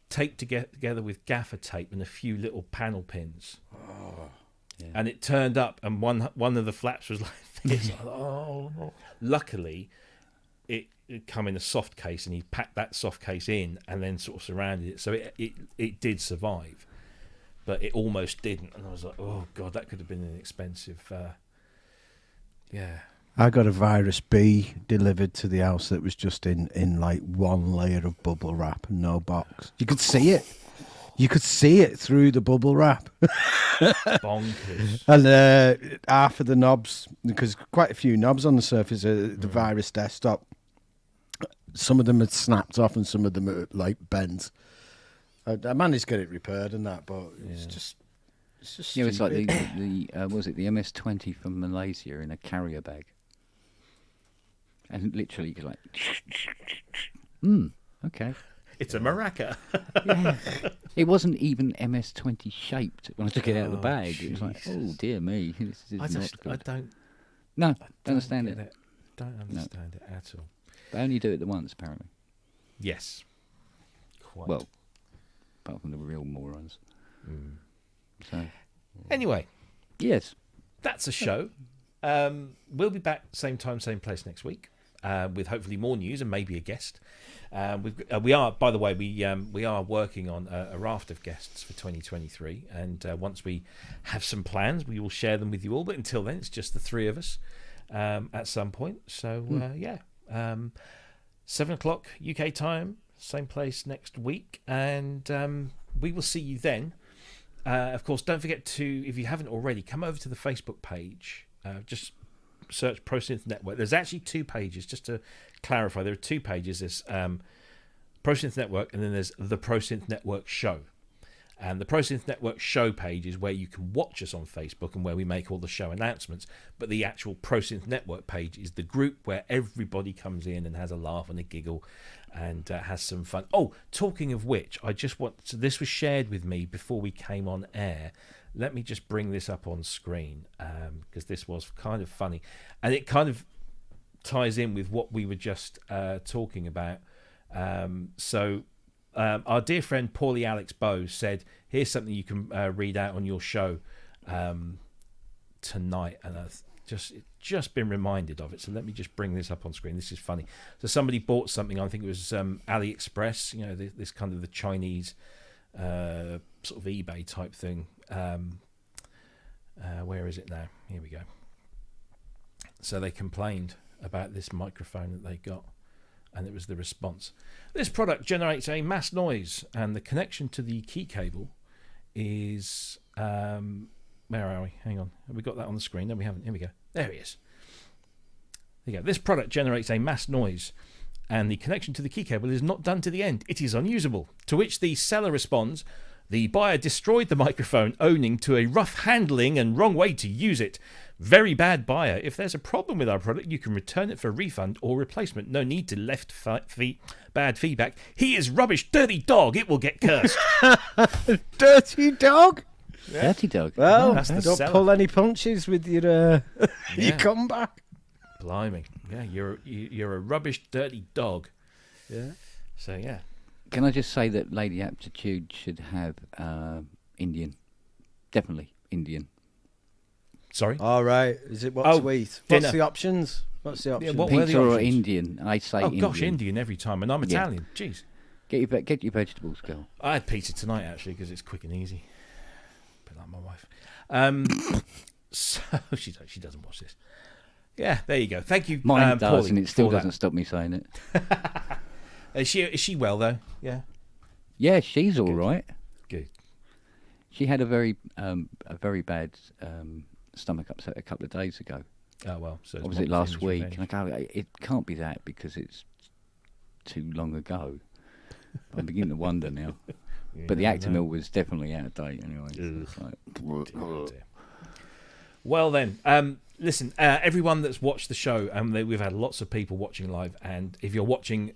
Taped together with gaffer tape and a few little panel pins. Oh. Yeah. And it turned up, and one of the flaps was like this. Oh. Luckily, it come in a soft case, and he packed that soft case in and then sort of surrounded it, so it did survive, but it almost didn't. And I was like, oh God, that could have been an expensive. Yeah. I got a Virus B delivered to the house that was just in like one layer of bubble wrap and no box. You could see it. You could see it through the bubble wrap. Bonkers. And half of the knobs, because quite a few knobs on the surface of the Virus desktop, some of them had snapped off and some of them are like bent. I managed to get it repaired and that, but it's just It's like stupid. the was it the MS-20 from Malaysia in a carrier bag, and literally you're like, okay. It's a maraca. Yeah. It wasn't even MS-20 shaped when I took it out of the bag. It was like, oh dear me, this is not good. Don't understand it. Don't understand it at all. They only do it the once, apparently. Yes. Quite. Well, apart from the real morons. So, Anyway, yes. that's a show. We'll be back same time, same place next week with hopefully more news and maybe a guest. We are, by the way, we are working on a raft of guests for 2023, and once we have some plans, we will share them with you all. But until then, it's just the three of us at some point. So 7:00 UK time, same place next week, and we will see you then. Of course, don't forget to, if you haven't already, come over to the Facebook page. Just search ProSynth Network. There's actually two pages, just to clarify. There are two pages. There's ProSynth Network, and then there's the ProSynth Network Show. And the ProSynth Network Show page is where you can watch us on Facebook and where we make all the show announcements. But the actual ProSynth Network page is the group where everybody comes in and has a laugh and a giggle and has some fun. Oh, talking of which, this was shared with me before we came on air. Let me just bring this up on screen because this was kind of funny. And it kind of ties in with what we were just talking about. Our dear friend Paulie Alex Bowes said, here's something you can read out on your show tonight. And I've just been reminded of it. So let me just bring this up on screen. This is funny. So somebody bought something, I think it was AliExpress, this kind of the Chinese sort of eBay type thing. Where is it now? Here we go. So they complained about this microphone that they got, and it was the response. This product generates a mass noise, and the connection to the key cable is where are we? Hang on, have we got that on the screen? No, we haven't. Here we go. There he is. There you go. This product generates a mass noise, and the connection to the key cable is not done to the end. It is unusable. To which the seller responds, the buyer destroyed the microphone owing to a rough handling and wrong way to use it. Very bad buyer. If there's a problem with our product, you can return it for a refund or replacement. No need to left bad feedback. He is rubbish. Dirty dog. It will get cursed. Dirty dog? Yeah. Dirty dog. Well, That's the don't seller. pull any punches with your comeback. Blimey. Yeah, you're a rubbish, dirty dog. Yeah. So, yeah. Can I just say that Lady Aptitude should have Indian. Definitely Indian. Sorry? All right. Is it what's sweet? dinner. What's the options? What's the options? what were the Pizza or options? Indian? I say Indian. Gosh, Indian every time. And I'm Yeah. Italian. Jeez. Get your vegetables, girl. I had pizza tonight, actually, because it's quick and easy. Bit like my wife. So she doesn't watch this. Yeah, there you go. Thank you, Mine does, Paulie, and it still for that. doesn't stop me saying it. Is she well, though? Yeah. Yeah, she's all right. Good. She had a very bad stomach upset a couple of days ago. Oh, well. So Or was it last week? And I go, it can't be that because it's too long ago. I'm beginning to wonder now. But the Actimel was definitely out of date anyway. So it's like, Dear. Well, then, listen, everyone that's watched the show, we've had lots of people watching live, and if you're watching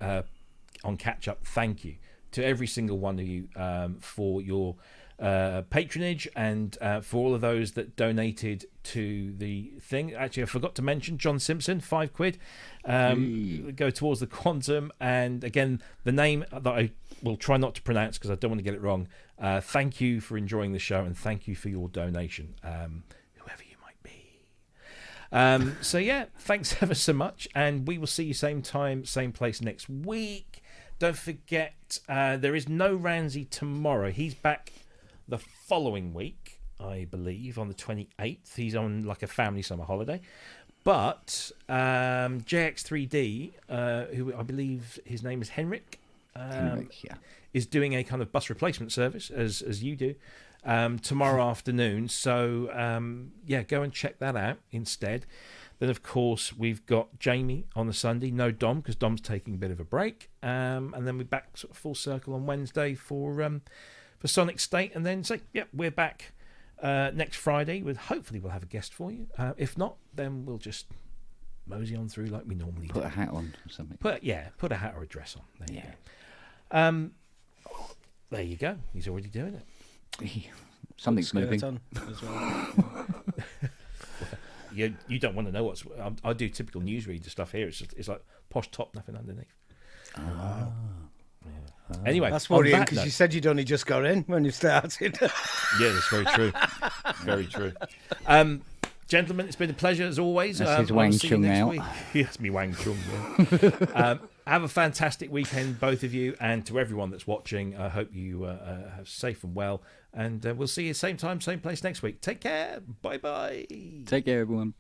on catch up, thank you to every single one of you for your patronage and for all of those that donated to the thing. Actually, I forgot to mention John Simpson, £5 go towards the Quantum, and again the name that I will try not to pronounce because I don't want to get it wrong. Thank you for enjoying the show, and thank you for your donation, whoever you might be. So yeah, thanks ever so much, and we will see you same time, same place next week. Don't forget, there is no Ramsey tomorrow. He's back the following week, I believe, on the 28th. He's on like a family summer holiday. But JX3D, who I believe his name is Henrik, Henrik, yeah. is doing a kind of bus replacement service as you do tomorrow afternoon. So yeah, go and check that out instead. Then of course we've got Jamie on the Sunday, no Dom because Dom's taking a bit of a break, and then we're back sort of full circle on Wednesday for Sonic State, and then yeah, we're back next Friday with hopefully we'll have a guest for you. If not, then we'll just mosey on through like we normally do. Put a hat on or something. Put a hat or a dress on. There you go. There you go. He's already doing it. Something's moving. On as well. You don't want to know what's. I do typical newsreader stuff here. It's like posh top, nothing underneath. Wow. Yeah. Anyway, That's on worrying that because note- you said you'd only just got in when you started. Yeah, that's very true. Very true. Gentlemen, it's been a pleasure as always. That's his I'll Wang see you Chung next out. week. Yes, me Wang Chung. Yeah. Have a fantastic weekend, both of you, and to everyone that's watching. I hope you are safe and well, and we'll see you same time, same place next week. Take care. Bye bye. Take care, everyone.